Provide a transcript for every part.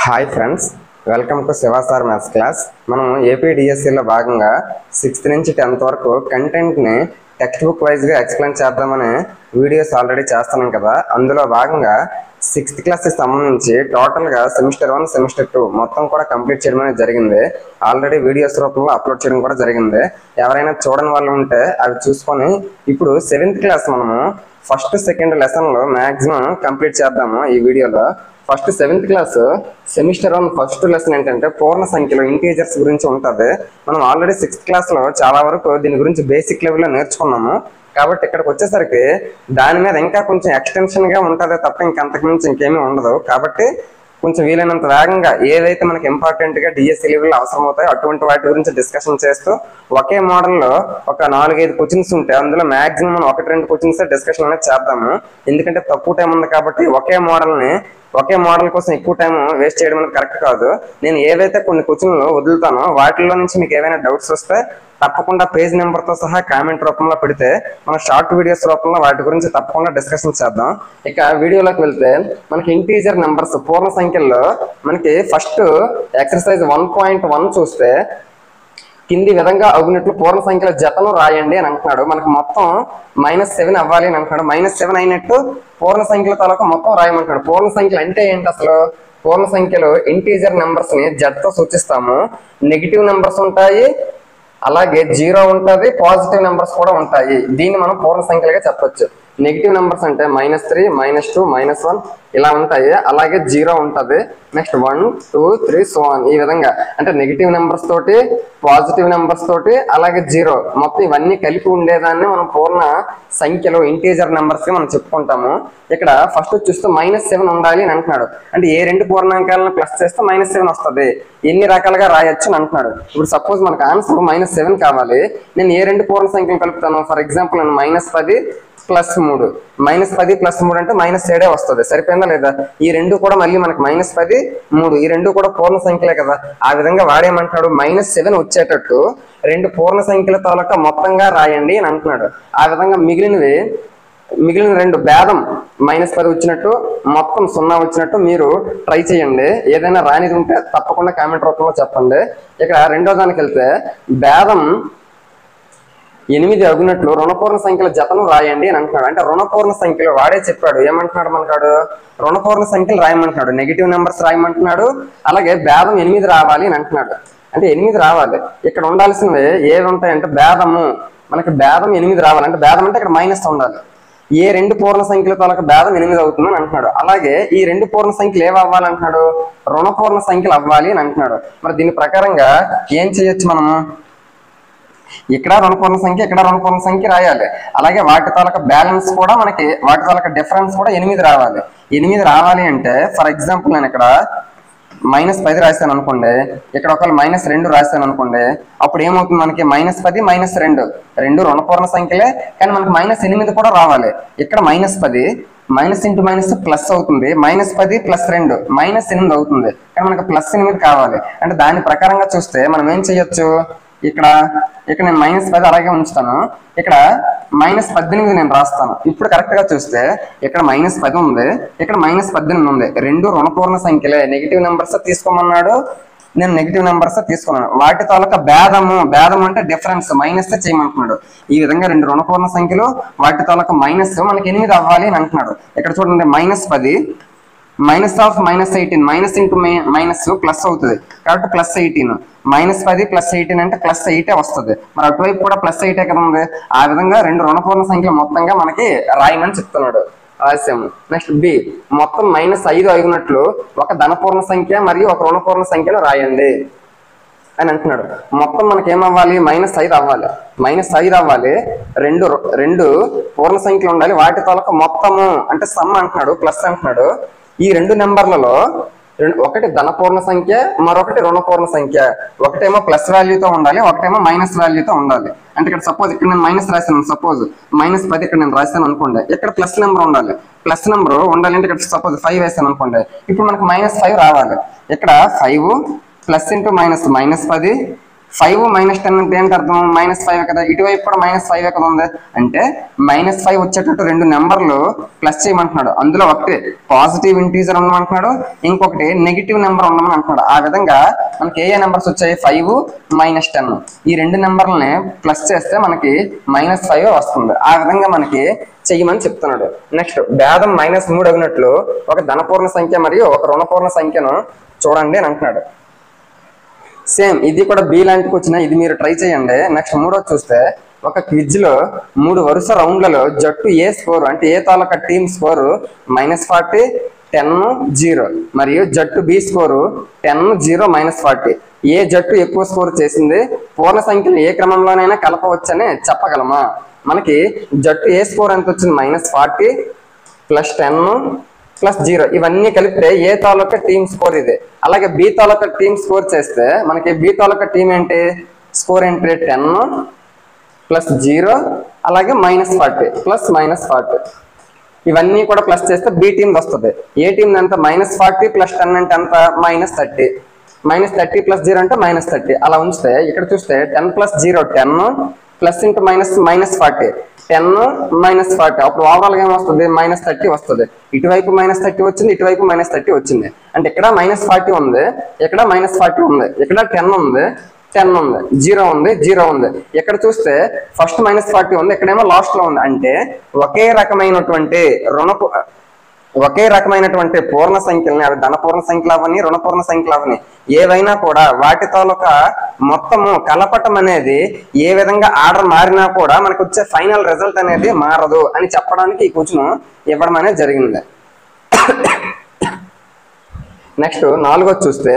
Hi friends, welcome to Shiva sir maths class. మనం ఏపీడిఎస్సిలో భాగంగా 6th నుంచి 10th వరకు కంటెంట్ని టెక్స్ట్ బుక్ వైజ్గా ఎక్స్ప్లెయిన్ చేద్దామని వీడియోస్ ఆల్రెడీ చేస్తున్నాం కదా. అందులో భాగంగా 6th క్లాస్కి సంబంధించి టోటల్గా సెమిస్టర్ 1, సెమిస్టర్ 2 మొత్తం కూడా కంప్లీట్ చేయడం అనేది జరిగింది. ఆల్రెడీ వీడియోస్ రూపంలో అప్లోడ్ చేయడం కూడా జరిగింది. ఎవరైనా చూడని వాళ్ళు ఉంటే అవి చూసుకొని ఇప్పుడు 7th క్లాస్ మనము ఫస్ట్ సెకండ్ లెసన్లో మ్యాక్సిమం కంప్లీట్ చేద్దాము. ఈ వీడియోలో first 7th class semester 1 first lesson ఏంటంటే పూర్ణ సంఖ్యలో ఇంటీజర్స్ గురించి ఉంటుంది. మనం ఆల్రెడీ 6th క్లాస్లో చాలా వరకు దీని గురించి బేసిక్ లెవెల్లో నేర్చుకున్నాము. కాబట్టి ఇక్కడికి వచ్చేసరికి దాని మీద ఇంకా కొంచెం ఎక్స్టెన్షన్గా ఉంటుంది తప్ప ఇంకంతకుమించి ఇంకేమీ ఉండదు. కాబట్టి కొంచెం వీలైనంత వేగంగా ఏదైతే మనకి ఇంపార్టెంట్గా డిఎస్సి లెవెల్లో అవసరం అవుతాయో అటువంటి వాటి గురించి డిస్కషన్ చేస్తూ ఒకే మోడల్లో ఒక 4-5 క్వశ్చన్స్ ఉంటాయి. అందులో మాక్సిమం 1-2 క్వశ్చన్స్ డిస్కషన్ అనేది చేద్దాము. ఎందుకంటే తక్కువ టైం ఉంది కాబట్టి ఒకే మోడల్ కోసం ఎక్కువ టైం వేస్ట్ చేయడం అనేది కరెక్ట్ కాదు. నేను ఏవైతే కొన్ని క్వశ్చన్లు వదులుతానో వాటిల్లో నుంచి మీకు ఏవైనా డౌట్స్ వస్తే తప్పకుండా పేజ్ నెంబర్తో సహా కామెంట్ రూపంలో పెడితే మన షార్ట్ వీడియోస్ రూపంలో వాటి గురించి తప్పకుండా డిస్కషన్ చేద్దాం. ఇక వీడియోలోకి వెళ్తే మనకి ఇంటీజర్ నెంబర్స్ పూర్ణ సంఖ్యల్లో మనకి ఫస్ట్ ఎక్సర్సైజ్ 1.1 చూస్తే కింది విధంగా అవునట్లు పూర్ణ సంఖ్యల జతను రాయండి అని అంటున్నాడు. మనకు మొత్తం -7 అవ్వాలి అని అంటున్నాడు. -7 అయినట్టు పూర్ణ సంఖ్యల తాలూకా మొత్తం రాయమంటున్నాడు. పూర్ణ సంఖ్యలు అంటే ఏంటి అసలు? పూర్ణ సంఖ్యలో ఇంటీజర్ నెంబర్స్ ని జతతో సూచిస్తాము. నెగిటివ్ నెంబర్స్ ఉంటాయి, అలాగే 0 ఉంటుంది, పాజిటివ్ నెంబర్స్ కూడా ఉంటాయి. దీన్ని మనం పూర్ణ సంఖ్యలుగా చెప్పొచ్చు. నెగిటివ్ నెంబర్స్ అంటే -3, -2, -1 ఇలా ఉంటాయి. అలాగే 0 ఉంటుంది. Next 1, 2, 3 so on. ఈ విధంగా అంటే నెగిటివ్ నెంబర్స్ తోటి, పాజిటివ్ నెంబర్స్ తోటి, అలాగే 0 మొత్తం ఇవన్నీ కలిపి ఉండేదాన్ని మనం పూర్ణ సంఖ్యలో ఇంటీజర్ నెంబర్స్ గా మనం చెప్పుకుంటాము. ఇక్కడ ఫస్ట్ చూస్తే -7 ఉండాలి అని అంటున్నాడు. అంటే ఏ రెండు పూర్ణాంకాలను ప్లస్ చేస్తే -7 వస్తుంది, ఎన్ని రకాలుగా రాయొచ్చు అని అంటున్నాడు. ఇప్పుడు సపోజ్ మనకు ఆన్సర్ -7 కావాలి. నేను ఏ రెండు పూర్ణ సంఖ్యలు కలుపుతాను? ఫర్ ఎగ్జాంపుల్ నేను -10 + 3 -10 + 3 అంటే -7 వస్తుంది. సరిపోయిందా లేదా? ఈ రెండు కూడా మళ్ళీ మనకి -10, 3 ఈ రెండు కూడా పూర్ణ సంఖ్యలే కదా. ఆ విధంగా వాడేమంటున్నాడు, -7 వచ్చేటట్టు రెండు పూర్ణ సంఖ్యల తాలూకా మొత్తంగా రాయండి అని అంటున్నాడు. ఆ విధంగా మిగిలిన రెండు భేదం -10 వచ్చినట్టు, మొత్తం 0 వచ్చినట్టు మీరు ట్రై చేయండి. ఏదైనా రానిది ఉంటే తప్పకుండా కామెంట్ రూపంలో చెప్పండి. ఇక్కడ రెండో దానికి వెళ్తే భేదం 8 అగునట్లు రుణపూర్ణ సంఖ్యల జతను రాయండి అని అంటున్నాడు. అంటే రుణపూర్ణ సంఖ్యలు వాడే చెప్పాడు. ఏమంటున్నాడు మనకాడు? రుణపూర్ణ సంఖ్యలు రాయమంటున్నాడు, నెగిటివ్ నెంబర్స్ రాయమంటున్నాడు, అలాగే భేదం 8 రావాలి అని అంటున్నాడు. అంటే 8 రావాలి. ఇక్కడ ఉండాల్సినవి ఏవి ఉంటాయంటే భేదము, మనకి భేదం 8 రావాలి. అంటే భేదం అంటే ఇక్కడ మైనస్ ఉండాలి. ఏ రెండు పూర్ణ సంఖ్యల తాలూకా భేదం 8 అవుతుందని అంటున్నాడు. అలాగే ఈ రెండు పూర్ణ సంఖ్యలు ఏవి అవ్వాలి అంటున్నాడు? రుణపూర్ణ సంఖ్యలు అవ్వాలి అని అంటున్నాడు. మరి దీని ప్రకారంగా ఏం చేయొచ్చు మనము? ఇక్కడ రుణపూర్ణ సంఖ్య, ఇక్కడ రుణపూర్ణ సంఖ్య రాయాలి. అలాగే వాటి తాలూకా బ్యాలెన్స్ కూడా మనకి, వాటి తాలూకా డిఫరెన్స్ కూడా 8 రావాలి. 8 రావాలి అంటే ఫర్ ఎగ్జాంపుల్ నేను ఇక్కడ -10 రాశాను అనుకోండి, ఇక్కడ ఒకవేళ -2 రాశాను అనుకోండి, అప్పుడు ఏమవుతుంది మనకి? -10, -2 రెండు రుణపూర్ణ సంఖ్యలే, కానీ మనకి -8 కూడా రావాలి. ఇక్కడ -10 -× ప్లస్ అవుతుంది, -10 + 2 -8 అవుతుంది, కానీ మనకి +8 కావాలి. అంటే దాని ప్రకారంగా చూస్తే మనం ఏం చేయొచ్చు? ఇక్కడ నేను -10 అలాగే ఉంచుతాను, ఇక్కడ -18 నేను రాస్తాను. ఇప్పుడు కరెక్ట్ గా చూస్తే ఇక్కడ -10 ఉంది, ఇక్కడ -18 ఉంది. రెండు రుణపూర్ణ సంఖ్యలే. నెగిటివ్ నెంబర్స్ తీసుకోమన్నాడు, నేను నెగిటివ్ నెంబర్స్ తీసుకున్నాను. వాటి తాలూకా భేదం అంటే డిఫరెన్స్ మైనస్ చేయమంటున్నాడు. ఈ విధంగా రెండు రుణపూర్ణ సంఖ్యలు వాటి తాలూకా మైనస్ మనకి 8 అవ్వాలి అని అంటున్నాడు. ఇక్కడ చూడండి -10 -18 మైనస్ ఇంటూ మైనస్ ప్లస్ అవుతుంది కాబట్టి +18, -10 + 18 అంటే +8 వస్తుంది. మరి అటువైపు కూడా +8 కదా ఉంది. ఆ విధంగా రెండు రుణపూర్ణ సంఖ్యలు మొత్తంగా మనకి రాయమని చెప్తున్నాడు. రాసాము. నెక్స్ట్ బి, మొత్తం -5 అయినట్లు ఒక ధనపూర్ణ సంఖ్య మరియు ఒక రుణపూర్ణ సంఖ్యను రాయండి అని అంటున్నాడు. మొత్తం మనకి ఏమవ్వాలి? -5 అవ్వాలి. -5 అవ్వాలి. రెండు పూర్ణ సంఖ్యలు ఉండాలి. వాటి తాలూకా మొత్తము అంటే సమ్ అంటున్నాడు, ప్లస్ అంటున్నాడు. ఈ రెండు నెంబర్లలో ఒకటి ధనపూర్ణ సంఖ్య, మరొకటి రుణపూర్ణ సంఖ్య. ఒకటేమో ప్లస్ వాల్యూతో ఉండాలి, ఒకటేమో మైనస్ వాల్యూతో ఉండాలి. అంటే ఇక్కడ సపోజ్ ఇక్కడ నేను మైనస్ రాశాను, సపోజ్ -10 ఇక్కడ నేను రాశాను అనుకోండి, ఇక్కడ ప్లస్ నెంబర్ ఉండాలి. ప్లస్ నెంబర్ ఉండాలి అంటే ఇక్కడ సపోజ్ 5 వేసాను అనుకోండి, ఇప్పుడు మనకు -5 రావాలి. ఇక్కడ 5 +× -10 5 - 10 అంటే ఏంటి అర్థం? -5 కదా, ఇటువైపు కూడా -5 కదా ఉంది అంటే -5 వచ్చేటట్టు రెండు నెంబర్లు ప్లస్ చేయమంటున్నాడు. అందులో ఒకటి పాజిటివ్ ఇంటీజర్ ఉండమంటున్నాడు, ఇంకొకటి నెగిటివ్ నెంబర్ ఉండమని అంటున్నాడు. ఆ విధంగా మనకి ఏ నెంబర్స్ వచ్చాయి? 5 - 10. ఈ రెండు నెంబర్లని ప్లస్ చేస్తే మనకి -5 వస్తుంది. ఆ విధంగా మనకి చెయ్యమని చెప్తున్నాడు. నెక్స్ట్ భేదం -3 అగినట్లు ఒక ధనపూర్ణ సంఖ్య మరియు ఒక రుణపూర్ణ సంఖ్యను చూడండి అని అంటున్నాడు. సేమ్ ఇది కూడా బి లాంటికి వచ్చిన ఇది మీరు ట్రై చేయండి. నెక్స్ట్ మూడోది చూస్తే ఒక క్విజ్ లో 3 వరుస రౌండ్లలో జట్టు ఏ స్కోర్ అంటే ఏ తాలూకా టీమ్ స్కోరు -40, 10, 0 మరియు జట్టు బి స్కోరు 10, 0, -40. ఏ జట్టు ఎక్కువ స్కోర్ చేసింది? పూర్ణ సంఖ్యలు ఏ క్రమంలోనైనా కలపవచ్చని చెప్పగలమా? మనకి జట్టు ఏ స్కోర్ ఎంత వచ్చింది? -40 + 10 + 0 ఇవన్నీ కలిపితే ఏ తాలూకా టీమ్ స్కోర్ ఇది. అలాగే బి తాలూకా టీమ్ స్కోర్ చేస్తే మనకి బి తాలూకా టీం ఏంటి? స్కోర్ ఏంటి? 10 + 0 అలాగే -40 + -40 ఇవన్నీ కూడా ప్లస్ చేస్తే బి టీం వస్తుంది. ఏ టీం ఎంత? -40 + 10 అంటే ఎంత? -30. -30 + 0 అంటే -30. అలా ఉంచితే ఇక్కడ చూస్తే 10 + 0 10 ప్లస్ ఇంటూ -40 10 -40 అప్పుడు ఓవరాల్ గా ఏమొస్తుంది? -30 వస్తుంది. ఇటువైపు -30 వచ్చింది, ఇటువైపు -30 వచ్చింది. అంటే ఇక్కడ -40 ఉంది, ఇక్కడ -40 ఉంది, ఇక్కడ 10 ఉంది, 10 ఉంది, 0 ఉంది, 0 ఉంది. ఇక్కడ చూస్తే ఫస్ట్ -40 ఉంది, ఇక్కడేమో లాస్ట్ లో ఉంది. అంటే ఒకే రకమైనటువంటి పూర్ణ సంఖ్యలని, అవి ధనపూర్ణ సంఖ్యలు అవని రుణపూర్ణ సంఖ్యలు అవని ఏవైనా కూడా వాటి తాలూకా మొత్తము కలపటం అనేది ఏ విధంగా ఆర్డర్ మారినా కూడా మనకు వచ్చే ఫైనల్ రిజల్ట్ అనేది మారదు అని చెప్పడానికి ఈ క్వశ్చన్ ఇవ్వడం అనేది జరిగింది. నెక్స్ట్ నాలుగోది చూస్తే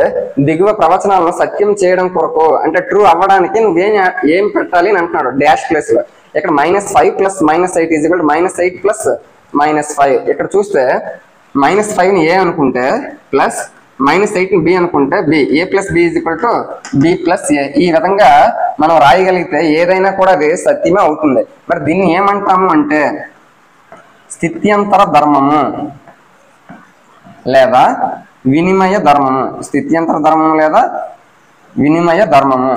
దిగువ ప్రవచనాలను సత్యం చేయడం కొరకు అంటే ట్రూ అవ్వడానికి నువ్వేం పెట్టాలి అని అంటున్నాడు డాష్ ప్లేస్ లో. ఇక్కడ -5 + -8 = -8 + -5. ఇక్కడ చూస్తే -5 ని ఏ అనుకుంటే ప్లస్ -8 ని బి అనుకుంటే B, a + b = b + a. ఈ విధంగా మనం రాయగలిగితే ఏదైనా కూడా అది సత్యమే అవుతుంది. మరి దీన్ని ఏమంటాము అంటే స్థిత్యంతర ధర్మము లేదా వినిమయ ధర్మము. స్థిత్యంతర ధర్మము లేదా వినిమయ ధర్మము.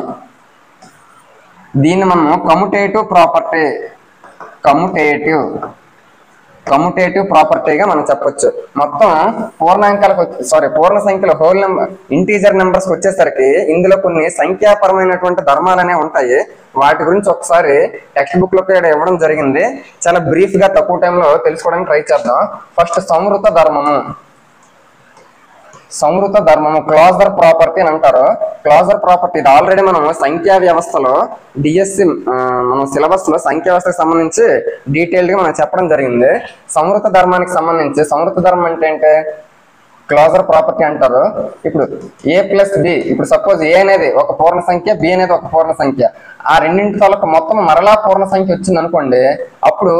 దీన్ని మనం కమ్యుటేటివ్ ప్రాపర్టీగా మనం చెప్పొచ్చు. మొత్తం పూర్ణ సంఖ్యలో హోల్ నెంబర్ ఇంటీజర్ నెంబర్స్ వచ్చేసరికి ఇందులో కొన్ని సంఖ్యాపరమైనటువంటి ధర్మాలు అనేవి ఉంటాయి. వాటి గురించి ఒకసారి టెక్స్ట్ బుక్ లో కూడా ఇవ్వడం జరిగింది. చాలా బ్రీఫ్ గా తక్కువ టైంలో తెలుసుకోవడానికి ట్రై చేద్దాం. ఫస్ట్ సంవృత ధర్మము క్లోజర్ ప్రాపర్టీ అని అంటారు. క్లోజర్ ప్రాపర్టీ ఇది ఆల్రెడీ మనం సంఖ్యా వ్యవస్థలో డిఎస్సి మనం సిలబస్ లో సంఖ్యా వ్యవస్థకు సంబంధించి డీటెయిల్డ్ గా మనం చెప్పడం జరిగింది. సంవృత ధర్మానికి సంబంధించి సంవృత ధర్మం అంటే ఏంటి? క్లోజర్ ప్రాపర్టీ అంటారు. ఇప్పుడు a + b, ఇప్పుడు సపోజ్ a అనేది ఒక పూర్ణ సంఖ్య, b అనేది ఒక పూర్ణ సంఖ్య. ఆ రెండింటి తాలూకు మొత్తం మరలా పూర్ణ సంఖ్య వచ్చింది అనుకోండి, అప్పుడు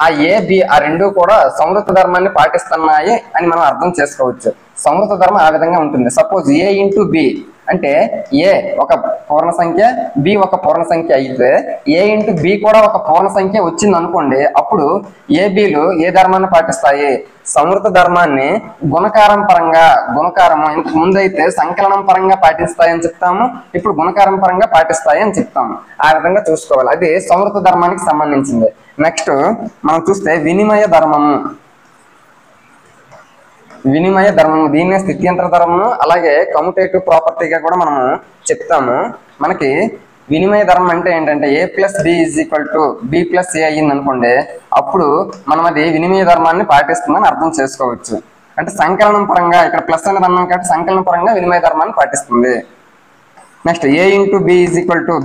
ఆ a b ఆ రెండు కూడా సంవృత ధర్మాన్ని పాటిస్తున్నాయి అని మనం అర్థం చేసుకోవచ్చు. సంవృత ధర్మం ఆ విధంగా ఉంటుంది. సపోజ్ a × b అంటే a ఒక పూర్ణ సంఖ్య, b ఒక పూర్ణ సంఖ్య అయితే a × b కూడా ఒక పూర్ణ సంఖ్య వచ్చింది అనుకోండి, అప్పుడు a bలు ఏ ధర్మాన్ని పాటిస్తాయి? సంవృత ధర్మాన్ని గుణకారం పరంగా, ఇంతకు ముందు అయితే సంకలనం పరంగా పాటిస్తాయని చెప్తాము, ఇప్పుడు గుణకారం పరంగా పాటిస్తాయి అని చెప్తాము. ఆ విధంగా చూసుకోవాలి. అది సంవృత ధర్మానికి సంబంధించింది. నెక్స్ట్ మనం చూస్తే వినిమయ ధర్మము. దీన్నే స్థిత్యంతర ధర్మము అలాగే కమ్యుటేటివ్ ప్రాపర్టీగా కూడా మనము చెప్తాము. మనకి వినిమయ ధర్మం అంటే ఏంటంటే a + b = b + a అయ్యింది అనుకోండి, అప్పుడు మనం అది వినిమయ ధర్మాన్ని పాటిస్తుందని అర్థం చేసుకోవచ్చు. అంటే సంకలనం పరంగా ఇక్కడ ప్లస్ అనేది అన్నాం కాబట్టి సంకలనం పరంగా వినిమయ ధర్మాన్ని పాటిస్తుంది. Next a × b =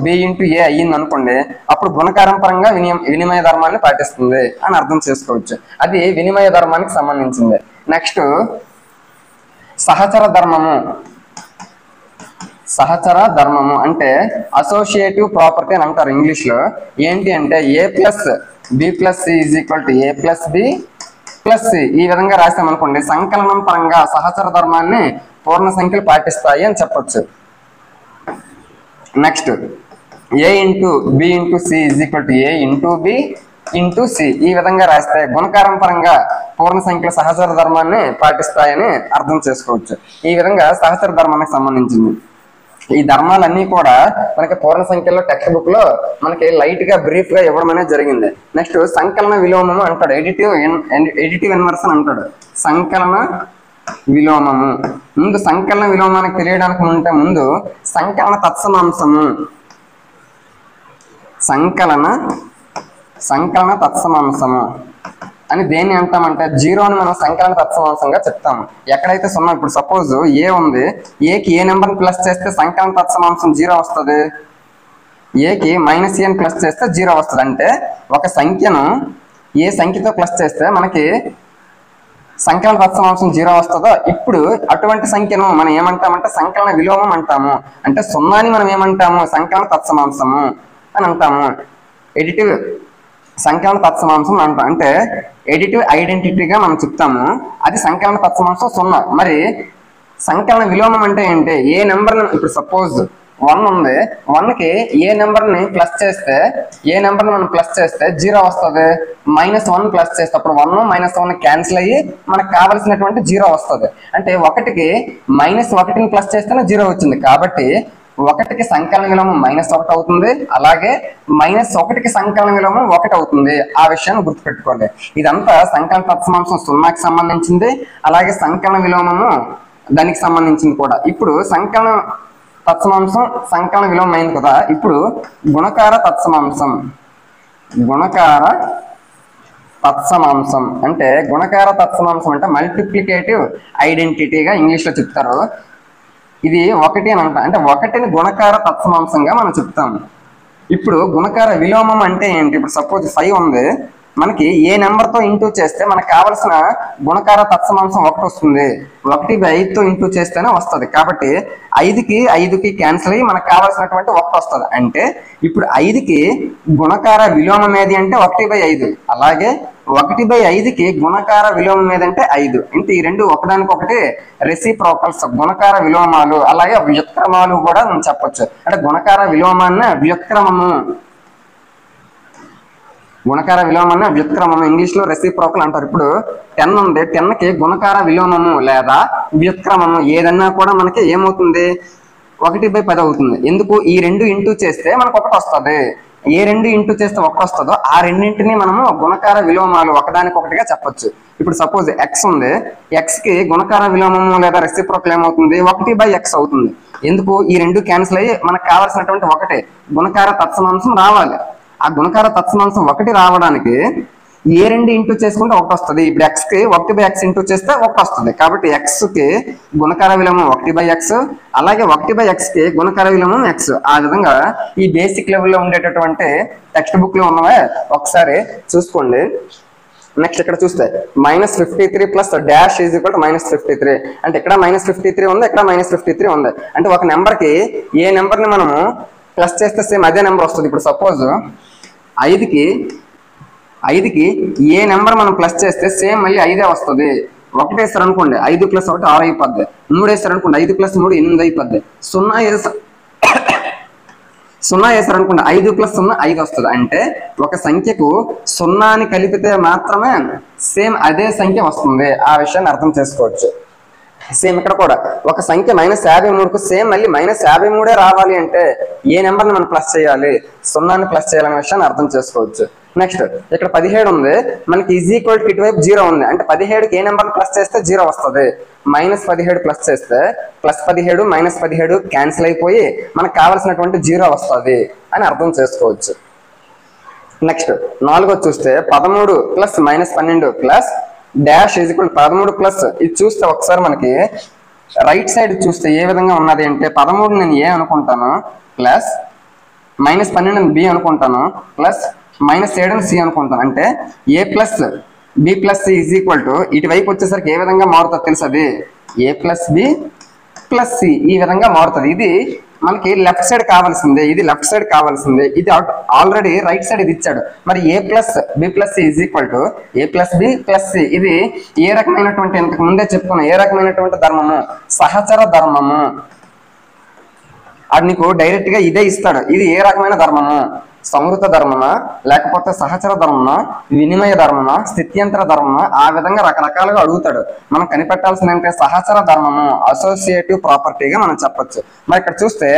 b × a అయ్యింది అనుకోండి, అప్పుడు గుణకారం పరంగా వినిమయ ధర్మాన్ని పాటిస్తుంది అని అర్థం చేసుకోవచ్చు. అది వినిమయ ధర్మానికి సంబంధించింది. నెక్స్ట్ సహచర ధర్మము అంటే అసోసియేటివ్ ప్రాపర్టీ అని అంటారు ఇంగ్లీష్ లో. ఏంటి అంటే a + b + c = a + b + c. ఈ విధంగా రాసాం అనుకోండి, సంకలనం పరంగా సహచర ధర్మాన్ని పూర్ణ సంఖ్యలు పాటిస్తాయి అని చెప్పొచ్చు. Next a × b × c = a × b × c. ఈ విధంగా రాస్తే గుణకారం పరంగా పూర్ణ సంఖ్యల సహచర ధర్మాన్ని పాటిస్తాయని అర్థం చేసుకోవచ్చు. ఈ విధంగా సహచర ధర్మానికి సంబంధించింది. ఈ ధర్మాలన్నీ కూడా మనకి పూర్ణ సంఖ్యలో టెక్స్ట్ బుక్ లో మనకి లైట్ గా బ్రీఫ్ గా ఇవ్వడం అనేది జరిగింది. నెక్స్ట్ సంకలన విలోమము అంటాడు, ఎడిటివ్ ఇన్వర్షన్ అంటాడు. సంకలన విలోమము ముందు సంకలన విలోమానికి తెలియడానికి ఉంటే ముందు సంకలన తత్సమాంసము, సంకలన తత్సమాంసము అని దేన్ని అంటామంటే జీరోని మనం సంకలన తత్సమాంసంగా చెప్తాము. ఎక్కడైతే సున్నా, ఇప్పుడు సపోజ్ ఏ ఉంది, ఏకి ఏ నెంబర్ని ప్లస్ చేస్తే సంకలన తత్సమాంసం 0 వస్తుంది, ఏకి మైనస్ ఏని ప్లస్ చేస్తే 0 వస్తుంది. అంటే ఒక సంఖ్యను ఏ సంఖ్యతో ప్లస్ చేస్తే మనకి సంకలన తత్సమాంసం 0 వస్తుందో ఇప్పుడు అటువంటి సంఖ్యను మనం ఏమంటామంటే సంకలన విలోమం అంటాము. అంటే సున్నాని మనం ఏమంటాము సంకలన తత్సమాంసము అని అంటాము. ఎడిటివ్ సంకలన తత్సమాంసం అంటాం, అంటే ఎడిటివ్ ఐడెంటిటీగా మనం చెప్తాము, అది సంకలన తత్సమాంసం 0. మరి సంకలన విలోమం అంటే ఏంటి? ఏ నెంబర్ ఇప్పుడు సపోజ్ 1 ఉంది, 1కి ఏ నెంబర్ని ప్లస్ చేస్తే ఏ నెంబర్ని మనం ప్లస్ చేస్తే 0 వస్తుంది, -1 ప్లస్ చేస్తే అప్పుడు 1 -1 క్యాన్సిల్ అయ్యి మనకు కావలసినటువంటి 0 వస్తుంది. అంటే 1కి -1ని ప్లస్ చేస్తేనే 0 వచ్చింది, కాబట్టి 1కి సంకలన విలోమం -1 అవుతుంది, అలాగే -1కి సంకలన విలోమం 1 అవుతుంది. ఆ విషయాన్ని గుర్తుపెట్టుకోండి. ఇదంతా సంకలన తత్సమాంసం 0కి సంబంధించింది, అలాగే సంకలన విలోమము దానికి సంబంధించింది కూడా. ఇప్పుడు సంకలన తత్సమాంసం సంకలన విలోమం అయింది కదా, ఇప్పుడు గుణకార తత్సమాంసం. గుణకార తత్సమాంసం అంటే గుణకార తత్సమాంసం అంటే మల్టిప్లికేటివ్ ఐడెంటిటీగా ఇంగ్లీష్లో చెప్తారు. ఇది 1 అని అంట, అంటే 1ని గుణకార తత్సమాంసంగా మనం చెప్తాము. ఇప్పుడు గుణకార విలోమం అంటే ఏంటి? ఇప్పుడు సపోజ్ 5 ఉంది, మనకి ఏ నెంబర్తో ఇంటూ చేస్తే మనకు కావలసిన గుణకార తత్సమాంసం 1 వస్తుంది, 1/5తో ఇంటూ చేస్తేనే వస్తుంది. కాబట్టి 5కి క్యాన్సిల్ అయ్యి మనకు కావాల్సినటువంటి 1 వస్తుంది. అంటే ఇప్పుడు 5కి గుణకార విలోమం ఏది అంటే 1/5, అలాగే 1/5కి గుణకార విలోమం ఏదంటే 5. అంటే ఈ రెండు ఒకదానికొకటి రెసిప్రోకల్స్, గుణకార విలోమాలు, అలాగే వ్యుత్క్రమాలు కూడా మనం చెప్పొచ్చు. అంటే గుణకార విలోమాన్ని వ్యుత్క్రమము, గుణకార విలోమాన్ని వ్యుత్క్రమము ఇంగ్లీష్లో రెసిప్రోకల్ అంటారు. ఇప్పుడు 10 ఉంది, 10కి గుణకార విలోమము లేదా వ్యుత్క్రమము ఏదన్నా కూడా మనకి ఏమవుతుంది 1/10 అవుతుంది. ఎందుకు? ఈ రెండు ఇంటూ చేస్తే మనకు 1 వస్తుంది. ఏ రెండు ఇంటూ చేస్తే 1 వస్తుందో ఆ రెండింటిని మనము గుణకార విలోమాలు ఒకదానికొకటిగా చెప్పొచ్చు. ఇప్పుడు సపోజ్ x ఉంది, xకి గుణకార విలోమము లేదా రెసిప్రోకల్ ఏమవుతుంది 1/x అవుతుంది. ఎందుకు? ఈ రెండు క్యాన్సిల్ అయ్యి మనకు కావాల్సినటువంటి 1 గుణకార తత్సమాంసం రావాలి. ఆ గుణకార తత్సమాంసం 1 రావడానికి ఏ రెండు ఇంటూ చేసుకుంటే 1 వస్తుంది. ఇప్పుడు xకి 1/x ఇంటూ చేస్తే 1 వస్తుంది. కాబట్టి xకి గుణకార విలోమం 1/x, అలాగే 1/xకి గుణకార విలోమం x. ఆ విధంగా ఈ బేసిక్ లెవెల్లో ఉండేటటువంటి టెక్స్ట్ బుక్ లో ఉన్నవే ఒకసారి చూసుకోండి. నెక్స్ట్ ఇక్కడ చూస్తే -53 plus dash is equal to -53. అంటే ఇక్కడ -53 ఉంది, ఇక్కడ -53 ఉంది. అంటే ఒక నెంబర్కి ఏ నెంబర్ని మనము ప్లస్ చేస్తే సేమ్ అదే నెంబర్ వస్తుంది. ఇప్పుడు సపోజ్ 5కి ఏ నెంబర్ మనం ప్లస్ చేస్తే సేమ్ మళ్ళీ 5 వస్తుంది. 1 వేస్తారు అనుకోండి, 5 + 1 6 అయిపోద్ది. 3 వేస్తారు అనుకోండి, 5 + 3 8 అయిపోద్ది. 0 వేస్తారు అనుకోండి, 5 + 0 5 వస్తుంది. అంటే ఒక సంఖ్యకు 0ని కలిపితే మాత్రమే సేమ్ అదే సంఖ్య వస్తుంది. ఆ విషయాన్ని అర్థం చేసుకోవచ్చు. సేమ్ ఇక్కడ కూడా ఒక సంఖ్య -53కు సేమ్ మళ్ళీ -53 రావాలి అంటే ఏ నెంబర్ని మనం ప్లస్ చేయాలి? 0ని ప్లస్ చేయాలనే విషయాన్ని అర్థం చేసుకోవచ్చు. నెక్స్ట్ ఇక్కడ 17 ఉంది, మనకి ఈజ్ ఈక్వల్ టు ఇటువైపు 0 ఉంది. అంటే 17కి ఏ నెంబర్ని ప్లస్ చేస్తే 0 వస్తుంది. -17 ప్లస్ చేస్తే +17 -17 క్యాన్సిల్ అయిపోయి మనకు కావాల్సినటువంటి 0 వస్తుంది అని అర్థం చేసుకోవచ్చు. నెక్స్ట్ 4 చూస్తే 13 + -12 plus dash is equal 13 plus ఇది చూస్తే ఒకసారి మనకి రైట్ సైడ్ చూస్తే ఏ విధంగా ఉన్నది అంటే 13 నేను ఏ అనుకుంటాను, ప్లస్ -12 నేను బి అనుకుంటాను, ప్లస్ -7 సి అనుకుంటాను. అంటే a plus B plus C is equal to ఇటువైపు వచ్చేసరికి ఏ విధంగా మారుతుంది తెలుసు? అది a plus B plus c ఈ విధంగా మారుతుంది. ఇది మనకి లెఫ్ట్ సైడ్ కావాల్సిందే, ఇది లెఫ్ట్ సైడ్ కావాల్సిందే, ఇది ఆల్రెడీ రైట్ సైడ్ ఇది ఇచ్చాడు. మరి a plus B plus C is equal to a plus B plus c. ఇది ఏ రకమైనటువంటి, ఇంతకు ముందే చెప్పుకున్నాం ఏ రకమైనటువంటి ధర్మము? సహచర ధర్మము. అది నీకు డైరెక్ట్ గా ఇదే ఇస్తాడు. ఇది ఏ రకమైన ధర్మము? సంవృత ధర్మమా, లేకపోతే సహచర ధర్మమా, వినిమయ ధర్మమా, స్థిత్యంతర ధర్మమా, ఆ విధంగా రకరకాలుగా అడుగుతాడు. మనం కనిపెట్టాల్సింది అంటే సహచర ధర్మము, అసోసియేటివ్ ప్రాపర్టీగా మనం చెప్పొచ్చు. మరి ఇక్కడ చూస్తే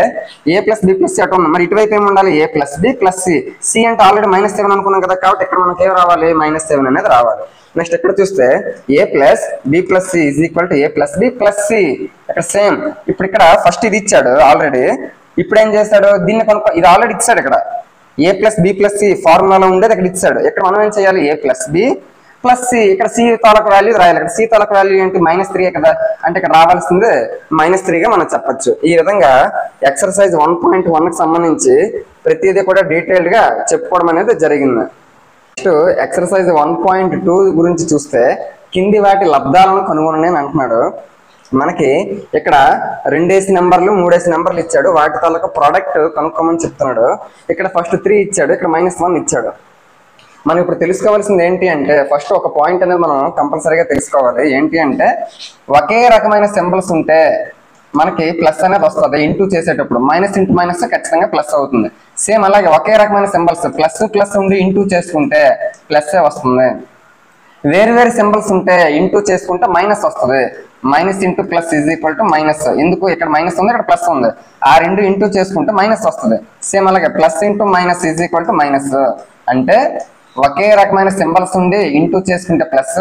a plus B plus C అటు ఉంది, మరి ఇటువైపు ఏమి ఉండాలి, a plus B plus C. C అంటే ఆల్రెడీ -7 అనుకున్నాం కదా, కాబట్టి ఇక్కడ మనకి ఏం రావాలి, -7 అనేది రావాలి. నెక్స్ట్ ఇక్కడ చూస్తే a plus B plus C is equal to a plus B plus C. ఇక్కడ సేమ్. ఇప్పుడు ఇక్కడ ఫస్ట్ ఇది ఇచ్చాడు ఆల్రెడీ, ఇప్పుడు ఏం చేస్తాడు, దీన్ని కనుక ఇది ఆల్రెడీ ఇచ్చాడు. ఇక్కడ a plus B plus c ఫార్ములాలో ఉండేది ఇక్కడ ఇచ్చాడు. ఇక్కడ మనం ఏం చేయాలి, a plus B plus C. ఇక్కడ సి తాలూకు వాల్యూ రాయాలి. ఇక్కడ సి తాలూకు వాల్యూ ఏంటి, -3 కదా, అంటే ఇక్కడ రావాల్సింది -3గా మనం చెప్పొచ్చు. ఈ విధంగా ఎక్సర్సైజ్ 1.1 కి సంబంధించి ప్రతిదీ కూడా డీటెయిల్డ్ గా చెప్పుకోవడం అనేది జరిగింది. నెక్స్ట్ ఎక్సర్సైజ్ 1.2 గురించి చూస్తే కింది వాటి లబ్ధాలను కనుగొనని అని అంటున్నాడు. మనకి ఇక్కడ 2 నెంబర్లు 3 నెంబర్లు ఇచ్చాడు, వాటి తాలూకా ప్రోడక్ట్ కనుక్కోమని చెప్తున్నాడు. ఇక్కడ ఫస్ట్ 3 ఇచ్చాడు, ఇక్కడ -1 ఇచ్చాడు. మనం ఇప్పుడు తెలుసుకోవాల్సింది ఏంటి అంటే ఫస్ట్ ఒక పాయింట్ అనేది మనం కంపల్సరీగా తెలుసుకోవాలి. ఏంటి అంటే ఒకే రకమైన సింబల్స్ ఉంటే మనకి ప్లస్ అనేది వస్తుంది. ఇంటూ చేసేటప్పుడు మైనస్ ఇంటూ మైనస్ ఖచ్చితంగా ప్లస్ అవుతుంది. సేమ్ అలాగే ఒకే రకమైన సింబల్స్ ప్లస్ ప్లస్ ఉండి ఇంటూ చేసుకుంటే ప్లస్ వస్తుంది. వేరు వేరు సింబల్స్ ఉంటే ఇంటూ చేసుకుంటే మైనస్ వస్తుంది. Minus into plus is equal to minus. ఎందుకు, ఇక్కడ మైనస్ ఉంది, ఇక్కడ ప్లస్ ఉంది. ఆ రెండు ఇంటూ చేసుకుంటే మైనస్ వస్తుంది. సేమ్ అలాగే plus into minus is equal to minus. అంటే ఒకే రకమైన సింబల్స్ ఉండి ఇంటూ చేసుకుంటే ప్లస్,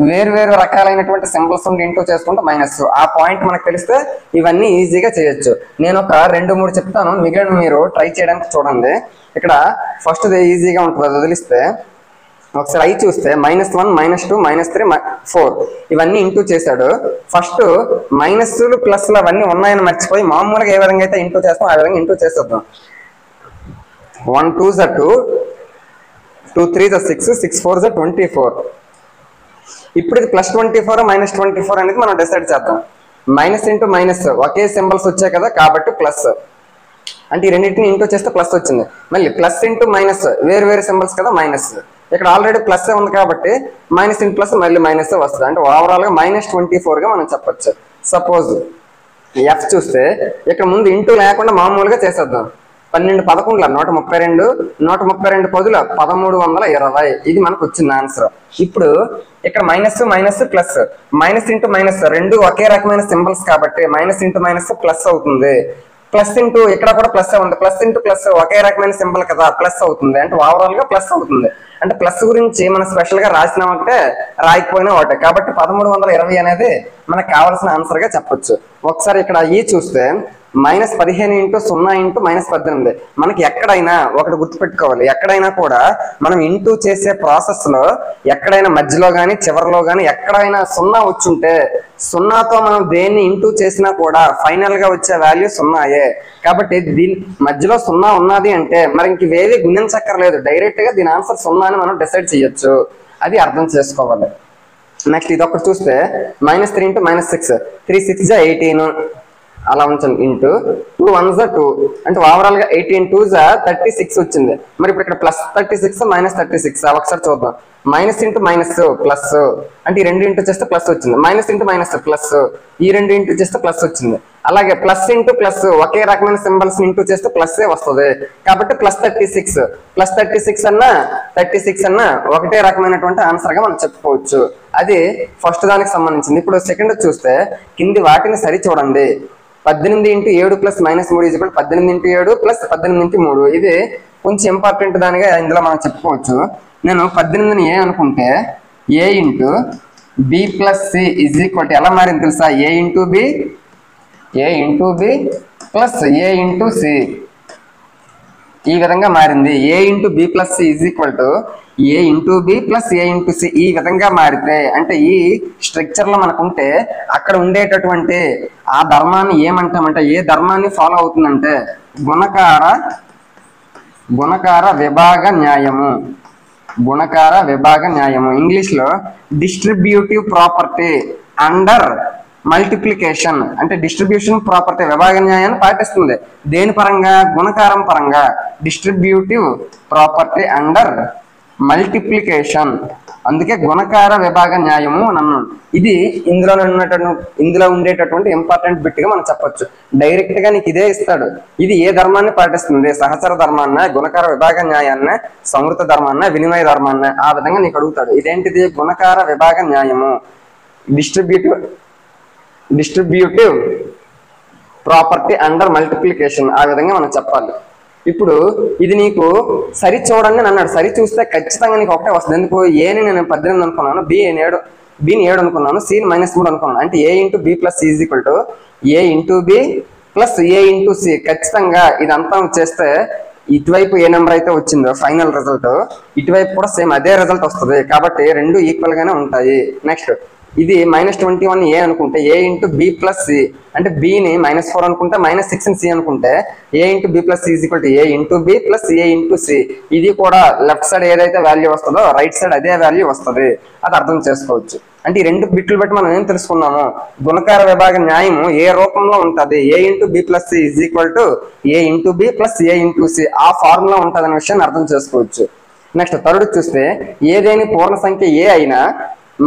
వేరు వేరు రకాలైనటువంటి సింబల్స్ ఉండి ఇంటూ చేసుకుంటే మైనస్. ఆ పాయింట్ మనకు తెలిస్తే ఇవన్నీ ఈజీగా చేయొచ్చు. నేను ఒక 2-3 చెప్తాను, మిగిలిన మీరు ట్రై చేయడానికి చూడండి. ఇక్కడ ఫస్ట్ ఈజీగా ఉంటుంది, అది వదిలిస్తే ఒకసారి అయి చూస్తే -1 -2 -3 4 ఇవన్నీ ఇంటూ చేశాడు. ఫస్ట్ మైనస్లు ప్లస్లు అవన్నీ ఉన్నాయని మర్చిపోయి మామూలుగా ఏ విధంగా అయితే ఇంటూ చేస్తాం ఆ విధంగా ఇంటూ చేసేద్దాం. 1 2 2 2 3 6 6 4 24. ఇప్పుడు ఇది +24 -24 అనేది మనం డిసైడ్ చేద్దాం. మైనస్ ఇంటూ మైనస్ ఒకే సింబల్స్ వచ్చాయి కదా, కాబట్టి ప్లస్. అంటే ఈ రెండింటిని ఇంటూ చేస్తే ప్లస్ వచ్చింది. మళ్ళీ ప్లస్ ఇంటూ మైనస్ వేరు వేరు సింబల్స్ కదా, మైనస్. ఇక్కడ ఆల్రెడీ ప్లస్ ఉంది కాబట్టి మైనస్ ఇంటూ ప్లస్ మళ్ళీ మైనస్ వస్తుంది. అంటే ఓవరాల్ గా -24గా మనం చెప్పొచ్చు. సపోజ్ ఎఫ్ చూస్తే ఇక్కడ ముందు ఇంటూ లేకుండా మామూలుగా చేసేద్దాం. 12 11 132 132 పదుల 1320. ఇది మనకు వచ్చింది ఆన్సర్. ఇప్పుడు ఇక్కడ minus minus plus, minus into minus రెండు ఒకే రకమైన సింబల్స్ కాబట్టి మైనస్ ఇంటూ మైనస్ ప్లస్ అవుతుంది. ప్లస్ ఇంటూ ఇక్కడ కూడా ప్లస్ ఉంది, ప్లస్ ఇంటూ ప్లస్ ఒకే రకమైన సింబల్ కదా, ప్లస్ అవుతుంది. అంటే ఓవరాల్ గా ప్లస్ అవుతుంది. అంటే ప్లస్ గురించి మనం స్పెషల్ గా రాసినా ఒకటే రాయకపోయినా ఒకటే, కాబట్టి 1320 అనేది మనకు కావాల్సిన ఆన్సర్ గా చెప్పొచ్చు. ఒకసారి ఇక్కడ ఈ చూస్తే -15 ఇంటూ 0 ఇంటూ -18. మనకి ఎక్కడైనా ఒకటి గుర్తుపెట్టుకోవాలి, ఎక్కడైనా కూడా మనం ఇంటూ చేసే ప్రాసెస్ లో ఎక్కడైనా మధ్యలో గానీ చివరిలో గానీ ఎక్కడైనా 0 వచ్చుంటే 0తో మనం దేన్ని ఇంటూ చేసినా కూడా ఫైనల్ గా వచ్చే వాల్యూ 0యే. కాబట్టి దీని మధ్యలో 0 ఉన్నది అంటే మరి ఇంకేవి గుణించక్కర్లేదు, డైరెక్ట్ గా దీని ఆన్సర్ 0 అని మనం డిసైడ్ చేయొచ్చు. అది అర్థం చేసుకోవాలి. నెక్స్ట్ ఇది ఒకటి చూస్తే -3 ఇంటూ -6 3 6 18 అలా ఉంచండి. ఇంటూ 2 1 2 అంటే ఓవరాల్ గా 18 2 36 వచ్చింది. మరి ఇప్పుడు ఇక్కడ +36 -36 ఒకసారి చూద్దాం. మైనస్ ఇంటూ మైనస్ ప్లస్ అంటే ఈ రెండు ఇంటూ చేస్తే ప్లస్ వచ్చింది. మైనస్ ఇంటూ మైనస్ ప్లస్, ఈ రెండు ఇంటూ చేస్తే ప్లస్ వచ్చింది. అలాగే ప్లస్ ఇంటూ ప్లస్ ఒకే రకమైన సింబల్స్ ఇంటూ చేస్తే ప్లస్ వస్తుంది. కాబట్టి +36 +36 అన్నా 36 అన్నా ఒకటే రకమైనటువంటి ఆన్సర్ గా మనం చెప్పుకోవచ్చు. అది ఫస్ట్ దానికి సంబంధించింది. ఇప్పుడు సెకండ్ చూస్తే కింది వాటిని సరి చూడండి. 18 ఇంటూ 7 + -3 = 18 ఇంటూ 7 + 18 ఇంటూ 3. ఇది కొంచెం ఇంపార్టెంట్ దానిగా ఇందులో మనం చెప్పుకోవచ్చు. నేను 18ని ఏ అనుకుంటే a ఇంటూ b + c = ఎలా మారింది తెలుసా? a into b plus a into c ఈ విధంగా మారింది. a into b + c = a into b plus a into c ఈ విధంగా మారితే అంటే ఈ స్ట్రక్చర్ లో మనకుంటే అక్కడ ఉండేటటువంటి ఆ ధర్మాన్ని ఏమంటామంటే, ఏ ధర్మాన్ని ఫాలో అవుతుందంటే గుణకార విభాగ న్యాయము. గుణకార విభాగ న్యాయము ఇంగ్లీష్ లో డిస్ట్రిబ్యూటివ్ ప్రాపర్టీ అండర్ మల్టిప్లికేషన్ అంటే డిస్ట్రిబ్యూషన్ ప్రాపర్టీ విభాగ న్యాయాన్ని పాటిస్తుంది. దేని పరంగా? గుణకారం పరంగా. డిస్ట్రిబ్యూటివ్ ప్రాపర్టీ అండర్ మల్టిప్లికేషన్, అందుకే గుణకార విభాగ న్యాయము నన్ను. ఇది ఇందులో ఉండేటటువంటి ఇంపార్టెంట్ బిట్ గా మనం చెప్పొచ్చు. డైరెక్ట్ గా నీకు ఇదే ఇస్తాడు. ఇది ఏ ధర్మాన్ని పాటిస్తుంది? సహచర ధర్మాన్న, గుణకార విభాగ న్యాయాన్న, సంవృత ధర్మాన్న, వినిమయ ధర్మాన్న, ఆ విధంగా నీకు అడుగుతాడు. ఇదేంటిది? గుణకార విభాగ న్యాయము, డిస్ట్రిబ్యూటివ్ ప్రాపర్టీ అండర్ మల్టిప్లికేషన్, ఆ విధంగా మనం చెప్పాలి. ఇప్పుడు ఇది నీకు సరి చూడండి అన్నాడు. సరి చూస్తే ఖచ్చితంగా నీకు ఒకటే వస్తుంది. ఎందుకు? ఏని నేను 18 అనుకున్నాను, బిని 7 అనుకున్నాను, సిని -3 అనుకున్నాను. అంటే a into B plus C equal to a into B plus a into C. ఖచ్చితంగా ఇదంతా చేస్తే ఇటువైపు ఏ నెంబర్ అయితే వచ్చిందో ఫైనల్ రిజల్ట్, ఇటువైపు కూడా సేమ్ అదే రిజల్ట్ వస్తుంది. కాబట్టి రెండు ఈక్వల్ గానే ఉంటాయి. నెక్స్ట్ ఇది -21a అనుకుంటే a into B plus C, అంటే బిని -4 అనుకుంటే -6 సి అనుకుంటే a into B plus C equal to a into B plus a into C. ఇది కూడా లెఫ్ట్ సైడ్ ఏదైతే వాల్యూ వస్తుందో రైట్ సైడ్ అదే వాల్యూ వస్తుంది. అది అర్థం చేసుకోవచ్చు. అంటే ఈ రెండు బిట్లు బట్టి మనం ఏం తెలుసుకున్నాము? గుణకార విభాగ న్యాయము ఏ రూపంలో ఉంటుంది? a into B plus C is equal to a into B plus a into C, ఆ ఫార్ములా ఉంటుంది అనే విషయాన్ని అర్థం చేసుకోవచ్చు. నెక్స్ట్ థర్డ్ చూస్తే ఏదేని పూర్ణ సంఖ్య ఏ అయినా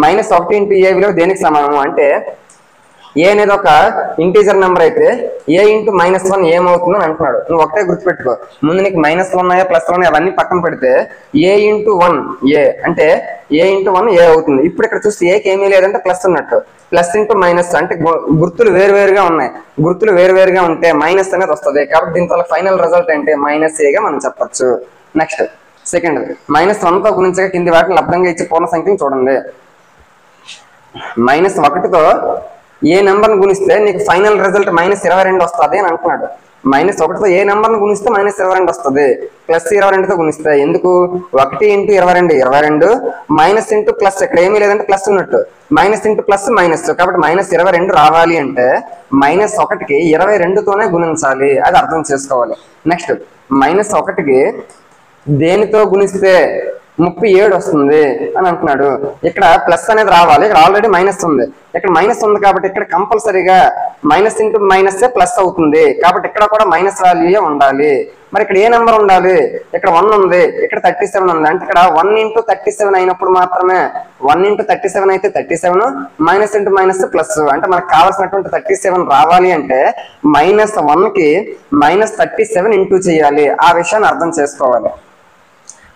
-1 ఇంటూ ఏ విలువ దేనికి సమానము అంటే, ఏ అనేది ఒక ఇంటీజర్ నెంబర్ అయితే a ఇంటూ -1 ఏమవుతుందో అని అంటున్నాడు. నువ్వు ఒకటే గుర్తుపెట్టుకో. ముందు నీకు మైనస్లు ఉన్నాయా ప్లస్లు ఉన్నాయా అవన్నీ పక్కన పెడితే a ఇంటూ 1 ఏ అంటే a ఇంటూ 1 ఏ అవుతుంది. ఇప్పుడు ఇక్కడ చూస్తే ఏకి ఏమీ లేదంటే ప్లస్ ఉన్నట్టు. ప్లస్ ఇంటూ మైనస్ అంటే గుర్తులు వేరువేరుగా ఉన్నాయి. గుర్తులు వేరువేరుగా ఉంటే మైనస్ అనేది వస్తుంది. కాబట్టి దీంతో ఫైనల్ రిజల్ట్ అంటే -a గా మనం చెప్పచ్చు. నెక్స్ట్ సెకండ్ -1తో గుణించగా కింది వాటిని లబ్ధంగా ఇచ్చి పూర్ణ సంఖ్యను చూడండి. -1తో ఏ నెంబర్ని గుణిస్తే నీకు ఫైనల్ రిజల్ట్ -22 వస్తుంది అని అంటున్నాడు. -1తో ఏ నెంబర్ని గుణిస్తే -22 వస్తుంది. +22తో గుణిస్తే ఎందుకు? 1 ఇంటూ 22 22, మైనస్ ఇంటూ ప్లస్, ఇక్కడ ఏమీ లేదంటే ప్లస్ ఉన్నట్టు, మైనస్ ఇంటూ ప్లస్ మైనస్, కాబట్టి -22 రావాలి అంటే -1కి 22తోనే గుణించాలి. అది అర్థం చేసుకోవాలి. నెక్స్ట్ -1కి దేనితో గుణిస్తే 37 వస్తుంది అని అంటున్నాడు. ఇక్కడ ప్లస్ అనేది రావాలి, ఇక్కడ ఆల్రెడీ మైనస్ ఉంది. ఇక్కడ మైనస్ ఉంది కాబట్టి ఇక్కడ కంపల్సరీగా మైనస్ ఇంటూ మైనస్ ప్లస్ అవుతుంది. కాబట్టి ఇక్కడ కూడా మైనస్ వాల్యూ ఉండాలి. మరి ఇక్కడ ఏ నెంబర్ ఉండాలి? ఇక్కడ 1 ఉంది, ఇక్కడ 37 ఉంది. అంటే ఇక్కడ 1 ఇంటూ 37 అయినప్పుడు మాత్రమే, 1 ఇంటూ 37 అయితే 37, మైనస్ ఇంటూ మైనస్ ప్లస్. అంటే మనకు కావాల్సినటువంటి 37 రావాలి అంటే -1కి -37 ఇంటూ చేయాలి. ఆ విషయాన్ని అర్థం చేసుకోవాలి.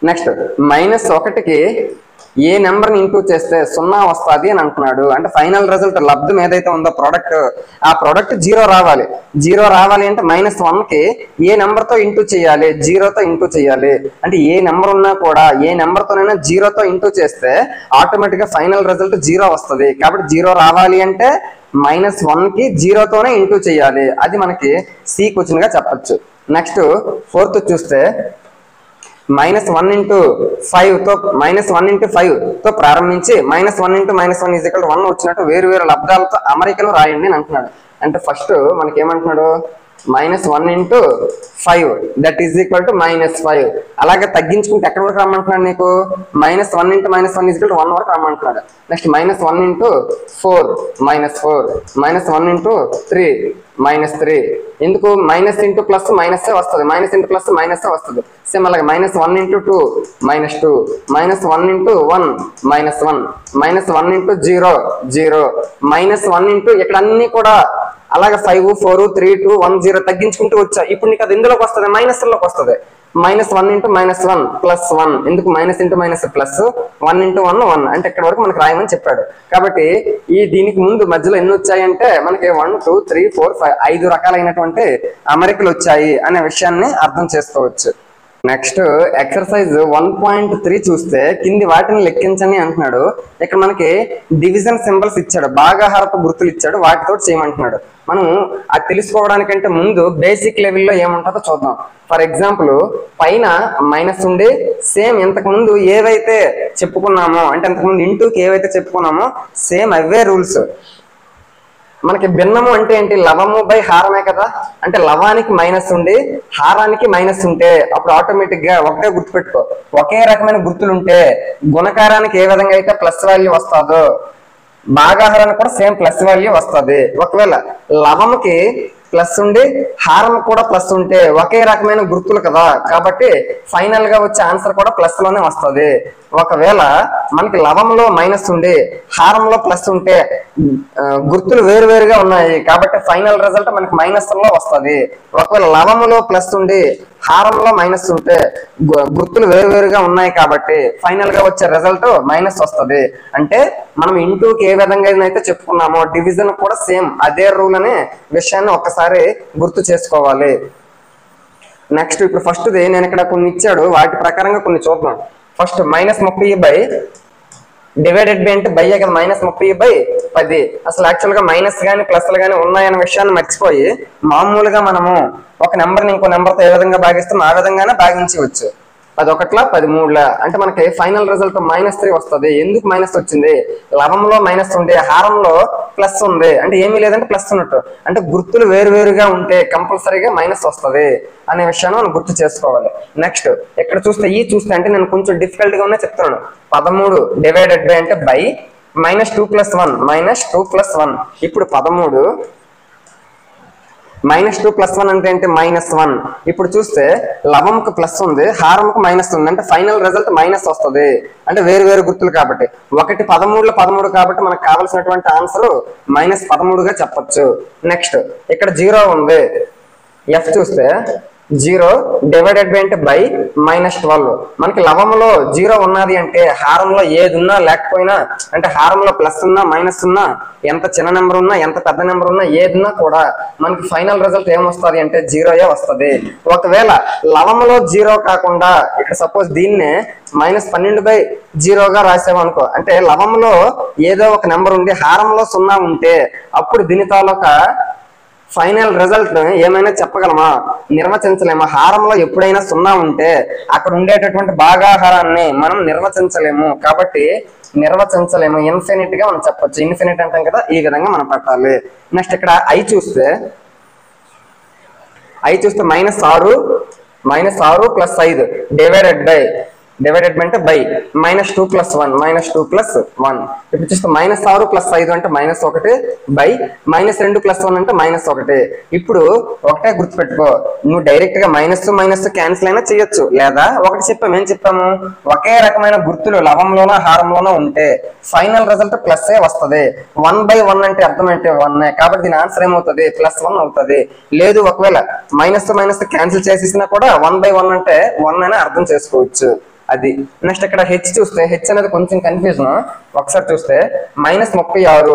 నెక్స్ట్ -1కి ఏ నెంబర్ని ఇంటూ చేస్తే 0 వస్తుంది అని అంటున్నాడు. అంటే ఫైనల్ రిజల్ట్ లబ్ధం ఏదైతే ఉందో ప్రోడక్ట్, ఆ ప్రోడక్ట్ 0 రావాలి. 0 రావాలి అంటే -1కి ఏ నెంబర్తో ఇంటూ చేయాలి? 0తో ఇంటూ చేయాలి. అంటే ఏ నెంబర్ ఉన్నా కూడా ఏ నెంబర్తోనైనా 0తో ఇంటూ చేస్తే ఆటోమేటిక్గా ఫైనల్ రిజల్ట్ 0 వస్తుంది. కాబట్టి 0 రావాలి అంటే -1కి 0తోనే ఇంటూ చేయాలి. అది మనకి సి క్వశ్చన్ గా చెప్పచ్చు. నెక్స్ట్ ఫోర్త్ చూస్తే -1 ఇంటూ 5తో ప్రారంభించి -1 ఇంటూ -1 ఈజ్ ఈక్వల్ టు 1 వచ్చినట్టు వేరు వేరు లబ్ధాలతో అమరికలు రాయండి అని అంటున్నాడు. అంటే ఫస్ట్ మనకి ఏమంటున్నాడు? -1 into 5 that is equal to -5. అలాగే తగ్గించుకుంటే ఎక్కడ వరకు రమ్మంటున్నాడు నీకు? -1 ఇంటూ -1 ఈజ్ ఈక్వల్ టు 1 వరకు రమ్మంటున్నాడు. Next -1 into 4 -4, -1 into 3 -3. ఎందుకు? మైనస్ ఇంటూ ప్లస్ మైనస్ వస్తుంది, మైనస్ ఇంటూ ప్లస్ మైనస్ వస్తుంది. సేమ్ అలాగే -1 ఇంటూ 2 -2, -1 ఇంటూ 1 -1, -1 ఇంటూ 0 0, -1 ఇంటూ ఇక్కడ అన్ని కూడా అలాగే 5 4 3 2 1 0 తగ్గించుకుంటూ వచ్చా. ఇప్పుడు నీకు అది ఎందులోకి వస్తుంది? మైనస్లోకి వస్తుంది. -1 ఇంటూ -1 +1. ఎందుకు? Minus into minus plus, 1 into 1 1. అంటే ఇక్కడ వరకు మనకు రాయమని చెప్పాడు. కాబట్టి దీనికి ముందు మధ్యలో ఎన్ని వచ్చాయంటే మనకి 1 2 3 4 5 5 రకాలైనటువంటి అమరికలు వచ్చాయి అనే విషయాన్ని అర్థం చేసుకోవచ్చు. నెక్స్ట్ ఎక్సర్సైజ్ 1.3 చూస్తే కింది వాటిని లెక్కించండి అంటున్నాడు. ఇక్కడ మనకి డివిజన్ సింబల్స్ ఇచ్చాడు, భాగాహారపు గుర్తులు ఇచ్చాడు, వాటితో చేయమంటున్నాడు. మనం అది తెలుసుకోవడానికంటే ముందు బేసిక్ లెవెల్లో ఏముంటుందో చూద్దాం. ఫర్ ఎగ్జాంపుల్ పైన మైనస్ ఉండి సేమ్ ఇంతకు ముందు ఏవైతే చెప్పుకున్నామో, అంటే ఇంతకుముందు ఇంటూకి ఏవైతే చెప్పుకున్నామో సేమ్ అవే రూల్స్. మనకి భిన్నము అంటే ఏంటి? లవము బై హారమే కదా. అంటే లవానికి మైనస్ ఉండి హారానికి మైనస్ ఉంటే అప్పుడు ఆటోమేటిక్ గా ఒకటే గుర్తుపెట్టుకో, ఒకే రకమైన గుర్తులు ఉంటే గుణకారానికి ఏ విధంగా అయితే ప్లస్ వాల్యూ వస్తుందో భాగాహారానికి కూడా సేమ్ ప్లస్ వాల్యూ వస్తుంది. ఒకవేళ లవముకి ప్లస్ ఉండి హారం కూడా ప్లస్ ఉంటే ఒకే రకమైన గుర్తులు కదా, కాబట్టి ఫైనల్ గా వచ్చే ఆన్సర్ కూడా ప్లస్ లోనే వస్తుంది. ఒకవేళ మనకి లవంలో మైనస్ ఉండి హారంలో ప్లస్ ఉంటే గుర్తులు వేరువేరుగా ఉన్నాయి కాబట్టి ఫైనల్ రిజల్ట్ మనకి మైనస్ లో వస్తుంది. ఒకవేళ లవములో ప్లస్ ఉండి హారంలో మైనస్ ఉంటే గుర్తులు వేరువేరుగా ఉన్నాయి కాబట్టి ఫైనల్ గా వచ్చే రిజల్ట్ మైనస్ వస్తుంది. అంటే మనం ఇంటూకి ఏ విధంగా అయితే చెప్పుకున్నామో డివిజన్ కూడా సేమ్ అదే రూల్ అనే విషయాన్ని ఒక్కసారి గుర్తు చేసుకోవాలి. నెక్స్ట్ ఇప్పుడు ఫస్ట్ నేను ఇక్కడ కొన్ని ఇచ్చాడు, వాటి ప్రకారంగా కొన్ని చూద్దాం. ఫస్ట్ -30/10 డివైడెడ్ బై అంటే బై కదా, -30/10. అసలు యాక్చువల్ గా మైనస్ గానీ ప్లస్లు గానీ ఉన్నాయన్న విషయాన్ని మర్చిపోయి మామూలుగా మనము ఒక నెంబర్ని ఇంకో నెంబర్తో ఏ విధంగా భాగిస్తాం ఆ విధంగానే భాగించవచ్చు. 10 ఒకట్ల 13 అంటే మనకి ఫైనల్ రిజల్ట్ -3 వస్తుంది. ఎందుకు మైనస్ వచ్చింది? లవంలో మైనస్ ఉండే హారంలో ప్లస్ ఉంది అంటే ఏమీ లేదంటే ప్లస్ ఉన్నట్టు, అంటే గుర్తులు వేరువేరుగా ఉంటే కంపల్సరీగా మైనస్ వస్తుంది అనే విషయాన్ని మనం గుర్తు చేసుకోవాలి. నెక్స్ట్ ఇక్కడ చూస్తే అంటే నేను కొంచెం డిఫికల్ట్ గా ఉన్నా చెప్తున్నాను. 13 డివైడెడ్ బై అంటే బై -2+1 ఇప్పుడు 13 -2+1 అంటే ఏంటి? -1. ఇప్పుడు చూస్తే లవంకు ప్లస్ ఉంది, హారంకు మైనస్ ఉంది, అంటే ఫైనల్ రిజల్ట్ మైనస్ వస్తుంది. అంటే వేరు గుర్తులు కాబట్టి ఒకటి 13లో 13 కాబట్టి మనకు కావాల్సినటువంటి ఆన్సర్ -13గా చెప్పొచ్చు. నెక్స్ట్ ఇక్కడ 0 ఉంది, ఎఫ్ చూస్తే 0 డివైడెడ్ బై అంటే బై -12. మనకి లవంలో 0 ఉన్నది అంటే హారంలో ఏది ఉన్నా లేకపోయినా, అంటే హారంలో ప్లస్ ఉన్నా మైనస్ ఉన్నా, ఎంత చిన్న నెంబర్ ఉన్నా ఎంత పెద్ద నెంబర్ ఉన్నా ఏదిన్నా కూడా మనకి ఫైనల్ రిజల్ట్ ఏమొస్తుంది అంటే 0 వస్తుంది. ఒకవేళ లవంలో 0 కాకుండా ఇక్కడ సపోజ్ దీన్నే -12/0గా రాసామనుకో, అంటే లవంలో ఏదో ఒక నెంబర్ ఉండి హారంలో 0 ఉంటే అప్పుడు దీని తాలూకా ఫైనల్ రిజల్ట్ ఏమైనా చెప్పగలమా? నిర్వచించలేము. హారంలో ఎప్పుడైనా 0 ఉంటే అక్కడ ఉండేటటువంటి భాగాహారాన్ని మనం నిర్వచించలేము, కాబట్టి నిర్వచించలేము. ఇన్ఫినిట్ గా మనం చెప్పొచ్చు. ఇన్ఫినిట్ అంటాం కదా, ఈ విధంగా మనం పెట్టాలి. నెక్స్ట్ ఇక్కడ ఐ చూస్తే -6 + 5 డివైడెడ్ బై అంటే బై -2+1 ఇప్పుడు చూస్తే -6 + 5 అంటే -1 బై -2+1 అంటే -1. ఇప్పుడు ఒకటే గుర్తుపెట్టుకో, నువ్వు డైరెక్ట్ గా మైనస్ క్యాన్సిల్ అయినా చేయొచ్చు, లేదా ఒకటి ఏం చెప్పాము ఒకే రకమైన గుర్తులు లవంలోనో హారంలోనో ఉంటే ఫైనల్ రిజల్ట్ ప్లస్ వస్తుంది. 1/1 అంటే అర్థం ఏంటి? 1. కాబట్టి దీని ఆన్సర్ ఏమవుతుంది? +1 అవుతుంది. లేదు ఒకవేళ మైనస్ క్యాన్సిల్ చేసేసినా కూడా 1/1 అంటే 1 అని అర్థం చేసుకోవచ్చు. అది. నెక్స్ట్ ఇక్కడ హెచ్ చూస్తే హెచ్ అనేది కొంచెం కన్ఫ్యూజన్. ఒకసారి చూస్తే -36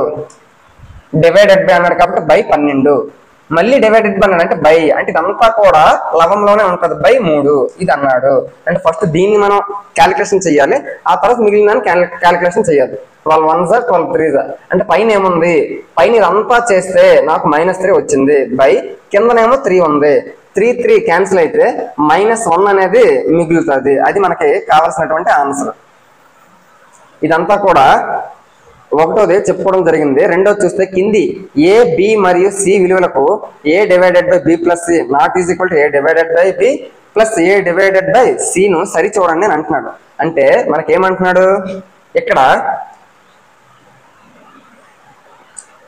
డివైడెడ్ బై అన్నాడు కాబట్టి బై 12, మళ్ళీ డివైడెడ్ బై అన్నాడు అంటే బై, అంటే ఇదంతా కూడా లవంలోనే ఉంటుంది, బై 3 ఇది అన్నాడు. అంటే ఫస్ట్ దీన్ని మనం క్యాలిక్యులేషన్ చేయాలి, ఆ తర్వాత మిగిలిన క్యాలిక్యులేషన్ చేయాలి. 12 1s 12 3s అంటే పైన ఏముంది? పైన ఇదంతా చేస్తే నాకు -3 వచ్చింది, బై కిందనేమో 3 ఉంది. 3 క్యాన్సిల్ అయితే -1 అనేది మిగులుతుంది. అది మనకి కావాల్సినటువంటి ఆన్సర్. ఇదంతా కూడా ఒకటోది చెప్పుకోవడం జరిగింది. రెండోది చూస్తే కింది ఏ బి మరియు సి విలువలకు a divided by b plus C not is equal to a divided by b plus a divided by C ను సరి చూడండి అని అంటున్నాడు. అంటే మనకేమంటున్నాడు ఇక్కడ,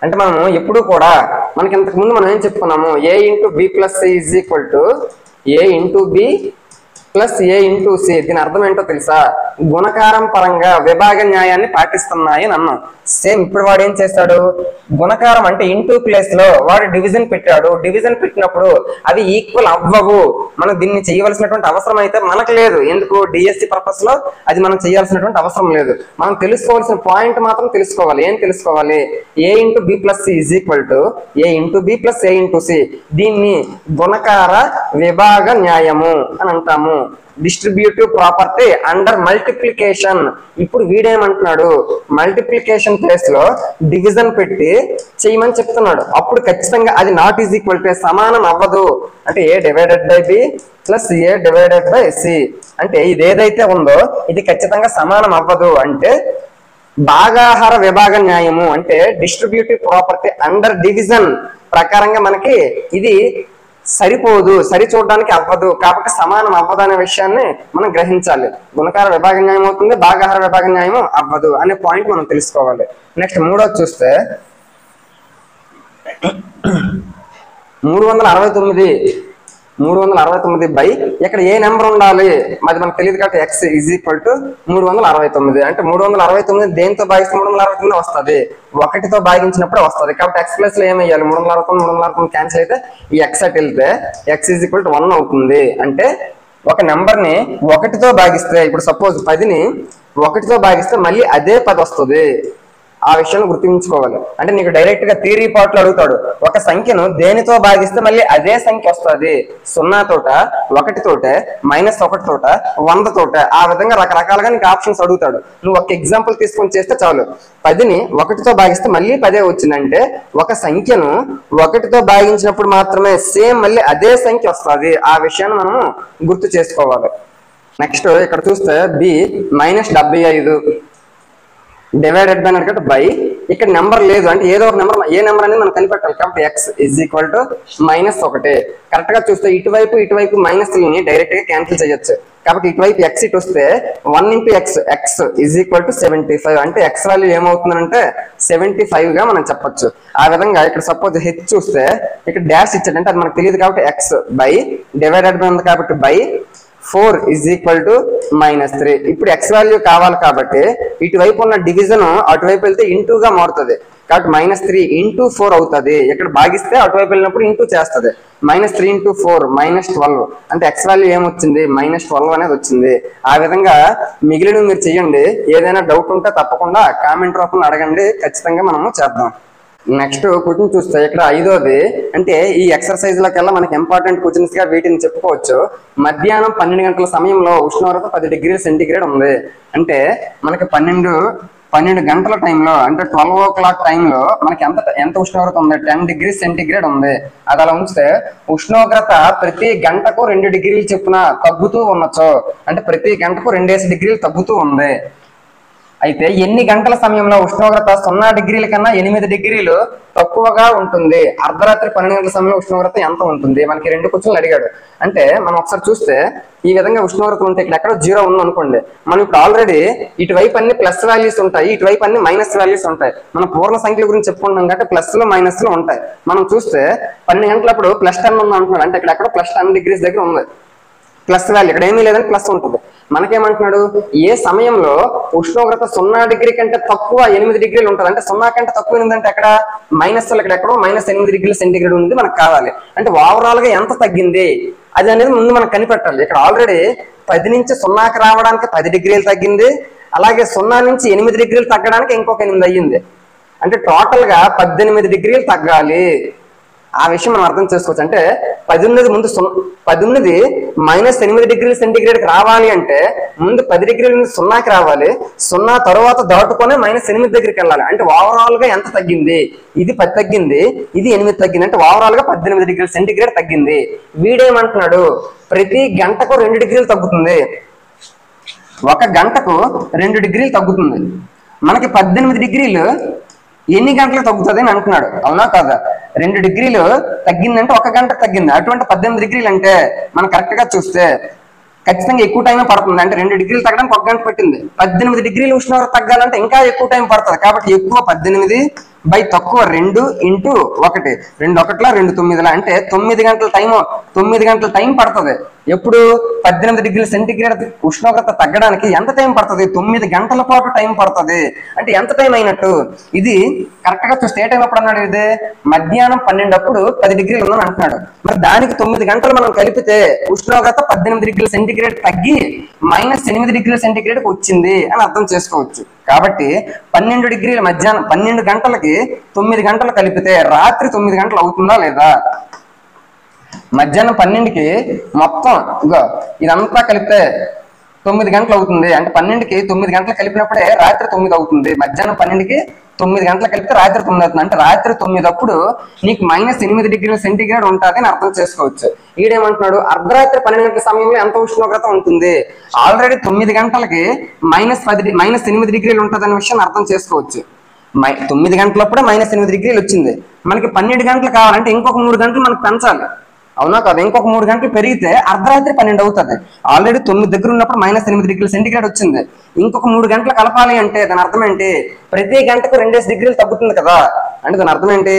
అంటే మనము ఎప్పుడు కూడా మనకి ఇంతకు ముందు మనం ఏం చెప్పుకున్నాము, a into B plus C is equal to a into B plus a into C. దీని అర్థం ఏంటో తెలుసా? గుణకారం పరంగా విభాగ న్యాయాన్ని పాటిస్తున్నాయి అని అన్నాం. సేమ్ ఇప్పుడు వాడు ఏం చేస్తాడు, గుణకారం అంటే ఇంటూ ప్లేస్ లో వాడు డివిజన్ పెట్టాడు. డివిజన్ పెట్టినప్పుడు అవి ఈక్వల్ అవ్వవు. మనం దీన్ని చేయవలసినటువంటి అవసరం అయితే మనకు లేదు. ఎందుకు? డిఎస్సి పర్పస్ లో అది మనం చేయాల్సినటువంటి అవసరం లేదు. మనం తెలుసుకోవాల్సిన పాయింట్ మాత్రం తెలుసుకోవాలి. ఏం తెలుసుకోవాలి? a into B plus C is equal to a into B plus a into C. దీన్ని గుణకార విభాగ న్యాయము అని అంటాము. Distributive property under multiplication. ఇప్పుడు వీడేమంటున్నాడు, మల్టిప్లికేషన్ ప్లేస్ లో డివిజన్ పెట్టి చేయమని చెప్తున్నాడు. అప్పుడు ఖచ్చితంగా అది నాట్ ఈజ్ ఈక్వల్ టు సమానం అవ్వదు. అంటే a divided by B plus a divided by C అంటే ఇది ఏదైతే ఉందో ఇది ఖచ్చితంగా సమానం అవ్వదు. అంటే భాగాహార విభాగ న్యాయము అంటే డిస్ట్రిబ్యూటివ్ ప్రాపర్టీ అండర్ డివిజన్ ప్రకారంగా మనకి ఇది సరిపోదు, సరి చూడడానికి అవ్వదు, కాబట్టి సమానం అవ్వదు అనే విషయాన్ని మనం గ్రహించాలి. గుణకార విభాగ న్యాయం అవుతుంది, భాగాహార విభాగ న్యాయం అవ్వదు అనే పాయింట్ మనం తెలుసుకోవాలి. నెక్స్ట్ మూడోది చూస్తే 369 బై ఇక్కడ ఏ నెంబర్ ఉండాలి అది మనకు తెలియదు కాబట్టి x ఈజ్ ఈక్వల్ టు 369. అంటే 369 దేనితో భాగిస్తే 369 వస్తుంది, 1తో భాగించినప్పుడు వస్తుంది. కాబట్టి x ప్లస్ లో ఏమయ్యాలి, 369 క్యాన్సిల్ అయితే ఈ x అట్ వెళ్తే x ఈజ్ ఈక్వల్ టు 1 అవుతుంది. అంటే ఒక నెంబర్ ని 1తో భాగిస్తే, ఇప్పుడు సపోజ్ 10ని 1తో భాగిస్తే మళ్ళీ అదే 10 వస్తుంది. ఆ విషయాన్ని గుర్తుంచుకోవాలి. అంటే నీకు డైరెక్ట్ గా థియరీ పార్ట్ లో అడుగుతాడు, ఒక సంఖ్యను దేనితో భాగిస్తే మళ్ళీ అదే సంఖ్య వస్తుంది, 0 తోట, 1 తోట, -1 తోట, 100 తోట, ఆ విధంగా రకరకాలుగా నీకు ఆప్షన్స్ అడుగుతాడు. నువ్వు ఒక ఎగ్జాంపుల్ తీసుకొని చేస్తే చాలు. 10ని 1తో భాగిస్తే మళ్ళీ 10 వచ్చిందంటే ఒక సంఖ్యను 1తో భాగించినప్పుడు మాత్రమే సేమ్ మళ్ళీ అదే సంఖ్య వస్తుంది. ఆ విషయాన్ని మనము గుర్తు చేసుకోవాలి. నెక్స్ట్ ఇక్కడ చూస్తే b -75 డివైడెడ్ బై అంటే బై, ఇక్కడ నెంబర్ లేదు అంటే ఏదో ఒక నెంబర్, ఏ నెంబర్ అనేది మనం కనిపెట్టాలి. కాబట్టి x is equal to -1. Correct గా చూస్తే ఇటువైపు మైనస్ని డైరెక్ట్ గా క్యాన్సిల్ చేయొచ్చు. కాబట్టి ఇటువైపు x ఇటు వస్తే 1 × x ఈజ్ ఈక్వల్ టు 75. అంటే x వాల్యూ ఏమవుతుందంటే 75 గా మనం చెప్పొచ్చు. ఆ విధంగా ఇక్కడ సపోజ్ h చూస్తే ఇక్కడ డాష్ ఇచ్చాడు అంటే అది మనకు తెలియదు కాబట్టి x బై డివైడెడ్ బై ఉంది కాబట్టి బై 4 ఈజ్ ఈక్వల్ టు -3. ఇప్పుడు x వాల్యూ కావాలి కాబట్టి ఇటువైపు ఉన్న డివిజన్ అటువైపు వెళ్తే ఇంటూగా మారుతుంది. కాబట్టి -3 × 4 అవుతుంది. ఇక్కడ భాగిస్తే అటువైపు వెళ్ళినప్పుడు ఇంటూ చేస్తుంది. -3 × 4 -12. అంటే x వాల్యూ ఏమొచ్చింది, -12 అనేది వచ్చింది. ఆ విధంగా మిగిలినవి మీరు చెయ్యండి. ఏదైనా డౌట్ ఉంటే తప్పకుండా కామెంట్ రూపంలో అడగండి, ఖచ్చితంగా మనము చేద్దాం. నెక్స్ట్ క్వశ్చన్ చూస్తే ఇక్కడ 5వది, అంటే ఈ ఎక్సర్సైజ్ లకెల్లా మనకి ఇంపార్టెంట్ క్వశ్చన్స్ గా వీటిని చెప్పుకోవచ్చు. మధ్యాహ్నం 12 గంటల సమయంలో ఉష్ణోగ్రత 10 డిగ్రీల సెంటీగ్రేడ్ ఉంది. అంటే మనకి 12 గంటల టైంలో అంటే 12 o'clock టైంలో మనకి ఎంత ఉష్ణోగ్రత ఉంది, 10 degrees సెంటీగ్రేడ్ ఉంది. అది అలా ఉంచితే ఉష్ణోగ్రత ప్రతి గంటకు 2 degrees చొప్పున తగ్గుతూ ఉండొచ్చు. అంటే ప్రతి గంటకు 2 degrees తగ్గుతూ ఉంది. అయితే ఎన్ని గంటల సమయంలో ఉష్ణోగ్రత 0 degrees కన్నా 8 degrees తక్కువగా ఉంటుంది? అర్ధరాత్రి 12 గంటల సమయంలో ఉష్ణోగ్రత ఎంత ఉంటుంది? మనకి 2 క్వశ్చన్లు అడిగాడు. అంటే మనం ఒకసారి చూస్తే ఈ విధంగా ఉష్ణోగ్రత ఉంటే ఇక్కడ ఎక్కడో 0 ఉంది అనుకోండి, మనం ఇప్పుడు ఆల్రెడీ ఇటువైపు అన్ని ప్లస్ వాల్యూస్ ఉంటాయి, ఇటువైపు అన్ని మైనస్ వాల్యూస్ ఉంటాయి. మనం పూర్ణ సంఖ్యల గురించి చెప్పుకుంటాం కాబట్టి ప్లస్లు మైనస్లు ఉంటాయి. మనం చూస్తే 12 గంటలప్పుడు +10 ఉంది అంటున్నాడు, అంటే ఇక్కడ ఎక్కడో +10 degrees దగ్గర ఉంది ప్లస్ వాల్యూ, ఇక్కడ ఏమీ లేదని ప్లస్ ఉంటుంది. మనకేమంటున్నాడు, ఏ సమయంలో ఉష్ణోగ్రత 0 degree కంటే తక్కువ 8 degrees ఉంటుంది, అంటే 0 కంటే తక్కువ ఏంటంటే అక్కడ మైనస్ ఇక్కడ ఎక్కడో -8 degrees సెంటీగ్రేడ్ ఉంది మనకు కావాలి. అంటే ఓవరాల్ గా ఎంత తగ్గింది అది అనేది ముందు మనం కనిపెట్టాలి. ఇక్కడ ఆల్రెడీ 10 నుంచి 0కి రావడానికి 10 degrees తగ్గింది, అలాగే 0 నుంచి 8 degrees తగ్గడానికి ఇంకొక 8 అయ్యింది. అంటే టోటల్ గా 18 degrees తగ్గాలి. ఆ విషయం మనం అర్థం చేసుకోవచ్చు. అంటే 10 ఉన్నది ముందు 10 ఉన్నది -8 degrees సెంటీగ్రేడ్కి రావాలి అంటే ముందు 10 degrees నుంచి 0కి రావాలి, 0 తర్వాత దాటుకొని -8 దగ్గరికి వెళ్ళాలి. అంటే ఓవరాల్ గా ఎంత తగ్గింది, ఇది 10 తగ్గింది, ఇది 8 తగ్గింది, అంటే ఓవరాల్ గా 18 degrees సెంటీగ్రేడ్ తగ్గింది. వీడేమంటున్నాడు, ప్రతి గంటకు 2 degrees తగ్గుతుంది, ఒక గంటకు 2 degrees తగ్గుతుంది. మనకి 18 degrees ఎన్ని గంటలకు తగ్గుతుంది అని అంటున్నాడు, అవునా కాదా? 2 degrees తగ్గిందంటే ఒక గంట తగ్గింది. అటువంటి 18 degrees అంటే మనం కరెక్ట్ గా చూస్తే ఖచ్చితంగా ఎక్కువ టైం పడుతుంది. అంటే 2 degrees తగ్గడానికి 1 గంట పట్టింది. 18 degrees ఉష్ణోగ్రత తగ్గాలంటే ఇంకా ఎక్కువ టైం పడుతుంది. కాబట్టి ఎక్కువ 18 బై తక్కువ 2 × 1, 2 1 2 9 అంటే 9 గంటల టైం పడుతుంది. ఎప్పుడు 18 degrees సెంటీగ్రేడ్ ఉష్ణోగ్రత తగ్గడానికి ఎంత టైం పడుతుంది? 9 గంటల పాటు టైం పడుతుంది. అంటే ఎంత టైం అయినట్టు? ఇది కరెక్ట్ గా చూస్తే ఏ టైం అప్పుడు అన్నాడు, ఇది మధ్యాహ్నం 12 అప్పుడు 10 degrees ఉందని అంటున్నాడు. మరి దానికి 9 గంటలు మనం కలిపితే ఉష్ణోగ్రత 18 degrees సెంటీగ్రేడ్ తగ్గి -8 degrees సెంటీగ్రేడ్కి వచ్చింది అని అర్థం చేసుకోవచ్చు. కాబట్టి 12 degrees మధ్యాహ్నం 12 గంటలకి 9 గంటలు కలిపితే రాత్రి 9 గంటలు అవుతుందా లేదా? మధ్యాహ్నం 12కి మొత్తం ఇదంతా కలిపితే 9 గంటలు అవుతుంది. అంటే 12కి 9 గంటలు కలిపినప్పుడే రాత్రి 9 అవుతుంది. మధ్యాహ్నం 12కి 9 గంటలు కలిపితే రాత్రి 9 అవుతుంది. అంటే రాత్రి 9 అప్పుడు నీకు -8 degrees సెంటీగ్రేడ్ ఉంటుంది అని అర్థం చేసుకోవచ్చు. ఈడేమంటున్నాడు, అర్ధరాత్రి 12 గంటల సమయంలో ఎంత ఉష్ణోగ్రత ఉంటుంది? ఆల్రెడీ 9 గంటలకి -8 degrees ఉంటుంది అనే విషయాన్ని అర్థం చేసుకోవచ్చు. 9 గంటలప్పుడే -8 degrees వచ్చింది. మనకి 12 గంటలు కావాలంటే ఇంకొక 3 గంటలు మనకు పెంచాలి, అవునా కదా? ఇంకొక 3 గంటలు పెరిగితే అర్ధరాత్రి 12 అవుతుంది. ఆల్రెడీ 9 దగ్గర ఉన్నప్పుడు -8 degrees సెంటీగ్రేడ్ వచ్చింది. ఇంకొక 3 గంటలు కలపాలి అంటే దాని అర్థం ఏంటి? ప్రతి గంటకు 2 degrees తగ్గుతుంది కదా. అంటే దాని అర్థం ఏంటి?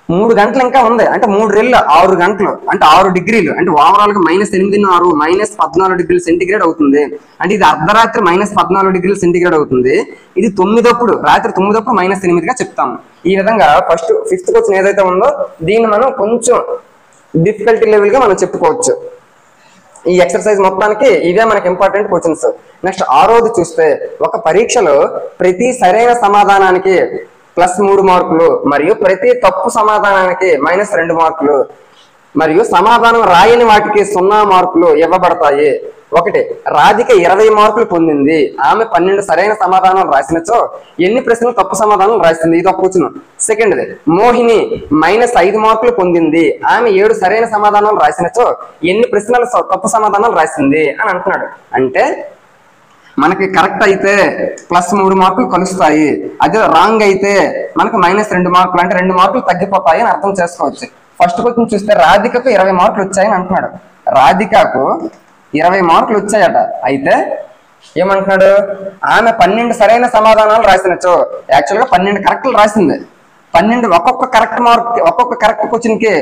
3 గంటలు ఇంకా ఉంది, అంటే 3 రెళ్ళు 6 గంటలు, అంటే 6 డిగ్రీలు, అంటే ఓవరాల్ గా -8.6 -14 డిగ్రీల సెంటిగ్రేడ్ అవుతుంది. అంటే ఇది అర్ధరాత్రి -14 డిగ్రీల సెంటిగ్రేడ్ అవుతుంది. ఇది 9 రాత్రి 9 -8గా చెప్తాము. ఈ విధంగా ఫస్ట్ 5th క్వశ్చన్ ఏదైతే ఉందో దీన్ని మనం కొంచెం డిఫికల్టీ లెవెల్ గా మనం చెప్పుకోవచ్చు. ఈ ఎక్సర్సైజ్ మొత్తానికి ఇవే మనకి ఇంపార్టెంట్ క్వశ్చన్స్. నెక్స్ట్ 6వది చూస్తే, ఒక పరీక్షలో ప్రతి సరైన సమాధానానికి +3 మార్కులు మరియు ప్రతి తప్పు సమాధానానికి -2 మార్కులు మరియు సమాధానం రాయని వాటికి 0 మార్కులు ఇవ్వబడతాయి. 1. రాధిక 20 మార్కులు పొందింది. ఆమె 12 సరైన సమాధానాలు రాసినచో ఎన్ని ప్రశ్నలు తప్పు సమాధానాలు రాసింది? ఇది ఒక క్వశ్చన్. సెకండ్ది, మోహిని -5 మార్కులు పొందింది. ఆమె 7 సరైన సమాధానాలు రాసినచో ఎన్ని ప్రశ్నలు తప్పు సమాధానాలు రాసింది అని అంటున్నాడు. అంటే మనకి కరెక్ట్ అయితే +3 మార్కులు కలుస్తాయి, అదే రాంగ్ అయితే మనకు -2 మార్కులు, అంటే 2 మార్కులు తగ్గిపోతాయి అని అర్థం చేసుకోవచ్చు. ఫస్ట్ క్వశ్చన్ చూస్తే రాధికకు 20 మార్కులు వచ్చాయని అంటున్నాడు. రాధికకు 20 మార్కులు వచ్చాయట. అయితే ఏమంటున్నాడు? ఆమె 12 సరైన సమాధానాలు రాసినచో, యాక్చువల్గా 12 కరెక్ట్లు రాసింది. 12 ఒక్కొక్క కరెక్ట్ క్వశ్చన్ కి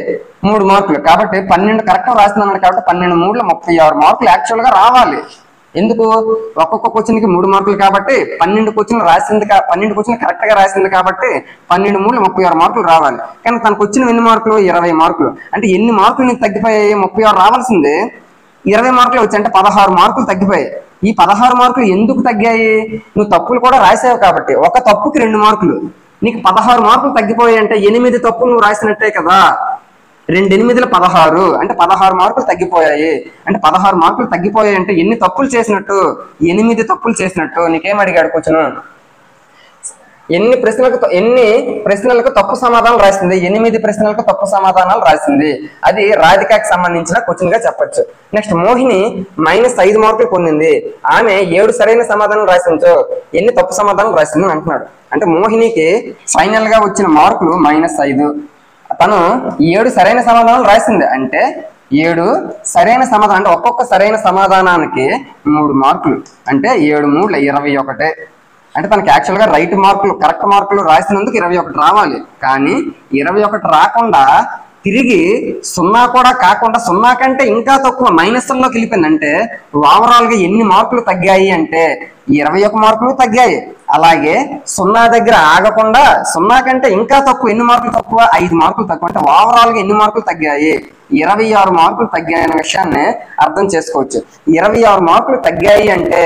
3 మార్కులు, కాబట్టి 12 కరెక్ట్ రాసిందన్నాడు. కాబట్టి 12 3 36 మార్కులు యాక్చువల్ గా రావాలి. ఎందుకు? ఒక్కొక్క క్వశ్చన్ కి 3 మార్కులు కాబట్టి 12 క్వశ్చన్ రాసింది, 12 క్వశ్చన్ కరెక్ట్ గా రాసింది కాబట్టి 12 3 36 మార్కులు రావాలి. కానీ తనకు వచ్చిన ఎన్ని మార్కులు? 20 మార్కులు. అంటే ఎన్ని మార్కులు నీకు తగ్గిపోయాయి? 36 రావాల్సింది 20 మార్కులు వచ్చి, అంటే 16 మార్కులు తగ్గిపోయాయి. ఈ 16 మార్కులు ఎందుకు తగ్గాయి? నువ్వు తప్పులు కూడా రాసావు కాబట్టి. ఒక తప్పుకి 2 మార్కులు, నీకు 16 మార్కులు తగ్గిపోయాయి. అంటే 8 తప్పులు నువ్వు రాసినట్టే కదా. 2 8 16, అంటే 16 మార్కులు తగ్గిపోయాయి. అంటే 16 మార్కులు తగ్గిపోయాయి అంటే ఎన్ని తప్పులు చేసినట్టు? 8 తప్పులు చేసినట్టు. నీకేం అడిగాడు కూర్చును? ఎన్ని ప్రశ్నలకు తప్పు సమాధానాలు రాసింది? 8 ప్రశ్నలకు తప్పు సమాధానాలు రాసింది. అది రాధికకి సంబంధించిన క్వశ్చన్ గా చెప్పొచ్చు. నెక్స్ట్, మోహిని -5 మార్కులు పొందింది. ఆమె 7 సరైన సమాధానాలు రాసించో ఎన్ని తప్పు సమాధానాలు రాసింది అంటున్నాడు. అంటే మోహినికి ఫైనల్ గా వచ్చిన మార్కులు -5. తను 7 సరైన సమాధానాలు రాసింది. అంటే 7 సరైన సమాధానం, అంటే ఒక్కొక్క సరైన సమాధానానికి 3 మార్కులు, అంటే 7 3 21. అంటే తనకి యాక్చువల్ గా రైట్ మార్కులు, కరెక్ట్ మార్కులు రాసినందుకు 21 రావాలి. కానీ 21 రాకుండా తిరిగి 0 కూడా కాకుండా 0 కంటే ఇంకా తక్కువ మైనస్లోకి వెళ్ళిపోయింది. అంటే ఓవరాల్ గా ఎన్ని మార్కులు తగ్గాయి అంటే 21 మార్కులు తగ్గాయి. అలాగే 0 దగ్గర ఆగకుండా 0 కంటే ఇంకా తక్కువ, ఎన్ని మార్కులు తక్కువ? 5 మార్కులు తక్కువ. అంటే ఓవరాల్ గా ఎన్ని మార్కులు తగ్గాయి? 26 మార్కులు తగ్గాయి అనే విషయాన్ని అర్థం చేసుకోవచ్చు. 26 మార్కులు తగ్గాయి అంటే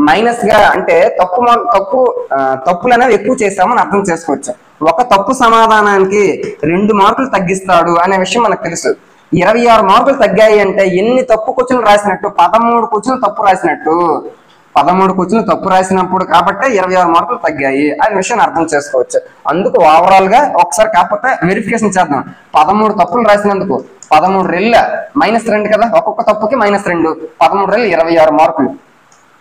మైనస్ గా, అంటే తప్పులు అనేవి ఎక్కువ చేస్తామని అర్థం చేసుకోవచ్చు. ఒక తప్పు సమాధానానికి 2 మార్కులు తగ్గిస్తాడు అనే విషయం మనకు తెలుసు. 26 మార్కులు తగ్గాయి అంటే ఎన్ని తప్పు క్వశ్చన్లు రాసినట్టు? 13 క్వశ్చన్లు తప్పు రాసినట్టు. 13 క్వశ్చన్లు తప్పు రాసినప్పుడు కాబట్టి 26 మార్కులు తగ్గాయి అనే విషయాన్ని అర్థం చేసుకోవచ్చు. అందుకు ఓవరాల్ గా ఒకసారి కాకపోతే వెరిఫికేషన్ చేద్దాం. 13 తప్పులు రాసినందుకు 13 రెళ్ళ -2 కదా, ఒక్కొక్క తప్పుకి -2, 13 రెళ్ళు 26 మార్కులు,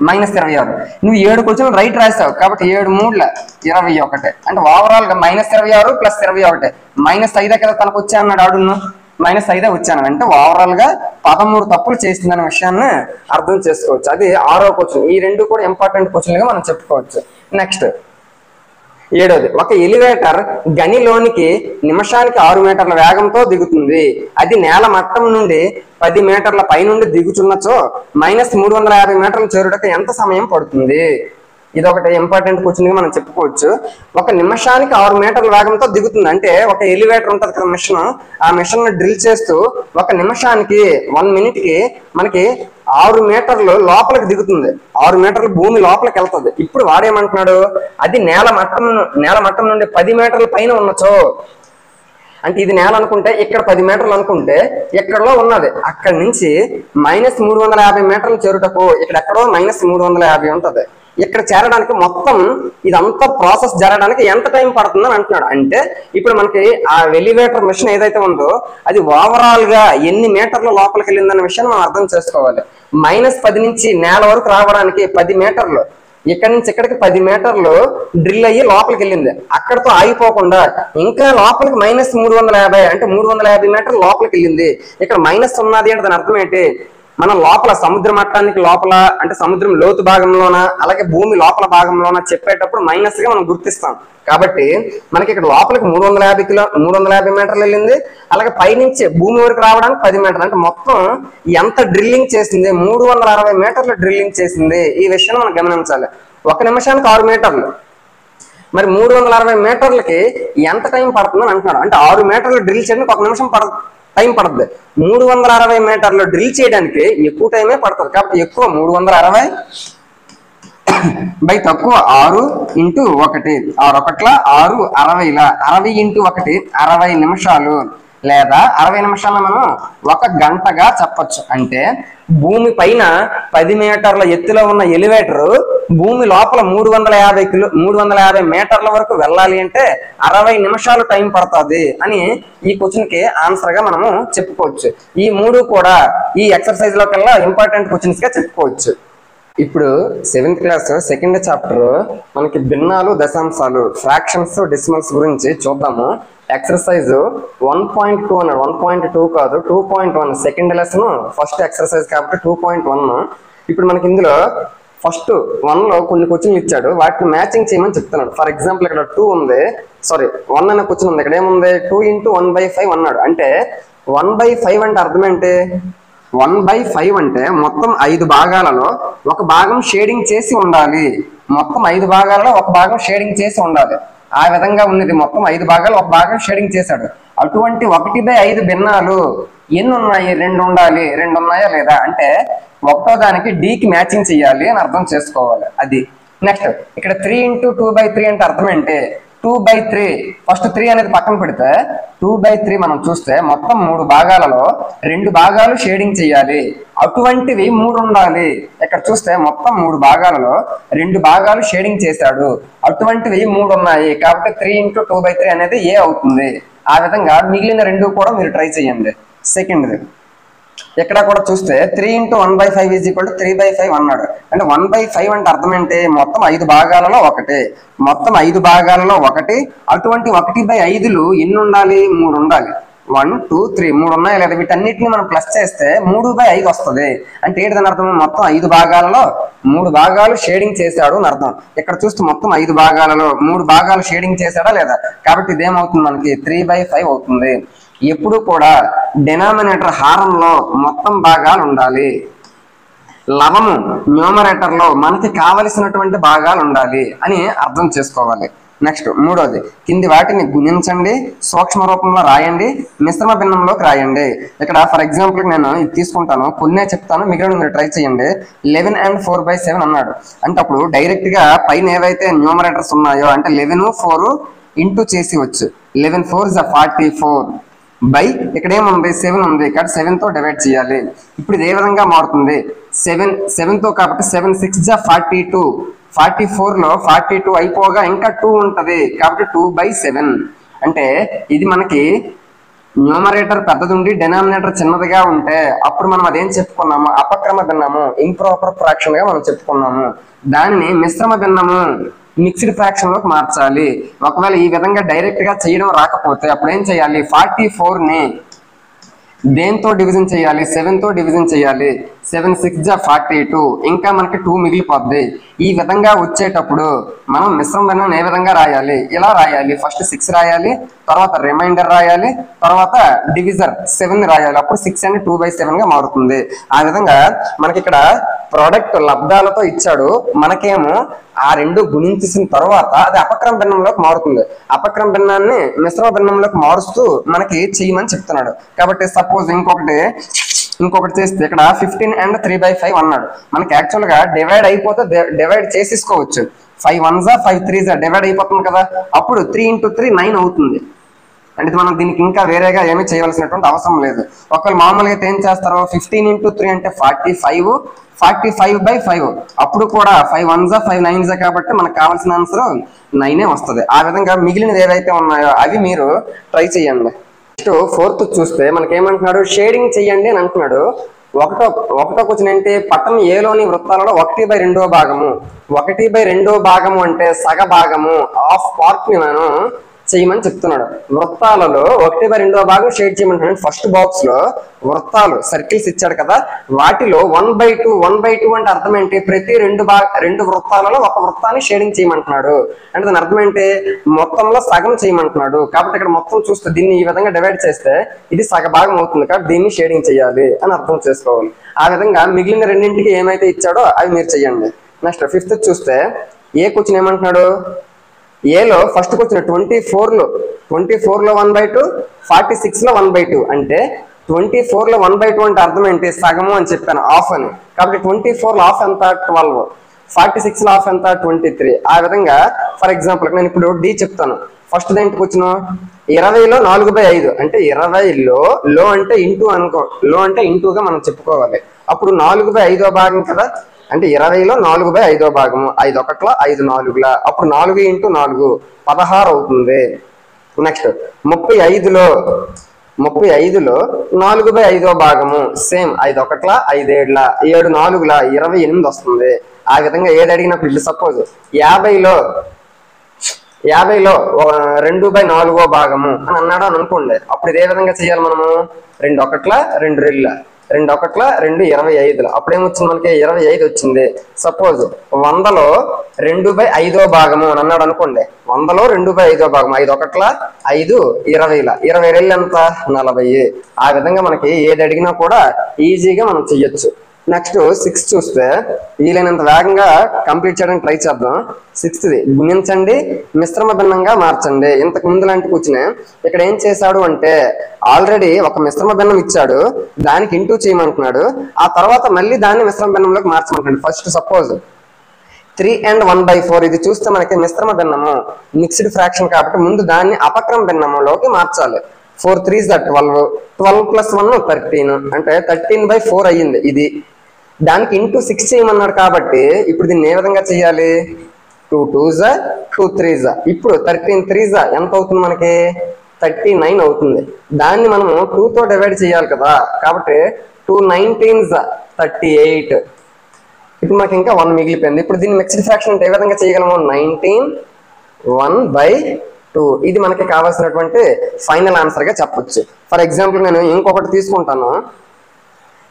-26. నువ్వు 7 క్వశ్చన్లు రైట్ రాసావు కాబట్టి 7 3 21. అంటే ఓవరాల్ గా -26 + 21 -5 కదా తనకు వచ్చా అన్నాడు. ఆడును -5 వచ్చాను. అంటే ఓవరాల్ గా 13 తప్పులు చేసిందనే విషయాన్ని అర్థం చేసుకోవచ్చు. అది 6వ క్వశ్చన్. ఈ 2 కూడా ఇంపార్టెంట్ క్వశ్చన్లుగా మనం చెప్పుకోవచ్చు. నెక్స్ట్ 7వది, ఒక ఎలివేటర్ గనిలోనికి నిమిషానికి 6 మీటర్ల వేగంతో దిగుతుంది. అది నేల మట్టం నుండి 10 మీటర్ల పైనుండి దిగుచున్నచో -350 మీటర్లు చేరుటకు ఎంత సమయం పడుతుంది? ఇది ఒకటి ఇంపార్టెంట్ క్వశ్చన్ గా మనం చెప్పుకోవచ్చు. ఒక నిమిషానికి 6 మీటర్ల వేగంతో దిగుతుంది. అంటే ఒక ఎలివేటర్ ఉంటుంది కదా మిషన్, ఆ మిషన్ డ్రిల్ చేస్తూ ఒక నిమిషానికి 1 మినిట్ కి మనకి 6 మీటర్లు లోపలికి దిగుతుంది. 6 మీటర్లు భూమి లోపలికి వెళ్తుంది. ఇప్పుడు వాడేమంటున్నాడు? అది నేల మట్టం నుండి 10 మీటర్ల పైన ఉన్నచో, అంటే ఇది నేల అనుకుంటే ఇక్కడ 10 మీటర్లు అనుకుంటే ఎక్కడలో ఉన్నది, అక్కడి నుంచి -350 మీటర్లు చేరుటకు ఇక్కడ ఎక్కడో -350 ఉంటది. ఇక్కడ చేరడానికి మొత్తం ఇదంతా ప్రాసెస్ జరగడానికి ఎంత టైం పడుతుందని అంటున్నాడు. అంటే ఇప్పుడు మనకి ఆ ఎలివేటర్ మిషన్ ఏదైతే ఉందో అది ఓవరాల్ గా ఎన్ని మీటర్ల లోపలికి వెళ్ళిందన్న విషయాన్ని మనం అర్థం చేసుకోవాలి. -10 నుంచి నేల వరకు రావడానికి 10 మీటర్లు, ఇక్కడి నుంచి ఇక్కడికి 10 మీటర్లు డ్రిల్ అయ్యి లోపలికి వెళ్ళింది. అక్కడతో ఆగిపోకుండా ఇంకా లోపలికి -350, అంటే 350 మీటర్లు లోపలికి వెళ్ళింది. ఇక్కడ మైనస్ ఉన్నది అంటే దాని అర్థం ఏంటి? మనం లోపల సముద్ర మట్టానికి లోపల అంటే సముద్రం లోతు భాగంలోన అలాగే భూమి లోపల భాగంలోన చెప్పేటప్పుడు మైనస్ గా మనం గుర్తిస్తాం. కాబట్టి మనకి ఇక్కడ లోపలికి 350 మీటర్లు వెళ్ళింది, అలాగే పైనుంచి భూమి వరకు రావడానికి 10 మీటర్లు, అంటే మొత్తం ఎంత డ్రిల్లింగ్ చేసింది, 360 మీటర్లు డ్రిల్లింగ్ చేసింది. ఈ విషయం మనం గమనించాలి. 1 నిమిషానికి 6 మీటర్లు, మరి 360 మీటర్లకి ఎంత టైం పడుతుందని అంటున్నాడు. అంటే 6 మీటర్లు డ్రిల్ చేయడానికి 1 నిమిషం టైం పడుతుంది. 360 మీటర్లు డ్రిల్ చేయడానికి ఎక్కువ టైమే పడుతుంది. కాబట్టి ఎక్కువ 360 బై తక్కువ 6 × 1, 6 1 6 60 60 × 1 60 నిమిషాలు, లేదా 60 నిమిషాలను మనం 1 గంటగా చెప్పొచ్చు. అంటే భూమి పైన 10 మీటర్ల ఎత్తులో ఉన్న ఎలివేటర్ భూమి లోపల 350 మీటర్ల వరకు వెళ్ళాలి అంటే 60 నిమిషాలు టైం పడుతుంది అని ఈ క్వశ్చన్ కి ఆన్సర్ గా మనము చెప్పుకోవచ్చు. ఈ 3 కూడా ఈ ఎక్సర్సైజ్ లో కల్లా ఇంపార్టెంట్ క్వశ్చన్స్ గా చెప్పుకోవచ్చు. ఇప్పుడు 7th క్లాస్ 2nd చాప్టర్ మనకి భిన్నాలు, దశాంశాలు, ఫ్రాక్షన్స్, డెసిమల్స్ గురించి చూద్దాము. ఎక్సర్సైజ్ 1.2 అన్నాడు, 1.2 కాదు 2.1, సెకండ్ లెసన్ ఫస్ట్ ఎక్సర్సైజ్ కాబట్టి 2.1. ఇప్పుడు మనకి ఇందులో ఫస్ట్ 1 లో కొన్ని క్వశ్చన్లు ఇచ్చాడు, వాటిని మ్యాచింగ్ చేయమని చెప్తున్నాడు. ఫర్ ఎగ్జాంపుల్ ఇక్కడ 2 ఉంది, సారీ 1 అనే క్వశ్చన్ ఉంది. ఇక్కడ ఏముంది 2 × 1/5 అన్నాడు. అంటే 1/5 అంటే అర్థం ఏంటి? 1/5 అంటే మొత్తం 5 భాగాలలో ఒక భాగం షేడింగ్ చేసి ఉండాలి. మొత్తం 5 భాగాలలో ఒక భాగం షేడింగ్ చేసి ఉండాలి. ఆ విధంగా ఉన్నది. మొత్తం 5 భాగాలు ఒక భాగం షేడింగ్ చేశాడు. అటువంటి 1/5 భిన్నాలు ఎన్ని ఉన్నాయి? 2 ఉండాలి. 2 ఉన్నాయా లేదా అంటే ఒకటో దానికి డీకి మ్యాచింగ్ చేయాలి అని అర్థం చేసుకోవాలి. అది నెక్స్ట్ ఇక్కడ 3 × 2/3 అంటే అర్థం ఏంటి? 2/3 ఫస్ట్ 3 అనేది పక్కన పెడితే 2/3 మనం చూస్తే మొత్తం 3 భాగాలలో 2 భాగాలు షేడింగ్ చేయాలి. అటువంటివి 3 ఉండాలి. ఇక్కడ చూస్తే మొత్తం 3 భాగాలలో 2 భాగాలు షేడింగ్ చేశాడు. అటువంటివి 3 ఉన్నాయి. కాబట్టి 3 × 2/3 అనేది ఏ అవుతుంది. ఆ విధంగా మిగిలిన 2 కూడా మీరు ట్రై చేయండి. సెకండ్ది ఇక్కడ కూడా చూస్తే 3 × 1/5 = 3/5 అన్నాడు. అంటే 1/5 అంటే అర్థం ఏంటి? మొత్తం 5 భాగాలలో 1, మొత్తం 5 భాగాలలో 1. అటువంటి 1/5లు ఎన్ని ఉండాలి? 3 ఉండాలి. 1 2 3 3 ఉన్నాయి లేదా? వీటన్నిటిని మనం ప్లస్ చేస్తే 3/5 వస్తుంది. అంటే ఏంటని అర్థం? మొత్తం 5 భాగాలలో 3 భాగాలు షేడింగ్ చేశాడు అని అర్థం. ఇక్కడ చూస్తే మొత్తం 5 భాగాలలో 3 భాగాలు షేడింగ్ చేశాడా లేదా? కాబట్టి ఇదేమవుతుంది? మనకి 3/5 అవుతుంది. ఎప్పుడు కూడా డినామినేటర్ హారంలో మొత్తం భాగాలు ఉండాలి. లవము న్యూమరేటర్ లో మనకి కావలసినటువంటి భాగాలు ఉండాలి అని అర్థం చేసుకోవాలి. నెక్స్ట్ మూడోది, కింది వాటిని గుణించండి, సూక్ష్మ రూపంలో రాయండి, మిశ్రమ భిన్నంలోకి రాయండి. ఇక్కడ ఫర్ ఎగ్జాంపుల్ నేను ఇది తీసుకుంటాను, కొన్నే చెప్తాను, మిగిలిన మీరు ట్రై చేయండి. 11 and 4/7 అన్నాడు. అంటే అప్పుడు డైరెక్ట్ గా పైన ఏవైతే న్యూమరేటర్స్ ఉన్నాయో అంటే 11 4 ఇంటూ చేసి వచ్చు. 11 4 is 44 బై ఇక్కడ ఏముంది 7 ఉంది, ఇక్కడ 7 తో డివైడ్ చేయాలి. ఇప్పుడు ఇది ఏ విధంగా మారుతుంది? 7 తో కాబట్టి 7 6 is 42. 44 లో 42 అయిపోగా ఇంకా 2 ఉంటది కాబట్టి 2/7. అంటే ఇది మనకి న్యూమరేటర్ పెద్దది ఉండి డినామినేటర్ చిన్నదిగా ఉంటే అప్పుడు మనం అదేం చెప్పుకున్నాము? అపక్రమ భిన్నము, ఇంప్రాపర్ ఫ్రాక్షన్ గా మనం చెప్పుకున్నాము. దాన్ని మిశ్రమ భిన్నము, మిక్స్డ్ ఫ్రాక్షన్ లోకి మార్చాలి. ఒకవేళ ఈ విధంగా డైరెక్ట్ గా చేయడం రాకపోతే అప్పుడు ఏం చేయాలి? 44 ని దేంతో డివిజన్ చేయాలి? 7 తో డివిజన్ చేయాలి. 7 6 is 42, ఇంకా మనకి 2 మిగిలిపోద్ది. ఈ విధంగా వచ్చేటప్పుడు మనం మిశ్రమ భిన్నం ఏ విధంగా రాయాలి? ఇలా రాయాలి. ఫస్ట్ 6 రాయాలి, తర్వాత రిమైండర్ రాయాలి, తర్వాత డివిజర్ 7 రాయాలి. అప్పుడు 6 అని 2/7 గా మారుతుంది. ఆ విధంగా మనకి ఇక్కడ ప్రోడక్ట్ లబ్ధాలతో ఇచ్చాడు, మనకేమో ఆ 2 గుణించేసిన తర్వాత అది అపక్రమ భిన్నంలోకి మారుతుంది. అపక్రమ భిన్నాన్ని మిశ్రమ భిన్నంలోకి మారుస్తూ మనకి చేయమని చెప్తున్నాడు. కాబట్టి సపోజ్ ఇంకొకటి చేస్తే ఇక్కడ 15 and 3/5 అన్నాడు. మనకి యాక్చువల్ గా డివైడ్ అయిపోతే డివైడ్ చేసేసుకోవచ్చు. 5 1s 5 3s డివైడ్ అయిపోతుంది కదా, అప్పుడు 3 × 3 9 అవుతుంది. అంటే మనం దీనికి ఇంకా వేరేగా ఏమీ చేయవలసినటువంటి అవసరం లేదు. ఒకవేళ మామూలుగా అయితే ఏం చేస్తారు? 15 × 3 అంటే 45, 45/5. అప్పుడు కూడా 5 1s 5 9s కాబట్టి మనకు కావాల్సిన ఆన్సర్ 9 వస్తుంది. ఆ విధంగా మిగిలినది ఏవైతే ఉన్నాయో అవి మీరు ట్రై చేయండి. నెక్స్ట్ 4th చూస్తే మనకి ఏమంటున్నాడు? షేడింగ్ చెయ్యండి అని అంటున్నాడు. ఒకటో క్వశ్చన్ ఏంటి? పట్టం ఏలోని వృత్తాలలో 1/2 భాగము. 1/2 భాగము అంటే సగ భాగము, హాఫ్ పార్ట్ ని మనం చేయమని చెప్తున్నాడు. వృత్తాలలో 1/2 భాగం షేడ్ చేయమంటున్నాడు. ఫస్ట్ బాక్స్ లో వృత్తాలు సర్కిల్స్ ఇచ్చాడు కదా, వాటిలో 1/2 అంటే అర్థం ఏంటి? ప్రతి రెండు వృత్తాలలో ఒక వృత్తాన్ని షేడింగ్ చేయమంటున్నాడు. అంటే దాని అర్థం ఏంటి? మొత్తంలో సగం చేయమంటున్నాడు. కాబట్టి ఇక్కడ మొత్తం చూస్తే దీన్ని ఈ విధంగా డివైడ్ చేస్తే ఇది సగ భాగం అవుతుంది, కాబట్టి దీన్ని షేడింగ్ చేయాలి అని అర్థం చేసుకోవాలి. ఆ విధంగా మిగిలిన రెండింటికి ఏమైతే ఇచ్చాడో అవి మీరు చెయ్యండి. నెక్స్ట్ 5th చూస్తే ఏ క్వశ్చన్ ఏమంటున్నాడు? ఏలో ఫస్ట్ క్వశ్చన్ 24లో 1/2, 46లో 1/2 అంటే 24లో 1/2 అంటే అర్థం ఏంటి? సగము అని చెప్పాను, హాఫ్ అని. కాబట్టి 24లో హాఫ్ ఎంత? 12. 46లో హాఫ్ ఎంత? 23. ఆ విధంగా ఫర్ ఎగ్జాంపుల్ నేను ఇప్పుడు డి చెప్తాను. ఫస్ట్ దేంటికి వచ్చిన 20లో 4/5 అంటే 20లో లో అంటే ఇంటూ అనుకో, లో అంటే ఇంటూగా మనం చెప్పుకోవాలి. అప్పుడు 4/5 భాగం కదా, అంటే 20లో 4/5 భాగము, 5 1ల 5 4ల, అప్పుడు 4 × 4 16 అవుతుంది. నెక్స్ట్ 35లో 4/5 భాగము, సేమ్ 5 1ల 5 7ల 7 4ల 28 వస్తుంది. ఆ విధంగా ఏది అడిగినప్పుడు సపోజ్ 50లో 2/4 భాగము అని అన్నాడు అని అనుకోండి, అప్పుడు ఇదే విధంగా చేయాలి మనము. 2 1ల 2 2ల 2 1ల 2 25ల, అప్పుడు ఏమొచ్చింది మనకి? 25 వచ్చింది. సపోజ్ 100లో 2/5 భాగము అని అన్నాడు అనుకోండి, 100లో 2/5 భాగం, 5 1ల 5 20ల 22 ఎంత? 40. ఆ విధంగా మనకి ఏది అడిగినా కూడా ఈజీగా మనం చెయ్యొచ్చు. నెక్స్ట్ 6 చూస్తే వీలైనంత వేగంగా కంప్లీట్ చేయడానికి ట్రై చేద్దాం. 6th గుణించండి, మిశ్రమ భిన్నంగా మార్చండి. ఇంతకు ముందు లాంటి కూర్చుని ఇక్కడ ఏం చేశాడు అంటే ఆల్రెడీ ఒక మిశ్రమ భిన్నం ఇచ్చాడు, దానికి ఇంటూ చేయమంటున్నాడు. ఆ తర్వాత మళ్ళీ దాన్ని మిశ్రమ భిన్నంలోకి మార్చమంటున్నాడు. ఫస్ట్ సపోజ్ 3 and 1/4 ఇది చూస్తే మనకి మిశ్రమ భిన్నము, మిక్స్డ్ ఫ్రాక్షన్ కాబట్టి ముందు దాన్ని అపక్రమ భిన్నములోకి మార్చాలి. 4 3s 12, 12 + 1 13 అంటే 13/4 అయ్యింది. ఇది దానికి ఇంటూ 6 చేయమన్నాడు కాబట్టి ఇప్పుడు దీన్ని ఏ విధంగా చేయాలి? 2 2s 2 3s, ఇప్పుడు 13 3s ఎంత అవుతుంది మనకి? 39 అవుతుంది. దాన్ని మనము 2తో డివైడ్ చేయాలి కదా, కాబట్టి 2 19s 38. ఇప్పుడు మనకి ఇంకా 1 మిగిలిపోయింది. ఇప్పుడు దీన్ని మిక్స్డ్ ఫ్రాక్షన్ అంటే ఏ విధంగా చేయగలము? 19 1/2. ఇది మనకి కావాల్సినటువంటి ఫైనల్ ఆన్సర్ గా చెప్పొచ్చు. ఫర్ ఎగ్జాంపుల్ నేను ఇంకొకటి తీసుకుంటాను.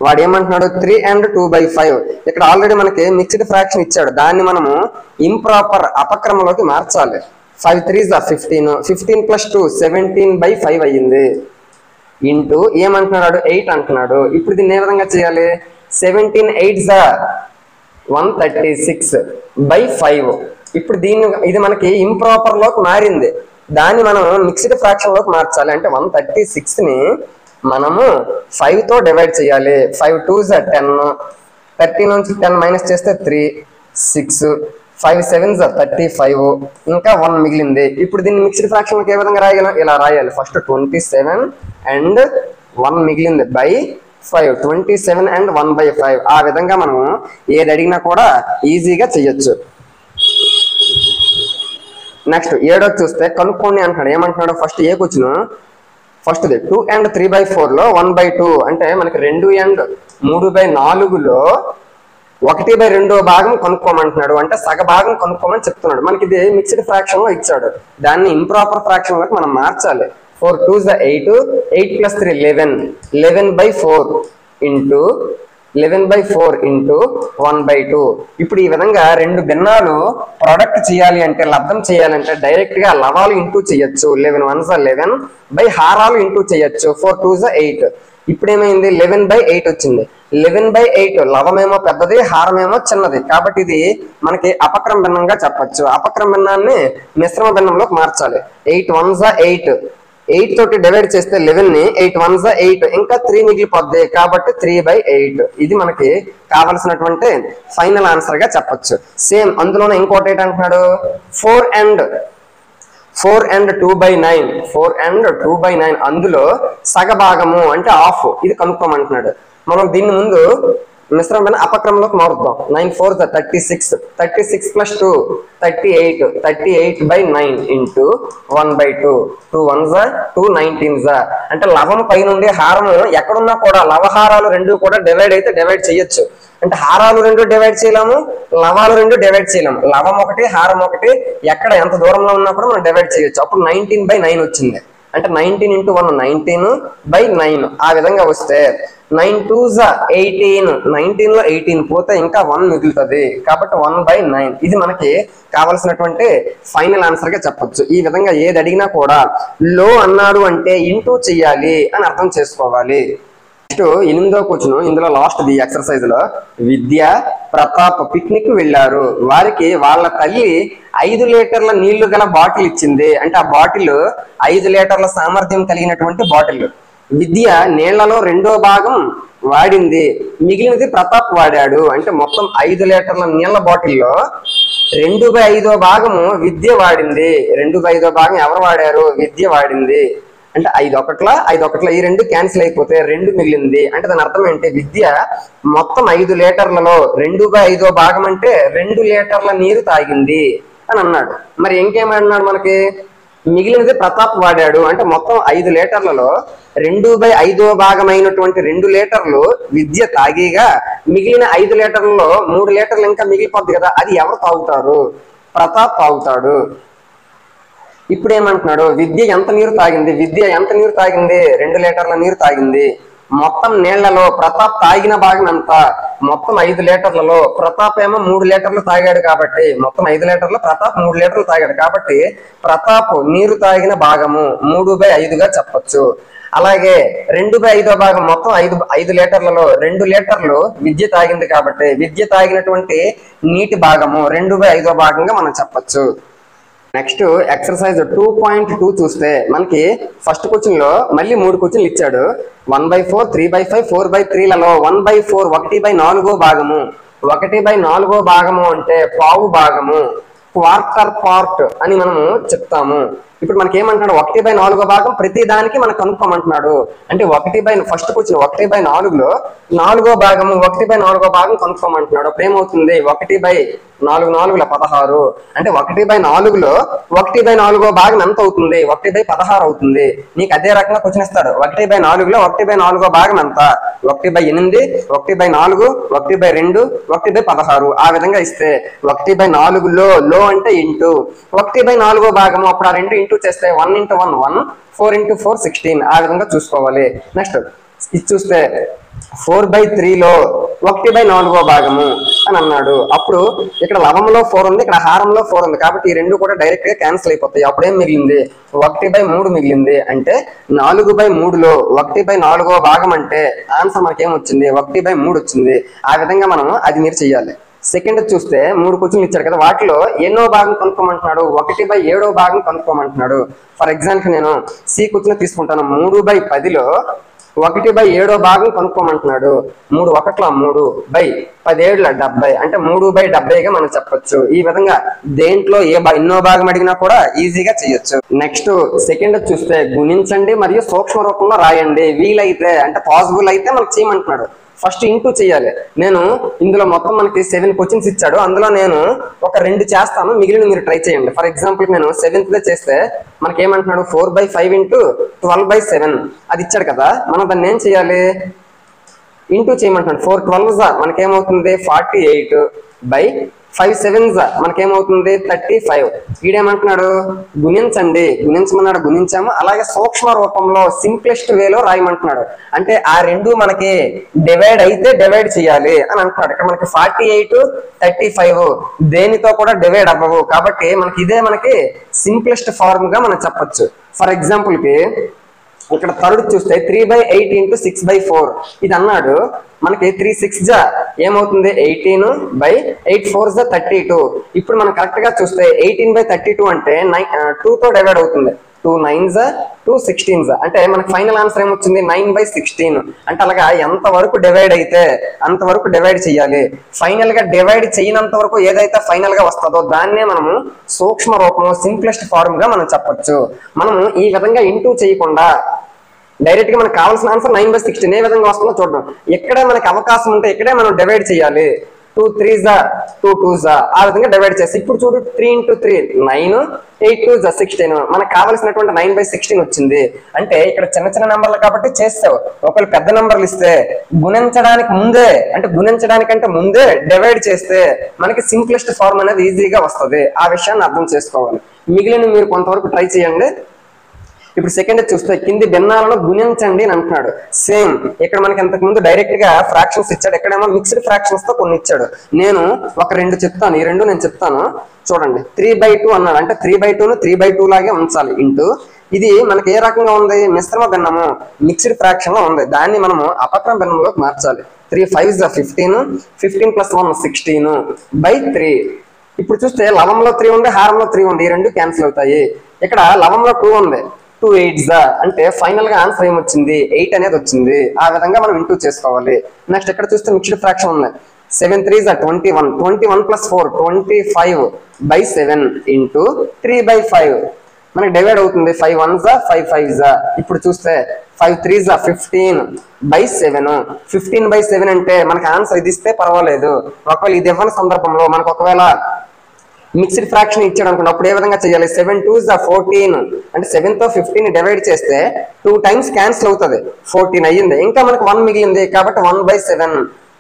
వాడు ఏమంటున్నాడు? 3 and 2/5. ఇక్కడ ఆల్రెడీ మనకి మిక్స్డ్ ఫ్రాక్షన్ ఇచ్చాడు, దాన్ని మనము ఇంప్రాపర్ అపక్రమంలోకి మార్చాలి. 5 3s 15, 15 + 2 17/5 అయ్యింది. ఇంటూ ఏమంటున్నాడు? 8 అంటున్నాడు. ఇప్పుడు దీన్ని ఏ విధంగా చేయాలి? 17 8s 136/5. ఇప్పుడు ఇది మనకి ఇంప్రాపర్ లోకి మారింది, దాన్ని మనం మిక్స్డ్ ఫ్రాక్షన్ లోకి మార్చాలి. అంటే 136ని మనము 5తో డివైడ్ చేయాలి. 5 2s 10, 13 నుంచి 10 మైనస్ చేస్తే 3 6, 5 7s 35, ఇంకా 1 మిగిలింది. ఇప్పుడు దీన్ని మిక్స్డ్ ఫ్రాక్షన్ ఏ విధంగా రాయగలం? ఇలా రాయాలి. ఫస్ట్ 27 and 1 మిగిలింది /5, 27 and 1/5. ఆ విధంగా మనము ఏది అడిగినా కూడా ఈజీగా చెయ్యొచ్చు. నెక్స్ట్ 7th చూస్తే కనుక్కోండి అంటున్నాడు. ఏమంటున్నాడు? ఫస్ట్ ఏ క్వశ్చన్? ఫస్ట్ది 2 and 3/4లో 1/2 అంటే మనకి 2 and 3/4లో 1/2 భాగం కనుక్కోమంటున్నాడు. అంటే సగ భాగం కనుక్కోమని చెప్తున్నాడు. మనకి ఇది మిక్స్డ్ ఫ్రాక్షన్ లో ఇచ్చాడు, దాన్ని ఇంప్రాపర్ ఫ్రాక్షన్ లోకి మనం మార్చాలి. 4 2s 8, 8 + 3 11, 11/4 ఇంటూ 11/4 ఇంటూ 1/2. ఇప్పుడు ఈ విధంగా రెండు భిన్నాలు ప్రొడక్ట్ చేయాలి అంటే, లబ్ధం చేయాలంటే డైరెక్ట్ గా లవాలు ఇంటూ చేయొచ్చు. 11 1s 11 బై హారాలు ఇంటూ చేయొచ్చు. 4 2s 8. ఇప్పుడు ఏమైంది? 11/8 వచ్చింది. 11/8 లవమేమో పెద్దది, హారమేమో చిన్నది, కాబట్టి ఇది మనకి అపక్రమ భిన్నంగా చెప్పొచ్చు. అపక్రమ భిన్నాన్ని మిశ్రమ భిన్నంలోకి మార్చాలి. 8 1s 8, 8 తోటి డివైడ్ చేస్తే 11ని 8 1s 8, ఇంకా 3 మిగిలిపోద్ది, కాబట్టి 3/8. ఇది మనకి కావలసినటువంటి ఫైనల్ ఆన్సర్ గా చెప్పొచ్చు. సేమ్ అందులోనే ఇంకోటి ఏంటంటున్నాడు? 4 and 2/9, 4 and 2/9 అందులో సగభాగము అంటే హాఫ్, ఇది కనుక్కోమంటున్నాడు. మనం దీని ముందు మిశ్రమమైన అపక్రమంలోకి మారుద్దాం. 9 4 36, 36 + 2 38, 38/9 ఇంటూ 1/2, 2 1s 2 19s. అంటే లవం పై నుండి హారము ఎక్కడున్నా కూడా లవహారాలు రెండు కూడా డివైడ్ అయితే డివైడ్ చేయొచ్చు. అంటే హారాలు రెండు డివైడ్ చేయలేము, లవాలు రెండు డివైడ్ చేయలేము. లవం ఒకటి హారం ఒకటి ఎక్కడ ఎంత దూరంలో ఉన్నా కూడా మనం డివైడ్ చేయొచ్చు. అప్పుడు 19/9 వచ్చింది. అంటే 19 × 1 19/9. ఆ విధంగా వస్తే 9 2s 18, 19లో 18 పోతే ఇంకా 1 మిగులుతుంది. కాబట్టి 1/9 ఇది మనకి కావాల్సినటువంటి ఫైనల్ ఆన్సర్ గా చెప్పొచ్చు. ఈ విధంగా ఏది అడిగినా కూడా లో అన్నాడు అంటే ఇంటూ చెయ్యాలి అని అర్థం చేసుకోవాలి. నెక్స్ట్ 8వ క్వశ్చన్, ఇందులో లాస్ట్ ది ఎక్సర్సైజ్ లో విద్య ప్రతాప్ పిక్నిక్ వెళ్ళారు. వారికి వాళ్ళ తల్లి 5 లీటర్ల నీళ్లు గల బాటిల్ ఇచ్చింది. అంటే ఆ బాటిల్ 5 లీటర్ల సామర్థ్యం కలిగినటువంటి బాటిల్. విద్య నీళ్లలో 2వ భాగం వాడింది, మిగిలినది ప్రతాప్ వాడాడు. అంటే మొత్తం 5 లీటర్ల నీళ్ల బాటిల్లో 2/5వ భాగము విద్య వాడింది. 2/5వ భాగం ఎవరు వాడారు? విద్య వాడింది. అంటే 5 ఒకట్ల ఈ రెండు క్యాన్సిల్ అయిపోతే 2 మిగిలింది. అంటే దాని అర్థం ఏంటి? విద్య మొత్తం 5 లీటర్లలో 2/5వ భాగం అంటే 2 లీటర్ల నీరు తాగింది అని అన్నాడు. మరి ఇంకేమన్నాడు మనకి? మిగిలినది ప్రతాప్ వాడాడు. అంటే మొత్తం 5 లీటర్లలో 2/5వ భాగమైనటువంటి 2 లీటర్లు విద్య తాగిగా మిగిలిన 5 లీటర్లలో 3 లీటర్లు ఇంకా మిగిలిపోద్ది కదా, అది ఎవరు తాగుతారు? ప్రతాప్ తాగుతాడు. ఇప్పుడు ఏమంటున్నాడు? విద్య ఎంత నీరు తాగింది? విద్య ఎంత నీరు తాగింది? 2 లీటర్ల నీరు తాగింది. మొత్తం నీళ్లలో ప్రతాప్ తాగిన భాగం ఎంత? మొత్తం 5 లీటర్లలో ప్రతాప్ ఏమో 3 లీటర్లు తాగాడు కాబట్టి, మొత్తం 5 లీటర్లు ప్రతాప్ 3 లీటర్లు తాగాడు కాబట్టి ప్రతాప్ నీరు తాగిన భాగము 3/5గా చెప్పొచ్చు. అలాగే 2/5వ భాగం మొత్తం 5 లీటర్లలో 2 లీటర్లు విద్య తాగింది కాబట్టి విద్య తాగినటువంటి నీటి భాగము 2/5వ భాగంగా మనం చెప్పొచ్చు. నెక్స్ట్ ఎక్సర్సైజ్ 2.2 చూస్తే మనకి ఫస్ట్ క్వశ్చన్ లో మళ్ళీ 3 క్వశ్చన్లు ఇచ్చాడు. 1/4, 3/5, 4/3లలో 1/4 1/4వ భాగము. 1/4వ భాగము అంటే పావు భాగము, క్వార్టర్ పార్ట్ అని మనము చెప్తాము. ఇప్పుడు మనకి ఏమంటున్నాడు? 1/4వ భాగం ప్రతి దానికి మనకు కనుక్కోమంటున్నాడు. అంటే ఫస్ట్ క్వశ్చన్ 1/4లో 4వ భాగము 1/4వ భాగం కనుక్కోమంటున్నాడు. అప్పుడు ఏమవుతుంది? 1/4 16. అంటే 1/4లో 1/4వ భాగం ఎంత అవుతుంది? 1/16 అవుతుంది. నీకు అదే రకంగా క్వశ్చన్ ఇస్తాడు. 1/4లో 1/4వ భాగం ఎంత? 1/8, 1/4, 1/2, 1/16. ఆ విధంగా ఇస్తే 1/4లో లో అంటే ఇంటూ 1/4వ భాగము, అప్పుడు ఆ 2 ఇంటూ చేస్తే 1 × 1 1, 4 × 4 16. ఆ విధంగా చూసుకోవాలి. నెక్స్ట్ ఇది చూస్తే 4/3లో 1/4వ భాగము అని అన్నాడు. అప్పుడు ఇక్కడ లవంలో 4 ఉంది, ఇక్కడ హారంలో 4 ఉంది కాబట్టి ఈ రెండు కూడా డైరెక్ట్ గా క్యాన్సిల్ అయిపోతాయి. అప్పుడేం మిగిలింది? 1/3 మిగిలింది. అంటే 4/3లో 1/4వ భాగం అంటే ఆన్సర్ మనకి ఏమొచ్చింది? 1/3 వచ్చింది. ఆ విధంగా మనం అది మీరు చెయ్యాలి. సెకండ్ చూస్తే 3 క్వశ్చన్లు ఇచ్చాడు కదా, వాటిలో ఎన్నో భాగం కనుక్కోమంటున్నాడు? 1/7వ భాగం కనుక్కోమంటున్నాడు. ఫర్ ఎగ్జాంపుల్ నేను సి క్వశ్చన్ తీసుకుంటాను. 3/10లో 1/7వ భాగం కనుక్కోమంటున్నాడు. 3 1ల 3 17 70 అంటే 3/70గా మనం చెప్పొచ్చు. ఈ విధంగా దేంట్లో ఎన్నో భాగం అడిగినా కూడా ఈజీగా చేయొచ్చు. నెక్స్ట్ సెకండ్ చూస్తే గుణించండి మరియు సూక్ష్మ రూపంలో రాయండి. వీలైతే అంటే పాసిబుల్ అయితే మనకు చేయమంటున్నాడు. ఫస్ట్ ఇంటూ చేయాలి. నేను ఇందులో మొత్తం మనకి 7 క్వశ్చన్స్ ఇచ్చాడు. అందులో నేను ఒక 2 చేస్తాను, మిగిలిన మీరు ట్రై చేయండి. ఫర్ ఎగ్జాంపుల్ నేను 7th చేస్తే మనకి ఏమంటున్నాడు? 4/5 × 12/7 అది ఇచ్చాడు కదా, మనం దాన్ని ఏం చేయాలి? ఇంటూ చేయమంటున్నాడు. 4 12s మనకేమవుతుంది? 48/5 7s మనకేమవుతుంది? 35. వీడేమంటున్నాడు? గుణించండి. గుణించమన్నాడు, గుణించాము. అలాగే సూక్ష్మ రూపంలో సింప్లెస్ట్ వేలో రాయమంటున్నాడు. అంటే ఆ రెండు మనకి డివైడ్ అయితే డివైడ్ చేయాలి అని అంటున్నాడు. ఇక్కడ మనకి 48 35 దేనితో కూడా డివైడ్ అవ్వవు కాబట్టి మనకి ఇదే మనకి సింప్లెస్ట్ ఫార్మ్ గా మనం చెప్పొచ్చు. ఫర్ ఎగ్జాంపుల్ కి ఇక్కడ థర్డ్ చూస్తే 3/8 × 6/4 ఇది అన్నాడు. మనకి 3 6 ఏమవుతుంది? 18/8 4 32. ఇప్పుడు మనం కరెక్ట్ గా చూస్తే 18/32 అంటే 2తో డివైడ్ అవుతుంది. 2 9s 2 16s అంటే మనకి ఫైనల్ ఆన్సర్ ఏమొచ్చింది? 9/16. అంటే అలాగా ఎంత వరకు డివైడ్ అయితే అంతవరకు డివైడ్ చేయాలి. ఫైనల్ గా డివైడ్ చేయనంత వరకు ఏదైతే ఫైనల్ గా వస్తుందో దాన్నే మనము సూక్ష్మ రూపము సింప్లెస్ట్ ఫార్మ్ గా మనం చెప్పొచ్చు. మనము ఈ విధంగా ఇంటూ చేయకుండా డైరెక్ట్ గా మనకు కావాల్సిన ఆన్సర్ 9/16 ఏ విధంగా వస్తుందో చూడడం. ఎక్కడే మనకి అవకాశం ఉంటే ఇక్కడే మనం డివైడ్ చేయాలి. 2 3s 2 2s ఆ విధంగా డివైడ్ చేసి ఇప్పుడు చూడు 3 × 3 9, 8 2s 16 మనకు కావాల్సినటువంటి 9/16 వచ్చింది. అంటే ఇక్కడ చిన్న చిన్న నెంబర్లు కాబట్టి చేస్తావు. ఒకవేళ పెద్ద నెంబర్లు ఇస్తే గుణించడానికి ముందే అంటే గుణించడానికంటే ముందే డివైడ్ చేస్తే మనకి సింప్లెస్ట్ ఫార్మ్ అనేది ఈజీగా వస్తుంది. ఆ విషయాన్ని అర్థం చేసుకోవాలి. మిగిలిన మీరు కొంతవరకు ట్రై చేయండి. ఇప్పుడు సెకండ్ చూస్తే కింది భిన్నాలను గుణించండి అని అంటున్నాడు. సేమ్ ఇక్కడ మనకి ఇంతకు ముందు డైరెక్ట్ గా ఫ్రాక్షన్స్ ఇచ్చాడు, ఎక్కడేమో మిక్స్డ్ ఫ్రాక్షన్స్ తో కొన్ని ఇచ్చాడు. నేను ఒక 2 చెప్తాను, ఈ 2 నేను చెప్తాను చూడండి. 3/2 అన్నాడు అంటే 3/2ను 3/2 లాగే ఉంచాలి. ఇంటూ ఇది మనకి ఏ రకంగా ఉంది, మిశ్రమ భిన్నము మిక్స్డ్ ఫ్రాక్షన్ లో ఉంది. దాన్ని మనము అపక్రమ భిన్నంలోకి మార్చాలి. 3 5s 15, 15 + 1 16/3. ఇప్పుడు చూస్తే లవంలో 3 ఉంది, హారంలో 3 ఉంది, ఈ 2 క్యాన్సిల్ అవుతాయి. ఇక్కడ లవంలో 2 ఉంది, 2 8s అంటే ఫైనల్ గా ఆన్సర్ ఏమొచ్చింది 8 అనేది వచ్చింది. ఆ విధంగా మనం ఇంటూ చేసుకోవాలి. నెక్స్ట్ ఇక్కడ చూస్తే మిక్స్డ్ ఫ్రాక్షన్ ఉంది. 7 3s 21, 21 + 4 25/7 ఇంటూ 3/5 మనకి డివైడ్ అవుతుంది. 5 1s 5 5s. ఇప్పుడు చూస్తే 5 3s 15/7. 15/7 అంటే మనకి ఆన్సర్ ఇది ఇస్తే పర్వాలేదు. ఒకవేళ ఇది ఇవ్వని సందర్భంలో మనకు ఒకవేళ మిక్స్డ్ ఫ్రాక్షన్ ఇచ్చాడు అనుకోండి, అప్పుడు ఏ విధంగా చేయాలి, 7 2s 14 అంటే 7 తో 15 డివైడ్ చేస్తే 2 టైమ్స్ క్యాన్సిల్ అవుతుంది, 14 అయ్యింది. ఇంకా మనకు 1 మిగిలింది కాబట్టి 1/7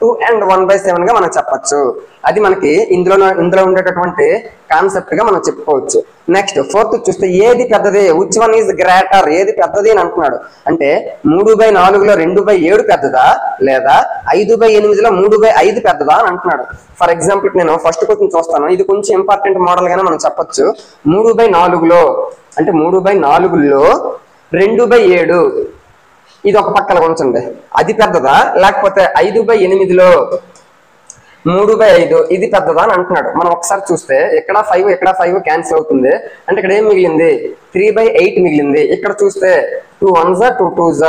2 and 1/7 గా మనం చెప్పచ్చు. అది మనకి ఇందులో ఉండేటటువంటి కాన్సెప్ట్ గా మనం చెప్పుకోవచ్చు. నెక్స్ట్ ఫోర్త్ చూస్తే ఏది పెద్దది, విచ్ వన్ ఈజ్ గ్రేటర్, ఏది పెద్దది అని అంటున్నాడు. అంటే 3/4లో 2/7 పెద్దదా లేదా 5/8లో 3/5 పెద్దదా అని అంటున్నాడు. ఫర్ ఎగ్జాంపుల్ నేను ఫస్ట్ క్వశ్చన్ చూస్తాను. ఇది కొంచెం ఇంపార్టెంట్ మోడల్ గానే మనం చెప్పొచ్చు. 3/4లో అంటే 3/4లో 2/7 ఇది ఒక పక్కన ఉంచండి, అది పెద్దదా లేకపోతే 5/8లో 3/5 ఇది పెద్దదా అని అంటున్నాడు. మనం ఒకసారి చూస్తే ఇక్కడ 5 క్యాన్సిల్ అవుతుంది. అంటే ఇక్కడ ఏం మిగిలింది 3/8 మిగిలింది. ఇక్కడ చూస్తే 2 1s 2 2s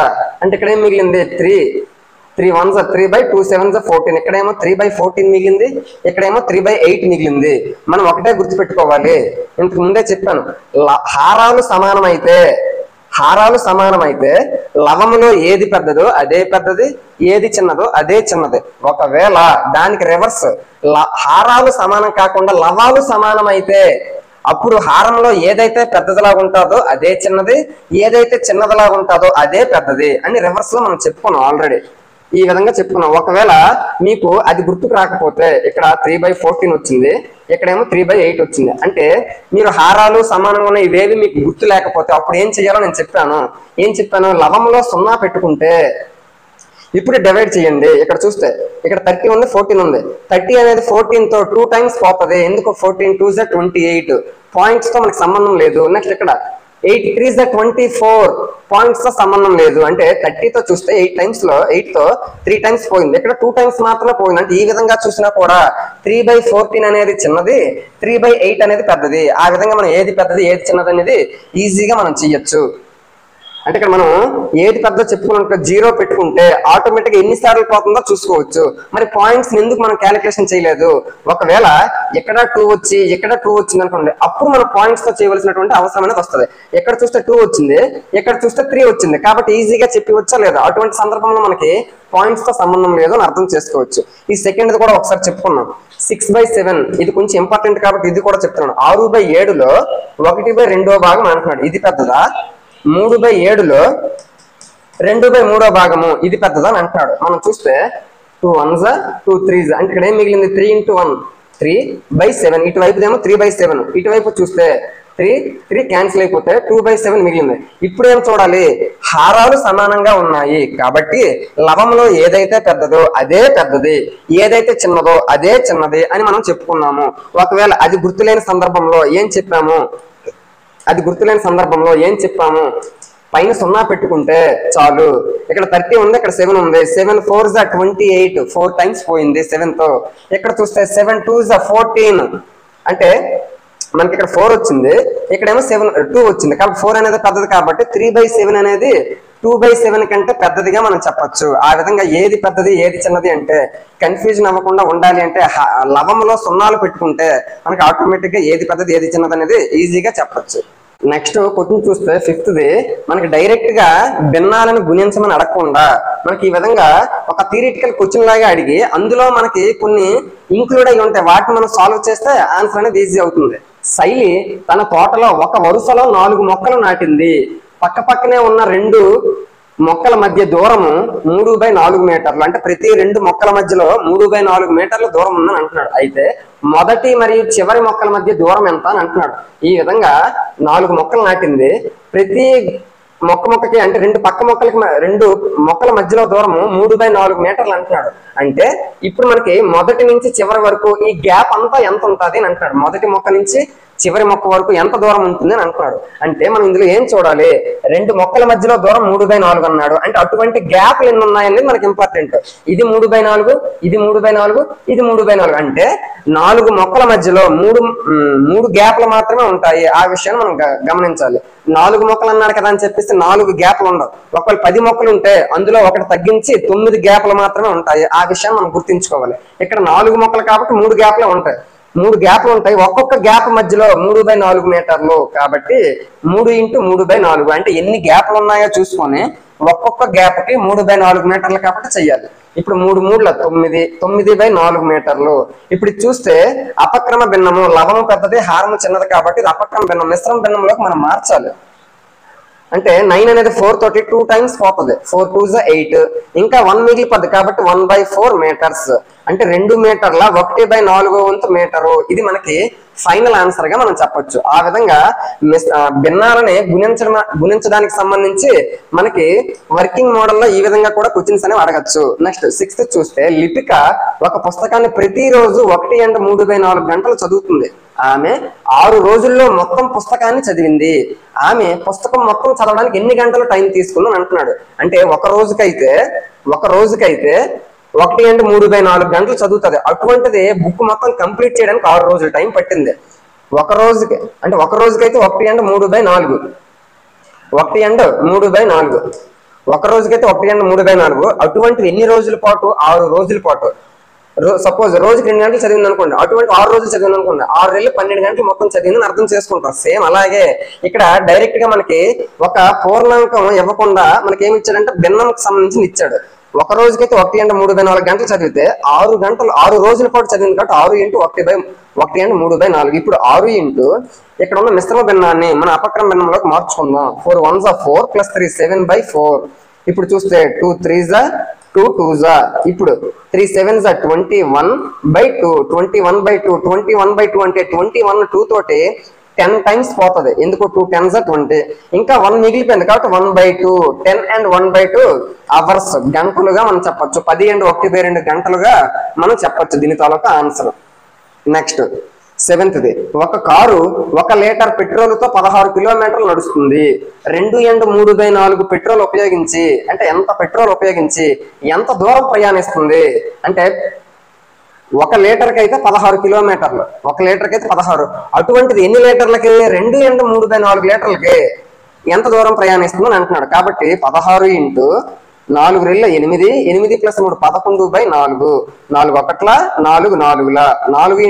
అంటే ఇక్కడ ఏం మిగిలింది 3 1s 3/2 7s 14. ఇక్కడేమో 3/14 మిగిలింది, ఇక్కడేమో 3/8 మిగిలింది. మనం ఒకటే గుర్తుపెట్టుకోవాలి, ఇంతకు ముందే చెప్పాను, హారాలు సమానమైతే లవములో ఏది పెద్దదో అదే పెద్దది, ఏది చిన్నదో అదే చిన్నది. ఒకవేళ దానికి రివర్స్ హారాలు సమానం కాకుండా లవాలు సమానమైతే అప్పుడు హారంలో ఏదైతే పెద్దదిలాగా ఉంటుందో అదే చిన్నది, ఏదైతే చిన్నదిలాగా ఉంటుందో అదే పెద్దది అని రివర్స్ లో మనం చెప్పుకున్నాం ఆల్రెడీ. ఈ విధంగా చెప్పుకున్నాం. ఒకవేళ మీకు అది గుర్తుకు రాకపోతే ఇక్కడ 3/14 వచ్చింది, ఇక్కడేమో 3/8 వచ్చింది. అంటే మీరు హారాలు సమానంగా ఉన్న ఇవేవి మీకు గుర్తు లేకపోతే అప్పుడు ఏం చేయాలో నేను చెప్పాను. లవంలో 0 పెట్టుకుంటే ఇప్పుడు డివైడ్ చేయండి. ఇక్కడ చూస్తే ఇక్కడ 30 ఉంది, 14 ఉంది. 30 అనేది 14 తో 2 టైమ్స్ పోతుంది. ఎందుకు 14 2s 28 పాయింట్స్ తో మనకి సంబంధం లేదు. నెక్స్ట్ ఇక్కడ 8 3s 24 పాయింట్స్ తో సంబంధం లేదు. అంటే 30 తో చూస్తే 8 టైమ్స్ లో 8 తో 3 టైమ్స్ పోయింది, ఇక్కడ 2 టైమ్స్ మాత్రమే పోయింది. అంటే ఈ విధంగా చూసినా కూడా 3/14 అనేది చిన్నది, 3/8 అనేది పెద్దది. ఆ విధంగా మనం ఏది పెద్దది ఏది చిన్నది అనేది ఈజీగా మనం చెయ్యొచ్చు. అంటే ఇక్కడ మనం ఏది పెద్ద చెప్పుకున్నట్టు 0 పెట్టుకుంటే ఆటోమేటిక్ గా ఎన్నిసార్లు పోతుందో చూసుకోవచ్చు. మరి పాయింట్స్ ఎందుకు మనం క్యాలిక్యులేషన్ చేయలేదు, ఒకవేళ ఎక్కడ 2 వచ్చి ఇక్కడ 2 వచ్చింది అనుకోండి, అప్పుడు మనం పాయింట్స్ తో చేయవలసినటువంటి అవసరం అనేది వస్తుంది. ఎక్కడ చూస్తే 2 వచ్చింది, ఎక్కడ చూస్తే 3 వచ్చింది, కాబట్టి ఈజీగా చెప్పవచ్చా లేదా. అటువంటి సందర్భంలో మనకి పాయింట్స్ తో సంబంధం లేదు అని అర్థం చేసుకోవచ్చు. ఈ సెకండ్ కూడా ఒకసారి చెప్పుకున్నాం. 6/7 ఇది కొంచెం ఇంపార్టెంట్ కాబట్టి ఇది కూడా చెప్తున్నాను. 6/7లో 1/2 భాగం అంటున్నాడు, ఇది పెద్దదా. 3/7లో 2/3 భాగము ఇది పెద్దదా అని అంటున్నాడు. మనం చూస్తే 2 1s 2 3s అంటే ఇక్కడ ఏం మిగిలింది 3 × 1 3/7. ఇటువైపుదేమో 3/7, ఇటువైపు చూస్తే 3 క్యాన్సిల్ అయిపోతే 2/7 మిగిలింది. ఇప్పుడు ఏం చూడాలి, హారాలు సమానంగా ఉన్నాయి కాబట్టి లవంలో ఏదైతే పెద్దదో అదే పెద్దది, ఏదైతే చిన్నదో అదే చిన్నది అని మనం చెప్పుకున్నాము. ఒకవేళ అది గుర్తులేని సందర్భంలో ఏం చెప్పాము, పైన 0 పెట్టుకుంటే చాలు. ఇక్కడ 30 ఉంది, ఇక్కడ 7 ఉంది. 7 4s 28 4 టైమ్స్ పోయింది 7 తో. ఇక్కడ చూస్తే 7 2s 14 అంటే మనకి ఇక్కడ 4 వచ్చింది, ఇక్కడేమో 2 వచ్చింది. కాబట్టి 4 అనేది పెద్దది కాబట్టి 3/7 అనేది 2/7 కంటే పెద్దదిగా మనం చెప్పొచ్చు. ఆ విధంగా ఏది పెద్దది ఏది చిన్నది అంటే కన్ఫ్యూజన్ అవ్వకుండా ఉండాలి అంటే లవంలో 0 పెట్టుకుంటే మనకి ఆటోమేటిక్ గా ఏది పెద్దది ఏది చిన్నది అనేది ఈజీగా చెప్పొచ్చు. నెక్స్ట్ క్వశ్చన్ చూస్తే ఫిఫ్త్ది మనకి డైరెక్ట్ గా భిన్నాలను గుణించమని అడగకుండా మనకి ఈ విధంగా ఒక థియరిటికల్ క్వశ్చన్ లాగా అడిగి అందులో మనకి కొన్ని ఇంక్లూడ్ అయి ఉంటాయి, వాటిని మనం సాల్వ్ చేస్తే ఆన్సర్ అనేది ఈజీ అవుతుంది. శైలి తన తోటలో ఒక వరుసలో 4 మొక్కలు నాటింది. పక్క పక్కనే ఉన్న 2 మొక్కల మధ్య దూరము 3/4 మీటర్లు. అంటే ప్రతి 2 మొక్కల మధ్యలో 3/4 మీటర్ల దూరం ఉందని అంటున్నాడు. అయితే మొదటి మరియు చివరి మొక్కల మధ్య దూరం ఎంత అని అంటున్నాడు. ఈ విధంగా 4 మొక్కలు నాటింది. ప్రతి మొక్కకి అంటే 2 మొక్కల మధ్యలో దూరము 3/4 మీటర్లు అంటున్నాడు. అంటే ఇప్పుడు మనకి మొదటి నుంచి చివరి వరకు ఈ గ్యాప్ అంతా ఎంత ఉంటుంది అని అంటున్నాడు. మొదటి మొక్క నుంచి చివరి మొక్క వరకు ఎంత దూరం ఉంటుంది అని అంటున్నాడు. అంటే మనం ఇందులో ఏం చూడాలి, 2 మొక్కల మధ్యలో దూరం 3/4 అన్నాడు. అంటే అటువంటి గ్యాప్లు ఎన్ని ఉన్నాయనేది మనకి ఇంపార్టెంట్. ఇది 3/4, ఇది 3/4, ఇది 3/4. అంటే 4 మొక్కల మధ్యలో 3 గ్యాప్లు మాత్రమే ఉంటాయి. ఆ విషయాన్ని మనం గమనించాలి. 4 మొక్కలు అన్నాడు కదా అని చెప్పేసి 4 గ్యాప్లు ఉండవు. ఒకవేళ 10 మొక్కలు ఉంటే అందులో ఒకటి తగ్గించి 9 గ్యాప్లు మాత్రమే ఉంటాయి. ఆ విషయాన్ని మనం గుర్తుంచుకోవాలి. ఇక్కడ 4 మొక్కలు కాబట్టి 3 గ్యాప్లే ఉంటాయి. 3 గ్యాప్లు ఉంటాయి. ఒక్కొక్క గ్యాప్ మధ్యలో 3/4 మీటర్లు కాబట్టి 3 × 3/4. అంటే ఎన్ని గ్యాప్లు ఉన్నాయో చూసుకొని ఒక్కొక్క గ్యాప్ కి 3/4 మీటర్లు కాబట్టి చెయ్యాలి. ఇప్పుడు 3 × 3 = 9, 9/4 మీటర్లు. ఇప్పుడు చూస్తే అపక్రమ భిన్నము, లవము పెద్దది హారము చిన్నది కాబట్టి ఇది అపక్రమ భిన్నం. మిశ్రమ భిన్నంలోకి మనం మార్చాలి. అంటే 9 అనేది 4 తోటి 2 టైమ్స్ పోతుంది. 4 × 2 = 8. ఇంకా 1 మిగిలిపోద్ది కాబట్టి 1/4 మీటర్స్. అంటే 2 మీటర్ల 1/4 వంతు మీటరు. ఇది మనకి ఫైనల్ ఆన్సర్ గా మనం చెప్పొచ్చు. ఆ విధంగా భిన్నాలని గుణించడానికి సంబంధించి మనకి వర్కింగ్ మోడల్లో ఈ విధంగా కూడా క్వశ్చన్స్ అనేవి అడగచ్చు. నెక్స్ట్ 6th చూస్తే లిపిక ఒక పుస్తకాన్ని ప్రతిరోజు 1 × 3/4 గంటలు చదువుతుంది. ఆమె 6 రోజుల్లో మొత్తం పుస్తకాన్ని చదివింది. ఆమె పుస్తకం మొత్తం చదవడానికి ఎన్ని గంటలు టైం తీసుకుందని అంటున్నాడు. అంటే ఒక రోజుకైతే 1 × 3/4 గంటలు చదువుతుంది. అటువంటిది బుక్ మొత్తం కంప్లీట్ చేయడానికి 6 రోజులు టైం పట్టింది. ఒక రోజుకైతే 1 × 3/4, 1 × 3/4, ఒక రోజుకైతే 1 × 3/4. అటువంటిది ఎన్ని రోజుల పాటు? 6 రోజుల పాటు. సపోజ్ రోజుకి 2 గంటలు చదివింది అనుకోండి, అటువంటి 6 రోజులు చదివింది అనుకోండి, 6 నెలలు 12 గంటలు మొత్తం చదివిందని అర్థం చేసుకుంటాం. సేమ్ అలాగే ఇక్కడ డైరెక్ట్ గా మనకి ఒక పూర్ణాంకం ఇవ్వకుండా మనకి ఏమి ఇచ్చాడంటే భిన్నంకి సంబంధించి ఇచ్చాడు. ఒక రోజుకైతే 1 × 3/4 గంటలు చదివితే 6 రోజుల పాటు చదివింది కాబట్టి 6 × 1 × 3/4. ఇప్పుడు 6 ఇక్కడ ఉన్న మిశ్రమ భిన్నాన్ని మన అపక్రమ భిన్నంలోకి మార్చుకుందాం. 4 1s are 4 + 3 7/4. ఇప్పుడు చూస్తే 2 3s are 2 2s are. ఇప్పుడు 3 7s are 21/2. 21/2 21/2 అంటే 21 2 తోటి 10 టైమ్స్ పోతుంది. ఎందుకు? 2 10s are 20. ఇంకా 1 మిగిలిపోయింది కాబట్టి 1/2. 10 and 1/2 అవర్స్, గంటలుగా మనం చెప్పొచ్చు. 10 and 1/2 గంటలుగా మనం చెప్పొచ్చు దీని తాలూకా ఆన్సర్. నెక్స్ట్ 7th ఒక కారు 1 లీటర్ పెట్రోల్తో 16 కిలోమీటర్లు నడుస్తుంది. 2 × 3/4 పెట్రోల్ ఉపయోగించి, అంటే ఎంత పెట్రోల్ ఉపయోగించి ఎంత దూరం ప్రయాణిస్తుంది అంటే 1 లీటర్కి అయితే 16 కిలోమీటర్లు. 1 లీటర్కి అయితే 16. అటువంటిది ఎన్ని లీటర్లకి? 2 × 3/4 లీటర్లకి ఎంత దూరం ప్రయాణిస్తుందని అంటున్నాడు. కాబట్టి 16 × 4 రెళ్ళ 8, 8 + 3 11/4. 4 1ల 4 4ల 4 ×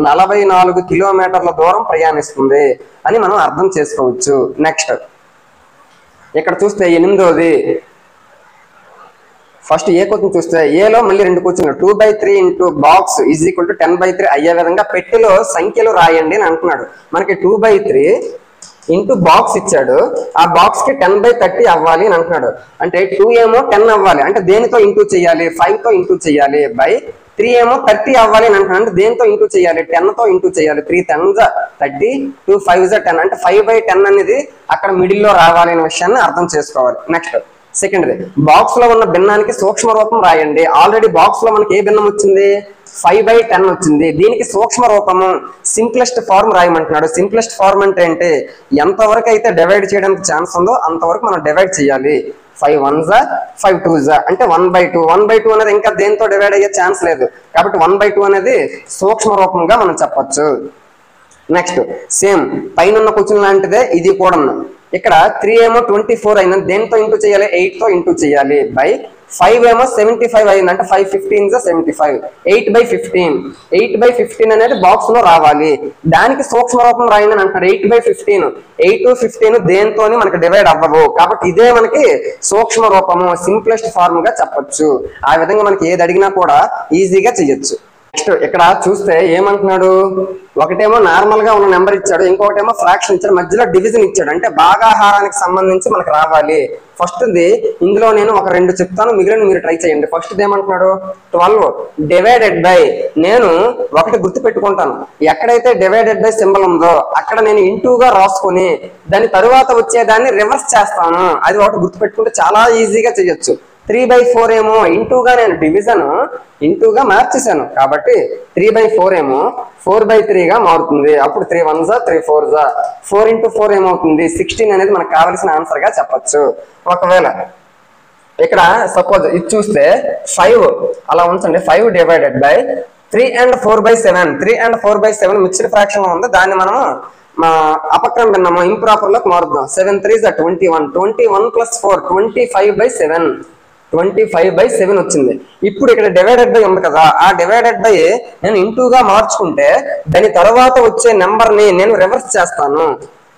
11 44 కిలోమీటర్ల దూరం ప్రయాణిస్తుంది అని మనం అర్థం చేసుకోవచ్చు. నెక్స్ట్ ఇక్కడ చూస్తే 8వ ఫస్ట్ ఏ క్వశ్చన్ చూస్తే ఏలో మళ్ళీ 2 క్వశ్చన్లు. 2/3 × బాక్స్ = 10/3 అయ్యే విధంగా పెట్టెలో సంఖ్యలు రాయండి అని అంటున్నాడు. మనకి 2/3 × బాక్స్ ఇచ్చాడు. ఆ బాక్స్ కి 10/30 అవ్వాలి అని అంటున్నాడు. అంటే 2 ఏమో 10 అవ్వాలి, అంటే దేనితో ఇంటూ చేయాలి? 5 తో ఇంటూ చేయాలి. 3 ఏమో 30 అవ్వాలి అని అంటున్నాడు. అంటే దేనితో ఇంటూ చేయాలి? 10 తో ఇంటూ చేయాలి. 3 10s are 30, 2 5s are 10. అంటే 5/10 అనేది అక్కడ మిడిల్ లో రావాలి అనే విషయాన్ని అర్థం చేసుకోవాలి. నెక్స్ట్ సెకండ్ బాక్స్ లో ఉన్న భిన్నానికి సూక్ష్మ రూపం రాయండి. ఆల్రెడీ బాక్స్ లో మనకి ఏ భిన్నం వచ్చింది? 5/10 వచ్చింది. దీనికి సూక్ష్మ రూపము సింప్లెస్ట్ ఫార్మ్ రాయమంటున్నాడు. సింప్లెస్ట్ ఫార్మ్ అంటే ఎంతవరకు అయితే డివైడ్ చేయడానికి ఛాన్స్ ఉందో అంతవరకు మనం డివైడ్ చేయాలి. 5 1s are 5 2s are అంటే 1/2. 1/2 అనేది ఇంకా దేంతో డివైడ్ అయ్యే ఛాన్స్ లేదు కాబట్టి 1/2 అనేది సూక్ష్మ రూపంగా మనం చెప్పొచ్చు. నెక్స్ట్ సేమ్ పైన ఉన్న క్వశ్చన్ లాంటిదే ఇది కూడా. ఇక్కడ 3 ఏమో 24 అయినా దేంతో ఇంటూ చేయాలి? 8 తో ఇంటూ చేయాలి. 5 ఏమో 75 అయింది అంటే 5 15 75. 8/15 8/15 అనేది బాక్స్ లో రావాలి. దానికి సూక్ష్మ రూపం రాయండి అని అంటారు. 8/15 8 15 దేంతోని మనకి డివైడ్ అవ్వవు కాబట్టి ఇదే మనకి సూక్ష్మ రూపము, సింప్లెస్ట్ ఫార్మ్ గా చెప్పొచ్చు. ఆ విధంగా మనకి ఏది అడిగినా కూడా ఈజీగా చేయొచ్చు. నెక్స్ట్ ఇక్కడ చూస్తే ఏమంటున్నాడు, ఒకటేమో నార్మల్ గా ఉన్న నెంబర్ ఇచ్చాడు, ఇంకొకటేమో ఫ్రాక్షన్ ఇచ్చాడు, మధ్యలో డివిజన్ ఇచ్చాడు. అంటే భాగాహారానికి సంబంధించి మనకు రావాలి. ఫస్ట్ది ఇందులో నేను ఒక 2 చెప్తాను, మిగిలిన మీరు ట్రై చేయండి. ఫస్ట్ ఏమంటున్నాడు 12 డివైడెడ్ బై, నేను ఒకటి గుర్తు పెట్టుకుంటాను, ఎక్కడైతే డివైడెడ్ బై సింబల్ ఉందో అక్కడ నేను ఇంటూగా రాసుకొని దాని తరువాత వచ్చేదాన్ని రివర్స్ చేస్తాను. అది ఒకటి గుర్తు పెట్టుకుంటే చాలా ఈజీగా చేయొచ్చు. 3/4 ఏమో ఇంటూగా నేను డివిజన్ ఇంటూగా మార్చేశాను కాబట్టి 3/4 ఏమో 4/3 గా మారుతుంది. అప్పుడు 3 1s 3 4s 4 into 4 ఏమవుతుంది 16 అనేది మనకు కావాల్సిన ఆన్సర్ గా చెప్పచ్చు. ఒకవేళ ఇక్కడ సపోజ్ ఇది చూస్తే 5 అలా ఉంచండి, 5 divided by 3 and 4/7 3 and 4/7 mixed fraction లో ఉంది, దాన్ని మనము అపక్రమ భిన్నము ఇంప్రాపర్ లోకి మారుద్దాం. 7 3s 21 21 + 4 25/7 25/7 వచ్చింది. ఇప్పుడు ఇక్కడ డివైడెడ్ బై ఉంది కదా, ఆ డివైడెడ్ బై నేను ఇంటూగా మార్చుకుంటే దాని తర్వాత వచ్చే నెంబర్ ని నేను రివర్స్ చేస్తాను.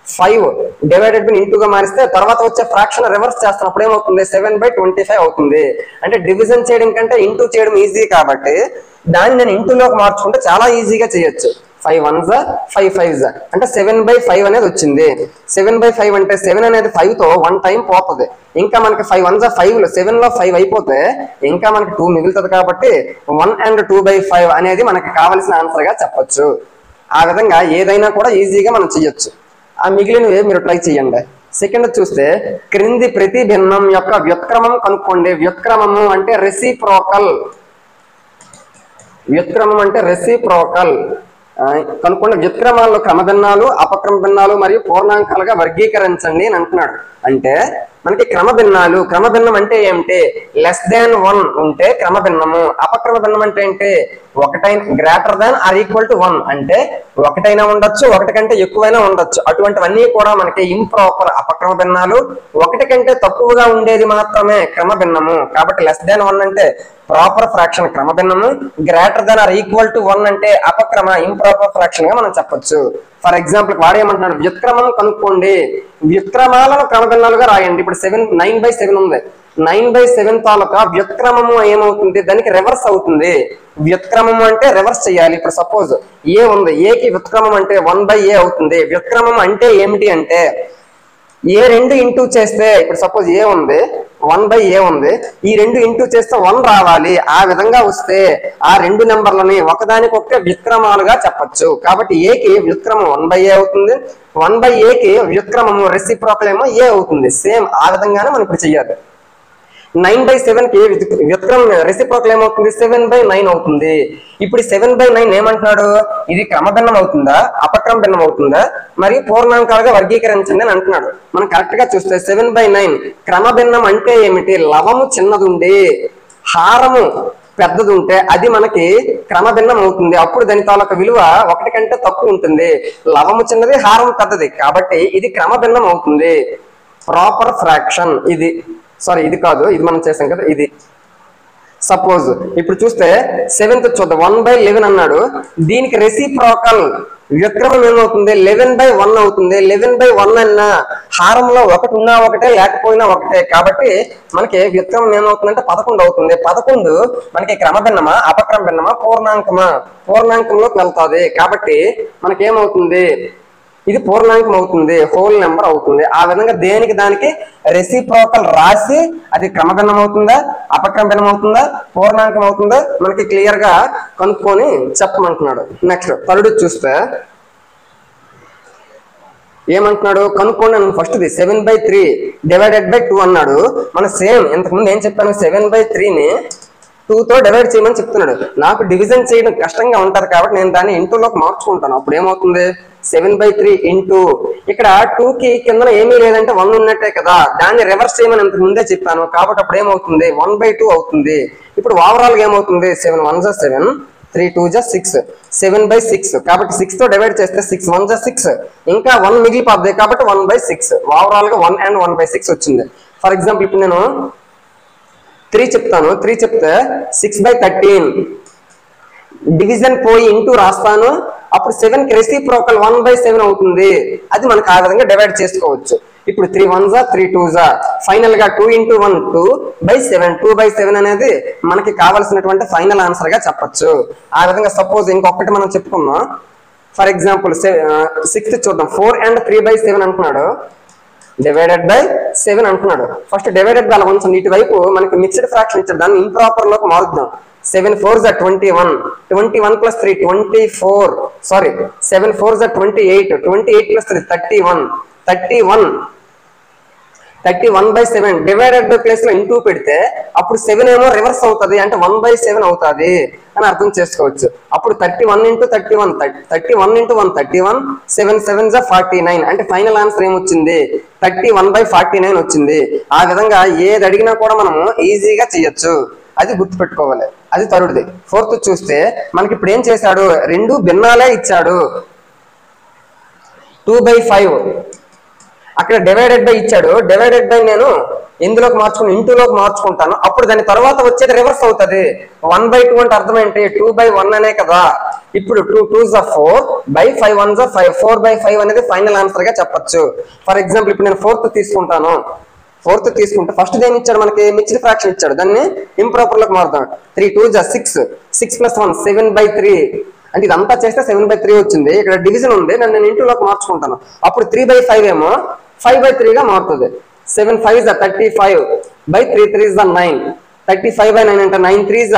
5 డివైడెడ్ బై ఇంటూగా మారిస్తే తర్వాత వచ్చే ఫ్రాక్షన్ రివర్స్ చేస్తాను. అప్పుడు ఏమవుతుంది 7/25 అవుతుంది. అంటే డివిజన్ చేయడం కంటే ఇంటూ చేయడం ఈజీ కాబట్టి దాన్ని నేను ఇంటూలోకి మార్చుకుంటే చాలా ఈజీగా చేయొచ్చు. 5 1s 5 5s అంటే 7/5 అనేది వచ్చింది. 7/5 అంటే 7 అనేది 5 తో 1 టైం పోతుంది. ఇంకా మనకి 5 1s 5 7 లో 5 అయిపోతే ఇంకా మనకి 2 మిగులుతుంది కాబట్టి 1 and 2/5 అనేది మనకి కావాల్సిన ఆన్సర్ గా చెప్పొచ్చు. ఆ విధంగా ఏదైనా కూడా ఈజీగా మనం చేయొచ్చు. ఆ మిగిలినవి మీరు ట్రై చేయండి. సెకండ్ చూస్తే క్రింది ప్రతి భిన్నం యొక్క వ్యుత్క్రమం కనుక్కోండి. వ్యుత్క్రమము అంటే రెసిప్రోకల్, వ్యుత్క్రమం అంటే రెసిప్రోకల్ కనుక్కోండి. వ్యుత్క్రమాల్లో క్రమభిన్నాలు, అపక్రమ భిన్నాలు మరియు పూర్ణాంకాలుగా వర్గీకరించండి అని అంటున్నాడు. అంటే మనకి క్రమభిన్నాలు, క్రమభిన్నం అంటే ఏమిటి, <1 ఉంటే క్రమభిన్నము. అపక్రమ భిన్నం అంటే ఏంటి, greater than or equal to 1 అంటే ఒకటైనా ఉండొచ్చు, ఒకటి కంటే ఎక్కువైనా ఉండొచ్చు. అటువంటివన్నీ కూడా మనకి ఇంప్రాపర్ అపక్రమ భిన్నాలు. ఒకటి కంటే తక్కువగా ఉండేది మాత్రమే క్రమభిన్నము. కాబట్టి <1 అంటే ప్రాపర్ ఫ్రాక్షన్ క్రమభిన్నము, <1 అంటే అపక్రమ ఇంప్రాపర్ ఫ్రాక్షన్ గా మనం చెప్పొచ్చు. ఫర్ ఎగ్జాంపుల్ వాడు ఏమంటున్నాడు, వ్యుత్క్రమం కనుక్కోండి, వ్యుత్క్రమాలను క్రమభిన్నాలుగా రాయండి. ఇప్పుడు 9/7 ఉంది, 9/7 తాలూకా వ్యుత్క్రమము ఏమవుతుంది, దానికి రివర్స్ అవుతుంది. వ్యుత్క్రమము అంటే రివర్స్ చేయాలి. ఇప్పుడు సపోజ్ ఏ ఉంది, ఏకి వ్యుత్క్రమం అంటే 1/a అవుతుంది. వ్యుత్క్రమం అంటే ఏమిటి అంటే ఏ 2 ఇంటూ చేస్తే, ఇప్పుడు సపోజ్ ఏ ఉంది 1/a ఉంది, ఈ 2 ఇంటూ చేస్తే 1 రావాలి. ఆ విధంగా వస్తే ఆ 2 నెంబర్లని ఒకదానికొకటే వ్యుత్క్రమాలుగా చెప్పొచ్చు. కాబట్టి ఏకి వ్యుత్క్రమం 1/a అవుతుంది, 1/aకి వ్యుత్క్రమము రెసిప్రోకల్ ఏమో a అవుతుంది. సేమ్ ఆ విధంగానే మనం ఇప్పుడు చెయ్యాలి. 9/7 కి వ్యుత్క్రమం రెసిప్రోకల్ ఏమవుతుంది 7/9 అవుతుంది. ఇప్పుడు 7/9 ఏమంటున్నాడు, ఇది క్రమభిన్నం అవుతుందా, అపక్రమ భిన్నం అవుతుందా, మరి పూర్ణాంకాలుగా వర్గీకరించండి అని అంటున్నాడు. మనం కరెక్ట్ గా చూస్తే 7/9 క్రమభిన్నం అంటే ఏమిటి, లవము చిన్నదుండి హారము పెద్దది ఉంటే అది మనకి క్రమభిన్నం అవుతుంది. అప్పుడు దాని తాలూకా విలువ 1 కంటే తక్కువ ఉంటుంది. లవము చిన్నది, హారం పెద్దది కాబట్టి ఇది క్రమభిన్నం అవుతుంది. ప్రాపర్ ఫ్రాక్షన్ ఇది, సారీ ఇది కాదు, ఇది మనం చేసాం కదా ఇది. సపోజ్ ఇప్పుడు చూస్తే 7th చూద్దాం, 1/11 అన్నాడు. దీనికి రెసిప్రోకల్ వ్యుత్క్రమం ఏమవుతుంది 11/1 అవుతుంది. 11/1 అన్నా హారంలో ఒకటి ఉన్నా ఒకటే, లేకపోయినా ఒకటే. కాబట్టి మనకి వ్యుత్క్రమం ఏమవుతుందంటే 11 అవుతుంది. 11 మనకి క్రమభిన్నమా, అపక్రమ భిన్నమా, పూర్ణాంకమా, పూర్ణాంకంలోకి వెళ్తాది. కాబట్టి మనకేమవుతుంది, ఇది పూర్ణాంకం అవుతుంది, హోల్ నెంబర్ అవుతుంది. ఆ విధంగా దేనికి దానికి రెసిప్రోకల్ రాసి అది క్రమభిన్నం అవుతుందా, అపక్రమ భిన్నం అవుతుందా, పూర్ణాంకం అవుతుందా మనకి క్లియర్ గా కనుక్కొని చెప్పమంటున్నాడు. నెక్స్ట్ థర్డ్ చూస్తే ఏమంటున్నాడు, కనుక్కోండి. ఫస్ట్ది 7/3 డివైడెడ్ బై 2 అన్నాడు. మన సేమ్ ఇంతకుముందు ఏం చెప్పాను, 7/3ని 2 తో డివైడ్ చేయమని చెప్తున్నాడు. నాకు డివిజన్ చేయడం కష్టంగా ఉంటది కాబట్టి నేను దాన్ని ఇంటూలోకి మార్చుకుంటాను. అప్పుడు ఏమవుతుంది 7/3 ఇంటూ, ఇక్కడ 2కి కింద ఏమీ లేదంటే 1 ఉన్నట్టే కదా, దాన్ని రివర్స్ చేయమని ఇంతకు ముందే చెప్పాను. కాబట్టి అప్పుడు ఏమవుతుంది 1/2 అవుతుంది. ఇప్పుడు ఓవరాల్ గా ఏమవుతుంది 7 1s 7 3 2s 6 7/6. కాబట్టి 6 తో డివైడ్ చేస్తే 6 1s 6, ఇంకా 1 మిగిలిపోద్ది కాబట్టి 1/6. ఓవరాల్ గా 1 and 1/6 వచ్చింది. ఫర్ ఎగ్జాంపుల్ ఇప్పుడు నేను 3 చెప్తాను. 3 చెప్తే 6/13 డివిజన్ పోయి ఇంటూ రాస్తాను. అప్పుడు 7కి రెసిప్రోకల్ 1/7 అవుతుంది. అది మనకు ఆ విధంగా డివైడ్ చేసుకోవచ్చు. ఇప్పుడు 3 1s 3 2s ఫైనల్ గా 2 × 1 2/7 2/7 అనేది మనకి కావాల్సినటువంటి ఫైనల్ ఆన్సర్ గా చెప్పొచ్చు. ఆ విధంగా సపోజ్ ఇంకొకటి మనం చెప్పుకుందాం. ఫర్ ఎగ్జాంపుల్ 6th చూద్దాం. 4 and 3/7 అంటున్నాడు, డివైడెడ్ బై 7 అంటున్నాడు. ఫస్ట్ డివైడెడ్ బై అలా ఉంచండి. ఇటువైపు మనకి మిక్స్డ్ ఫ్రాక్షన్ ఇచ్చాడు, దాన్ని ఇంప్రాపర్ లోకి మారుద్దాం. 7 4s 21 21 + 3 24 sorry 7 4s 28 28 + 3 31 31/7 divided by place లో ఇంటూ పెడితే అప్పుడు 7 ఏమో రివర్స్ అవుతుంది, అంటే 1/7 అవుతుంది అని అర్థం చేసుకోవచ్చు. అప్పుడు 31 × 31 31 × 1 31 7 7s 49 అంటే ఫైనల్ ఆన్సర్ ఏమొచ్చింది 31/49 వచ్చింది. ఆ విధంగా ఏది అడిగినా కూడా మనము ఈజీగా చేయొచ్చు, అది గుర్తుపెట్టుకోవాలి. అది థర్డ్ది. 4th చూస్తే మనకి ఇప్పుడు ఏం చేశాడు, రెండు భిన్నాలే ఇచ్చాడు. 2/5 అక్కడ డివైడెడ్ బై ఇచ్చాడు, డివైడెడ్ బై నేను ఎందులోకి మార్చుకుని ఇంటూలోకి మార్చుకుంటాను. అప్పుడు దాని తర్వాత వచ్చేది రివర్స్ అవుతుంది. 1/2 అంటే అర్థం ఏంటి, 2/1 అనే కదా. ఇప్పుడు 2 2s 4 5 1s 5 4/5 అనేది ఫైనల్ ఆన్సర్ గా చెప్పొచ్చు. ఫర్ ఎగ్జాంపుల్ ఇప్పుడు నేను 4th తీసుకుంటాను. 4th తీసుకుంటే ఫస్ట్ దేని ఇచ్చాడు, మనకి మిక్స్డ్ ఫ్రాక్షన్ ఇచ్చాడు, దాన్ని ఇంప్రాపర్ లోకి మారుతాం. 3 2s 6 6 + 1 7/3 అంటే ఇదంతా చేస్తే 7/3 వచ్చింది. ఇక్కడ డివిజన్ ఉంది, నేను ఇంటూలోకి మార్చుకుంటాను. అప్పుడు 3/5 ఏమో 5/3 గా మారుతుంది. 7 5s 35 3 3s 9 35/9 అంటే 9 3s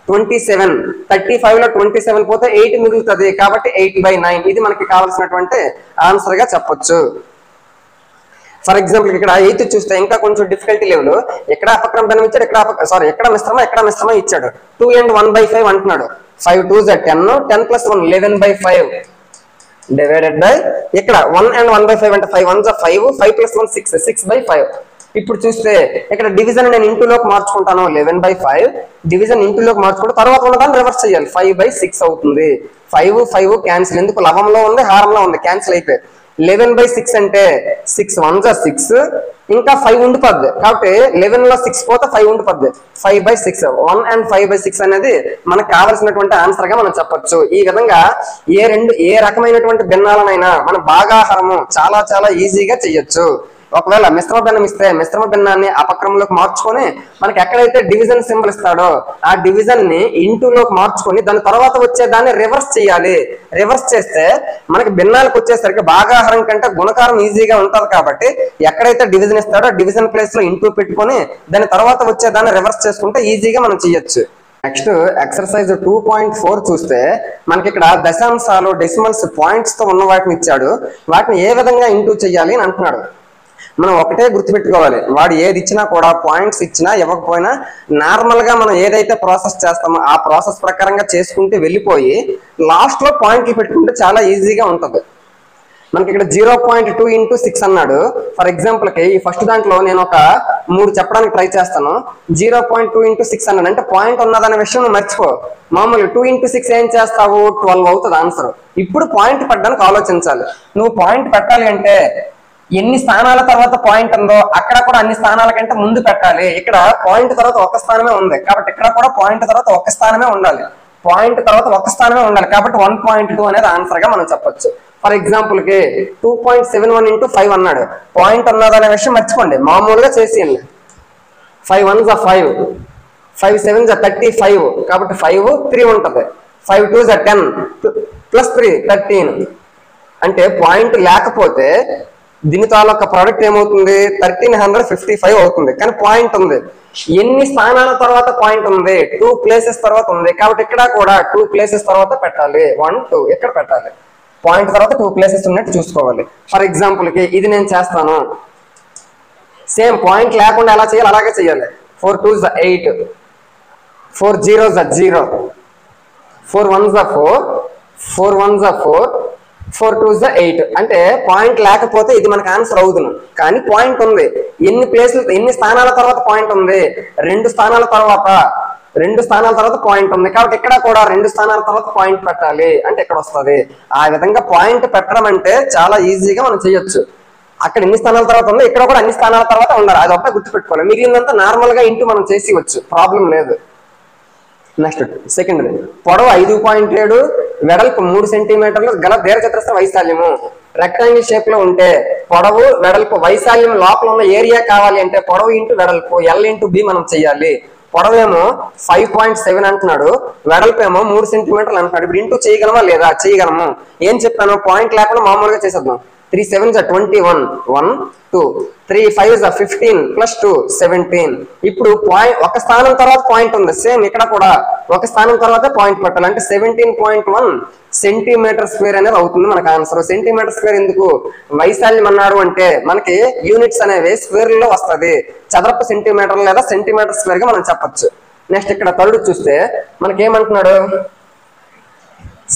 27 35 లో 27 పోతే 8 మిగులుతుంది, కాబట్టి 8/9 ఇది మనకి కావాల్సినటువంటి ఆన్సర్ గా చెప్పొచ్చు. ఫర్ ఎగ్జాంపుల్ ఇక్కడ 8th చూస్తే ఇంకా కొంచెం డిఫికల్టీ లెవెల్. ఎక్కడ అపక్రమ భిన్నం ఇచ్చాడు, ఎక్కడ మిశ్రమ ఇచ్చాడు. 2 and 1/5 అంటున్నాడు. 5 2s 10 10 + 1 11/5 డివైడెడ్ బై ఇక్కడ 1 and 1/5 అంటే 5 1s 5 5 + 1 6 6/5. ఇప్పుడు చూస్తే ఇక్కడ డివిజన్ నేను ఇంటూలోకి మార్చుకుంటాను. 11/5 డివిజన్ ఇంటూలోకి మార్చుకుంటే తర్వాత ఉన్నదాన్ని రివర్స్ చేయాలి. 5/6 అవుతుంది. 5 5 క్యాన్సిల్, ఎందుకు లవంలో ఉంది హారంలో ఉంది, క్యాన్సిల్ అయిపోయి 11/6 అంటే 6 1s 6 ఇంకా 5 ఉండిపోద్ది, కాబట్టి 11 లో 6 పోతే 5 ఉండిపోద్ది. 5/6 1 and 5/6 అనేది మనకు కావాల్సినటువంటి ఆన్సర్ గా మనం చెప్పొచ్చు. ఈ విధంగా ఏ రకమైనటువంటి భిన్నాలనైనా మనం భాగాహారము చాలా చాలా ఈజీగా చెయ్యొచ్చు. ఒకవేళ మిశ్రమ భిన్నం ఇస్తే మిశ్రమ భిన్నాన్ని అపక్రమంలోకి మార్చుకొని మనకి ఎక్కడైతే డివిజన్ సింబల్ ఇస్తాడో ఆ డివిజన్ ని ఇంటూలోకి మార్చుకొని దాని తర్వాత వచ్చే దాన్ని రివర్స్ చేయాలి. రివర్స్ చేస్తే మనకి భిన్నాలకు వచ్చేసరికి భాగాహారం కంటే గుణకారం ఈజీగా ఉంటది. కాబట్టి ఎక్కడైతే డివిజన్ ఇస్తాడో డివిజన్ ప్లేస్ లో ఇంటూ పెట్టుకొని దాని తర్వాత వచ్చే దాన్ని రివర్స్ చేసుకుంటే ఈజీగా మనం చేయొచ్చు. నెక్స్ట్ ఎక్సర్సైజ్ 2.4 చూస్తే మనకి ఇక్కడ దశాంశాలు డెసిమల్స్ పాయింట్స్ తో ఉన్న వాటిని ఇచ్చాడు. వాటిని ఏ విధంగా ఇంటూ చేయాలి అని అంటున్నాడు. మనం ఒకటే గుర్తుపెట్టుకోవాలి, వాడు ఏది ఇచ్చినా కూడా పాయింట్స్ ఇచ్చినా ఇవ్వకపోయినా నార్మల్ గా మనం ఏదైతే ప్రాసెస్ చేస్తామో ఆ ప్రాసెస్ ప్రకారంగా చేసుకుంటూ వెళ్ళిపోయి లాస్ట్ లో పాయింట్లు పెట్టుకుంటే చాలా ఈజీగా ఉంటుంది. మనకి ఇక్కడ 0.2 × 6 అన్నాడు. ఫర్ ఎగ్జాంపుల్ కి ఈ ఫస్ట్ దాంట్లో నేను ఒక 3 చెప్పడానికి ట్రై చేస్తాను. 0.2 × 6 అన్నాడు అంటే పాయింట్ ఉన్నదనే విషయం నువ్వు మర్చిపో. మామూలు 2 × 6 ఏం చేస్తావు, 12 అవుతుంది ఆన్సర్. ఇప్పుడు పాయింట్ పెట్టడానికి ఆలోచించాలి. నువ్వు పాయింట్ పెట్టాలి అంటే ఎన్ని స్థానాల తర్వాత పాయింట్ ఉందో అక్కడ కూడా అన్ని స్థానాల కంటే ముందు పెట్టాలి. ఇక్కడ పాయింట్ తర్వాత ఒక స్థానమే ఉంది కాబట్టి ఇక్కడ కూడా పాయింట్ తర్వాత ఒక స్థానమే ఉండాలి. పాయింట్ తర్వాత ఒక స్థానమే ఉండాలి కాబట్టి 1.2 అనేది ఆన్సర్ గా మనం చెప్పొచ్చు. ఫర్ ఎగ్జాంపుల్ కి 2.71 × 5 అన్నాడు. పాయింట్ ఉన్నదనే విషయం మర్చిపోండి, మామూలుగా చేసేయండి. 5 1s 5 5 7s 35 కాబట్టి 5 3 ఉంటుంది. 5 2s 10 + 3 13 అంటే పాయింట్ లేకపోతే దీని తాలూకా ప్రోడక్ట్ ఏమవుతుంది 1355 అవుతుంది. కానీ పాయింట్ ఉంది. ఎన్ని స్థానాల తర్వాత పాయింట్ ఉంది, 2 ప్లేసెస్ తర్వాత ఉంది కాబట్టి ఇక్కడ కూడా 2 ప్లేసెస్ తర్వాత పెట్టాలి. 1 2 ఇక్కడ పెట్టాలి. పాయింట్ తర్వాత 2 ప్లేసెస్ ఉన్నట్టు చూసుకోవాలి. ఫర్ ఎగ్జాంపుల్ కి ఇది నేను చేస్తాను. సేమ్ పాయింట్ లేకుండా ఎలా చేయాలి అలాగే చేయాలి. 4 2s 8 4 0s 0 4 1s 4 4 1s 4 4 2s 8 అంటే పాయింట్ లేకపోతే ఇది మనకు ఆన్సర్ అవుతుంది. కానీ పాయింట్ ఉంది. ఎన్ని స్థానాల తర్వాత పాయింట్ ఉంది, 2 స్థానాల తర్వాత పాయింట్ ఉంది కాబట్టి ఇక్కడ కూడా 2 స్థానాల తర్వాత పాయింట్ పెట్టాలి అంటే ఇక్కడ వస్తుంది. ఆ విధంగా పాయింట్ పెట్టడం అంటే చాలా ఈజీగా మనం చేయొచ్చు. అక్కడ ఎన్ని స్థానాల తర్వాత ఉందో ఇక్కడ కూడా అన్ని స్థానాల తర్వాత ఉండాలి, అది ఒకటే గుర్తుపెట్టుకోవాలి. మిగిలినంతా నార్మల్ గా ఇంటూ మనం చేసి వచ్చు, ప్రాబ్లం లేదు. నెక్స్ట్ సెకండ్, పొడవు 5.7 వెడల్పు 3 సెంటీమీటర్లు గల దీర్ఘచతురస్ర వైశాల్యము. రెక్టాంగిల్ షేప్ లో ఉంటే పొడవు వెడల్పు వైశాల్యం లోపల ఉన్న ఏరియా కావాలి అంటే పొడవు ఇంటూ వెడల్పు ఎల్ ఇంటూ బి మనం చెయ్యాలి. పొడవేమో 5.7 అంటున్నాడు, వెడల్పు ఏమో 3 సెంటీమీటర్లు అంటున్నాడు. ఇప్పుడు ఇంటూ చేయగలమా లేదా? చేయగలము. ఏం చెప్పాను, పాయింట్ లేకుండా మామూలుగా చేసేద్దాం. 3 7s are 21, 1 2 3 5s are 15 plus 2 17. ఇప్పుడు పాయింట్ ఒక స్థానం తర్వాత పాయింట్ ఉంది, సేమ్ ఇక్కడ కూడా ఒక స్థానం తర్వాత పాయింట్ పెట్టాలి. అంటే 17.1 సెంటీమీటర్ స్క్వేర్ అనేది అవుతుంది మనకు ఆన్సర్. సెంటీమీటర్ స్క్వేర్ ఎందుకు, వైశాల్యం అన్నాడు అంటే మనకి యూనిట్స్ అనేవి స్క్వేర్ లో వస్తుంది, చదరపు సెంటీమీటర్ లేదా సెంటీమీటర్ స్క్వేర్ గా మనం చెప్పొచ్చు. నెక్స్ట్ ఇక్కడ థర్డ్ చూస్తే మనకి ఏమంటున్నాడు,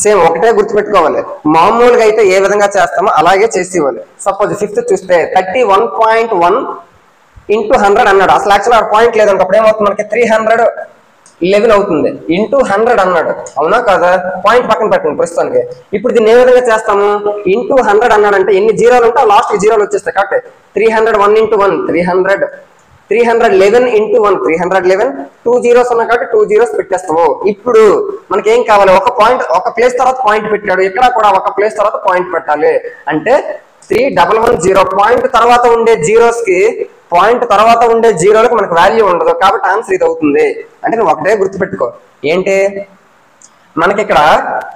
సేమ్ ఒకటే గుర్తుపెట్టుకోవాలి. మామూలుగా అయితే ఏ విధంగా చేస్తామో అలాగే చేసి ఇవ్వాలి. సపోజ్ ఫిఫ్త్ చూస్తే 31.1 ఇంటూ 100 అన్నాడు. అసలు యాక్చువల్ పాయింట్ లేదనుకో, అప్పుడు ఏమవుతుంది మనకి 311 అవుతుంది. ఇంటూ 100 అన్నాడు, అవునా కాదా? పాయింట్ పక్కన పెట్టండి ప్రస్తుతానికి. ఇప్పుడు దీన్ని ఏ విధంగా చేస్తాము, ఇంటూ 100 అన్నాడు అంటే ఎన్ని జీరోలు ఉంటే లాస్ట్ జీరోలు వచ్చేస్తాయి. కరెక్ట్. 301 ఇంటూ 1 300, 311 ఇంటూ 1 311, 2 జీరోస్ ఉన్నా కాబట్టి 2 జీరోస్ పెట్టేస్తాము. ఇప్పుడు మనకి ఏం కావాలి, ఒక పాయింట్ ఒక ప్లేస్ తర్వాత పాయింట్ పెట్టాడు, ఇక్కడ కూడా ఒక ప్లేస్ తర్వాత పాయింట్ పెట్టాలి. అంటే 3110 పాయింట్ తర్వాత ఉండే జీరోస్ కి పాయింట్ తర్వాత ఉండే జీరోలకు మనకు వాల్యూ ఉండదు, కాబట్టి ఆన్సర్ ఇది అవుతుంది. అంటే నువ్వు ఒకటే గుర్తుపెట్టుకో, ఏంటి మనకి ఇక్కడ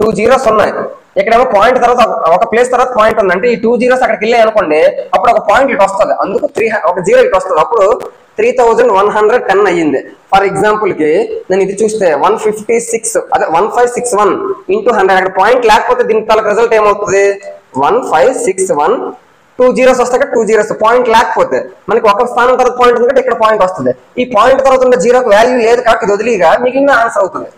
2 జీరోస్ ఉన్నాయి, ఇక్కడేమో పాయింట్ తర్వాత ఒక ప్లేస్ తర్వాత పాయింట్ ఉంది. అంటే ఈ 2 జీరోస్ అక్కడికి వెళ్ళాయి అనుకోండి, అప్పుడు ఒక పాయింట్ ఇటు వస్తుంది, అందుకు ఒక జీరో ఇటు వస్తుంది, అప్పుడు 3110 అయ్యింది. ఫర్ ఎగ్జాంపుల్ కి నేను ఇది చూస్తే 156 అదే 1561 ఇంటూ 100, అక్కడ పాయింట్ లేకపోతే దీని తాలూకు రిజల్ట్ ఏమవుతుంది, 1561 2 జీరోస్ వస్తాయి, 2 జీరోస్ పాయింట్ లేకపోతే మనకి ఒక స్థానం తర్వాత పాయింట్ ఉంది కాబట్టి ఇక్కడ పాయింట్ వస్తుంది. ఈ పాయింట్ తర్వాత ఉన్న జీరోకి వాల్యూ లేదు కాబట్టి ఇది వదిలిగా మిగిలిన ఆన్సర్ అవుతుంది.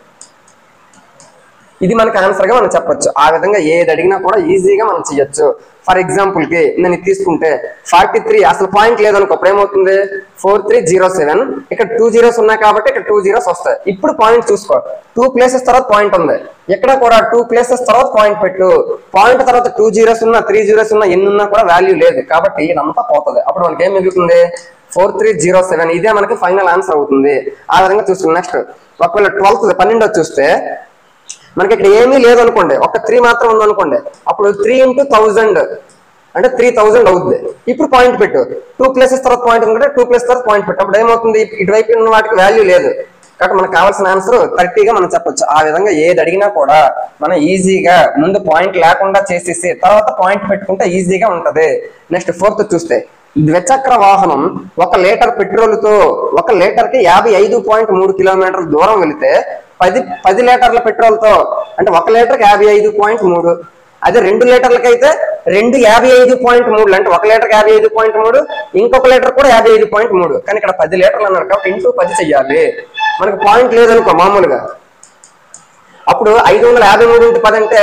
ఇది మనకి ఆన్సర్ గా మనం చెప్పొచ్చు. ఆ విధంగా ఏది అడిగినా కూడా ఈజీగా మనం చేయొచ్చు. ఫర్ ఎగ్జాంపుల్ కి నేను తీసుకుంటే 43 అసలు పాయింట్ లేదనుకో, అప్పుడు ఏమవుతుంది 4307, ఇక్కడ 2 జీరోస్ ఉన్నాయి కాబట్టి ఇక్కడ 2 జీరోస్ వస్తాయి. ఇప్పుడు పాయింట్ చూసుకో, 2 ప్లేసెస్ తర్వాత పాయింట్ ఉంది, ఇక్కడ కూడా 2 ప్లేసెస్ తర్వాత పాయింట్ పెట్టు, పాయింట్ తర్వాత 2 జీరోస్ ఉన్నా 3 జీరోస్ ఉన్నా ఎన్ని ఉన్నా కూడా వాల్యూ లేదు కాబట్టి ఇదంతా పోతుంది. అప్పుడు మనకి ఏం మిగులుతుంది, 4307. ఇదే మనకి ఫైనల్ ఆన్సర్ అవుతుంది. ఆ విధంగా చూసుకున్నాం. నెక్స్ట్ ఒకవేళ 12 చూస్తే మనకి ఇక్కడ ఏమీ లేదు అనుకోండి, ఒక 3 మాత్రం ఉంది అనుకోండి, అప్పుడు 3 ఇంటూ 1000 అంటే 3000 అవుతుంది. ఇప్పుడు పాయింట్ పెట్టు, 2 ప్లేసెస్ తర్వాత పాయింట్ ఉంటే 2 ప్లేస్ తర్వాత పాయింట్ పెట్టు, అప్పుడు ఏమవుతుంది, ఇటువైపు ఉన్న వాటికి వాల్యూ లేదు కాబట్టి మనకు కావాల్సిన ఆన్సర్ 30గా మనం చెప్పొచ్చు. ఆ విధంగా ఏది అడిగినా కూడా మనం ఈజీగా ముందు పాయింట్ లేకుండా చేసేసి తర్వాత పాయింట్ పెట్టుకుంటే ఈజీగా ఉంటది. నెక్స్ట్ 4th చూస్తే ద్విచక్ర వాహనం 1 లీటర్ పెట్రోల్తో 1 లీటర్కి 55.3 కిలోమీటర్ల దూరం వెళితే 10 లీటర్ల పెట్రోల్తో అంటే 1 లీటర్కి 55.3, అదే 2 లీటర్లకి అయితే 2 55.3 అంటే 1 లీటర్కి 55.3, ఇంకొక లీటర్ కూడా 55.3, కానీ ఇక్కడ 10 లీటర్లు అన్నారు కాబట్టి ఇంటూ 10 చెయ్యాలి. మనకి పాయింట్ లేదనుకో మామూలుగా, అప్పుడు 553 ఇంటూ 10 అంటే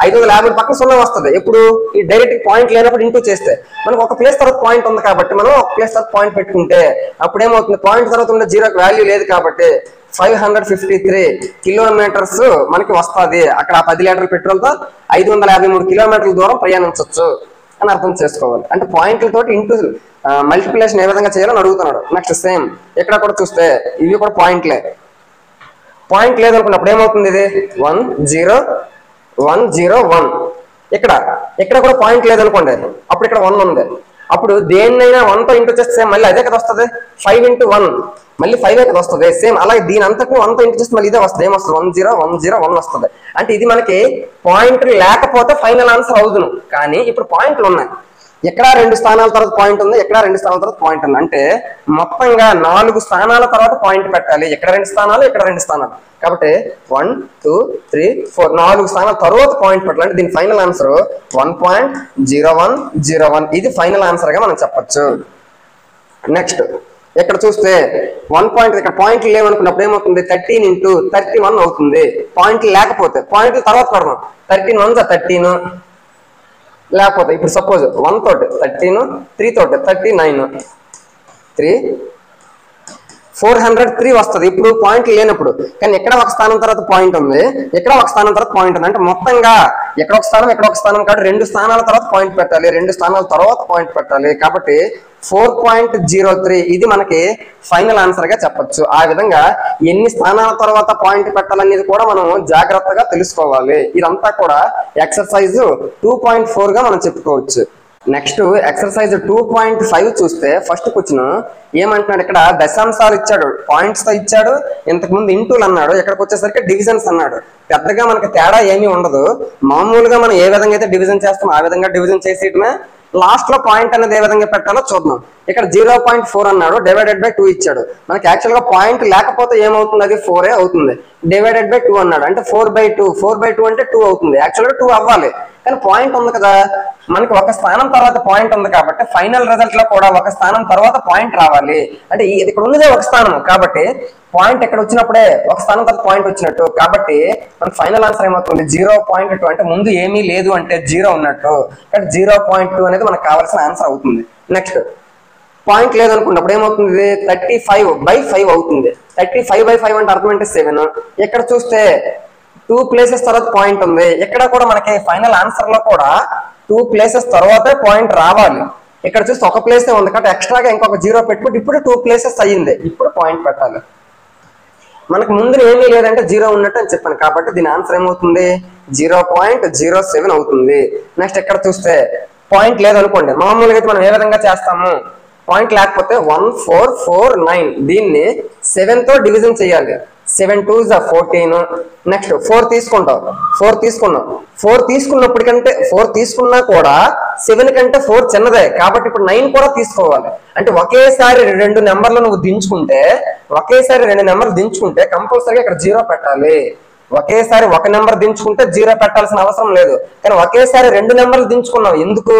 550 పక్కన 0 వస్తుంది. ఎప్పుడు ఈ డైరెక్ట్ పాయింట్ లేనప్పుడు ఇంటూ చేస్తే మనకు ఒక ప్లేస్ తర్వాత పాయింట్ ఉంది కాబట్టి మనం ఒక ప్లేస్ తర్వాత పాయింట్ పెట్టుకుంటే అప్పుడు ఏమవుతుంది, పాయింట్ తర్వాత ఉన్న జీరోకి వాల్యూ లేదు కాబట్టి 553 కిలోమీటర్స్ మనకి వస్తుంది. అక్కడ 10 లీటర్ల పెట్రోల్ తో 553 కిలోమీటర్ల దూరం ప్రయాణించవచ్చు అని అర్థం చేసుకోవాలి. అంటే పాయింట్లతోటి ఇంటూ మల్టిప్లికేషన్ ఏ విధంగా చేయాలని అడుగుతున్నాడు. నెక్స్ట్ సేమ్ ఇక్కడ కూడా చూస్తే ఇవి కూడా పాయింట్లే, పాయింట్ లేదనుకున్నప్పుడు ఏమవుతుంది, ఇది 10101. ఇక్కడ కూడా పాయింట్ లేదనుకోండి, అప్పుడు ఇక్కడ 1 ఉంది, అప్పుడు దేన్నైనా 1తో ఇంటూ చేస్తే మళ్ళీ అదే కదా వస్తుంది, 5 ఇంటూ 1 మళ్ళీ 5 కదా వస్తుంది. సేమ్ అలాగే దీని అంతకు 1తో ఇంటూ చేస్తే మళ్ళీ ఇదే వస్తుంది, ఏమొస్తుంది 10101 వస్తుంది. అంటే ఇది మనకి పాయింట్ లేకపోతే ఫైనల్ ఆన్సర్ అవుతుంది. కానీ ఇప్పుడు పాయింట్లు ఉన్నాయి, ఎక్కడ 2 స్థానాల తర్వాత పాయింట్ ఉంది, ఎక్కడ 2 స్థానాల తర్వాత పాయింట్ ఉంది, అంటే మొత్తంగా 4 స్థానాల తర్వాత పాయింట్ పెట్టాలి. ఇక్కడ 2 స్థానాలు, ఇక్కడ 2 స్థానాలు, కాబట్టి 1 2 3 4 4 స్థానాల తర్వాత పాయింట్ పెట్టాలి. అంటే దీని ఫైనల్ ఆన్సర్ 1.0101. ఇది ఫైనల్ ఆన్సర్ గా మనం చెప్పొచ్చు. నెక్స్ట్ ఇక్కడ చూస్తే 1 పాయింట్, ఇక్కడ పాయింట్లు లేవనుకున్నప్పుడు ఏమవుతుంది, 13 ఇంటూ 31 అవుతుంది. పాయింట్లు లేకపోతే పాయింట్ల తర్వాత పెడదాం, 13 1 13, లేకపోతే ఇప్పుడు సపోజ్ 1 తోటి 13, 3 తోటి 39, 3 403 వస్తుంది. ఇప్పుడు పాయింట్ లేనప్పుడు, కానీ ఎక్కడ ఒక స్థానం తర్వాత పాయింట్ ఉంది, ఎక్కడ ఒక స్థానం తర్వాత పాయింట్ ఉంది, అంటే మొత్తంగా ఇక్కడ ఒక స్థానం ఇక్కడ ఒక స్థానం కాబట్టి 2 స్థానాల తర్వాత పాయింట్ పెట్టాలి, 2 స్థానాల తర్వాత పాయింట్ పెట్టాలి. కాబట్టి 4.03 ఇది మనకి ఫైనల్ ఆన్సర్ గా చెప్పొచ్చు. ఆ విధంగా ఎన్ని స్థానాల తర్వాత పాయింట్ పెట్టాలనేది కూడా మనం జాగ్రత్తగా తెలుసుకోవాలి. ఇదంతా కూడా ఎక్సర్సైజ్ 2.4 గా మనం చెప్పుకోవచ్చు. నెక్స్ట్ ఎక్సర్సైజ్ 2.5 చూస్తే ఫస్ట్ క్వశ్చన్ ఏమంటున్నాడు, ఇక్కడ దశాంశాలు ఇచ్చాడు, పాయింట్స్ తో ఇచ్చాడు, ఇంతకు ముందు ఇంటూలు అన్నాడు, ఇక్కడికి వచ్చేసరికి డివిజన్స్ అన్నాడు. పెద్దగా మనకి తేడా ఏమీ ఉండదు. మామూలుగా మనం ఏ విధంగా అయితే డివిజన్ చేస్తామో ఆ విధంగా డివిజన్ చేసేయటమే. లాస్ట్ లో పాయింట్ అనేది ఏ విధంగా పెట్టాలో చూద్దాం. ఇక్కడ 0.4 అన్నాడు, డివైడెడ్ బై 2 ఇచ్చాడు. మనకి యాక్చువల్ గా పాయింట్ లేకపోతే ఏమవుతుంది, అది 4 అవుతుంది. డివైడెడ్ బై 2 అన్నాడు అంటే 4/2 అంటే 2 అవుతుంది. యాక్చువల్ గా 2 అవ్వాలి, కానీ పాయింట్ ఉంది కదా, మనకి ఒక స్థానం తర్వాత పాయింట్ ఉంది కాబట్టి ఫైనల్ రిజల్ట్ లో కూడా ఒక స్థానం తర్వాత పాయింట్ రావాలి. అంటే ఇక్కడ ఉన్నదే ఒక స్థానం కాబట్టి పాయింట్ ఎక్కడ వచ్చినప్పుడే ఒక స్థానం తర్వాత పాయింట్ వచ్చినట్టు. కాబట్టి మనకి ఫైనల్ ఆన్సర్ ఏమవుతుంది 0.2 అంటే ముందు ఏమీ లేదు అంటే 0 ఉన్నట్టు. కాబట్టి 0.2 అనేది మనకు కావాల్సిన ఆన్సర్ అవుతుంది. నెక్స్ట్ పాయింట్ లేదనుకున్నప్పుడు ఏమవుతుంది 35/5 అవుతుంది. 35/5 అంటే అర్థం ఏంటి 7. ఇక్కడ చూస్తే 2 ప్లేసెస్ తర్వాత పాయింట్ ఉంది. ఇక్కడ కూడా మనకి ఫైనల్ ఆన్సర్ లో కూడా 2 ప్లేసెస్ తర్వాతే పాయింట్ రావాలి. ఇక్కడ చూస్తే ఒక ప్లేసే ఉంది కాబట్టి ఎక్స్ట్రాగా ఇంకొక 0 పెట్టుకుంటే ఇప్పుడు 2 ప్లేసెస్ అయ్యింది, ఇప్పుడు పాయింట్ పెట్టాలి. మనకు ముందు ఏమీ లేదంటే 0 ఉన్నట్టు అని చెప్పాను కాబట్టి దీని ఆన్సర్ ఏమవుతుంది 0.07 అవుతుంది. నెక్స్ట్ ఇక్కడ చూస్తే పాయింట్ లేదనుకోండి, మామూలుగా అయితే మనం ఏ విధంగా చేస్తాము, పాయింట్ లేకపోతే 1 4 4 9 దీన్ని 7 తో డివిజన్ చేయాలి. 7 2s 14. నెక్స్ట్ 4 తీసుకుంటాం, 4 తీసుకున్నప్పటికంటే 4 తీసుకున్నా కూడా 7 కంటే 4 చిన్నదే కాబట్టి ఇప్పుడు 9 కూడా తీసుకోవాలి. అంటే ఒకేసారి 2 నెంబర్లు నువ్వు దించుకుంటే కంపల్సరీగా ఇక్కడ 0 పెట్టాలి. ఒకేసారి ఒక నెంబర్ దించుకుంటే 0 పెట్టాల్సిన అవసరం లేదు, కానీ ఒకేసారి 2 నెంబర్లు దించుకున్నావు. ఎందుకు,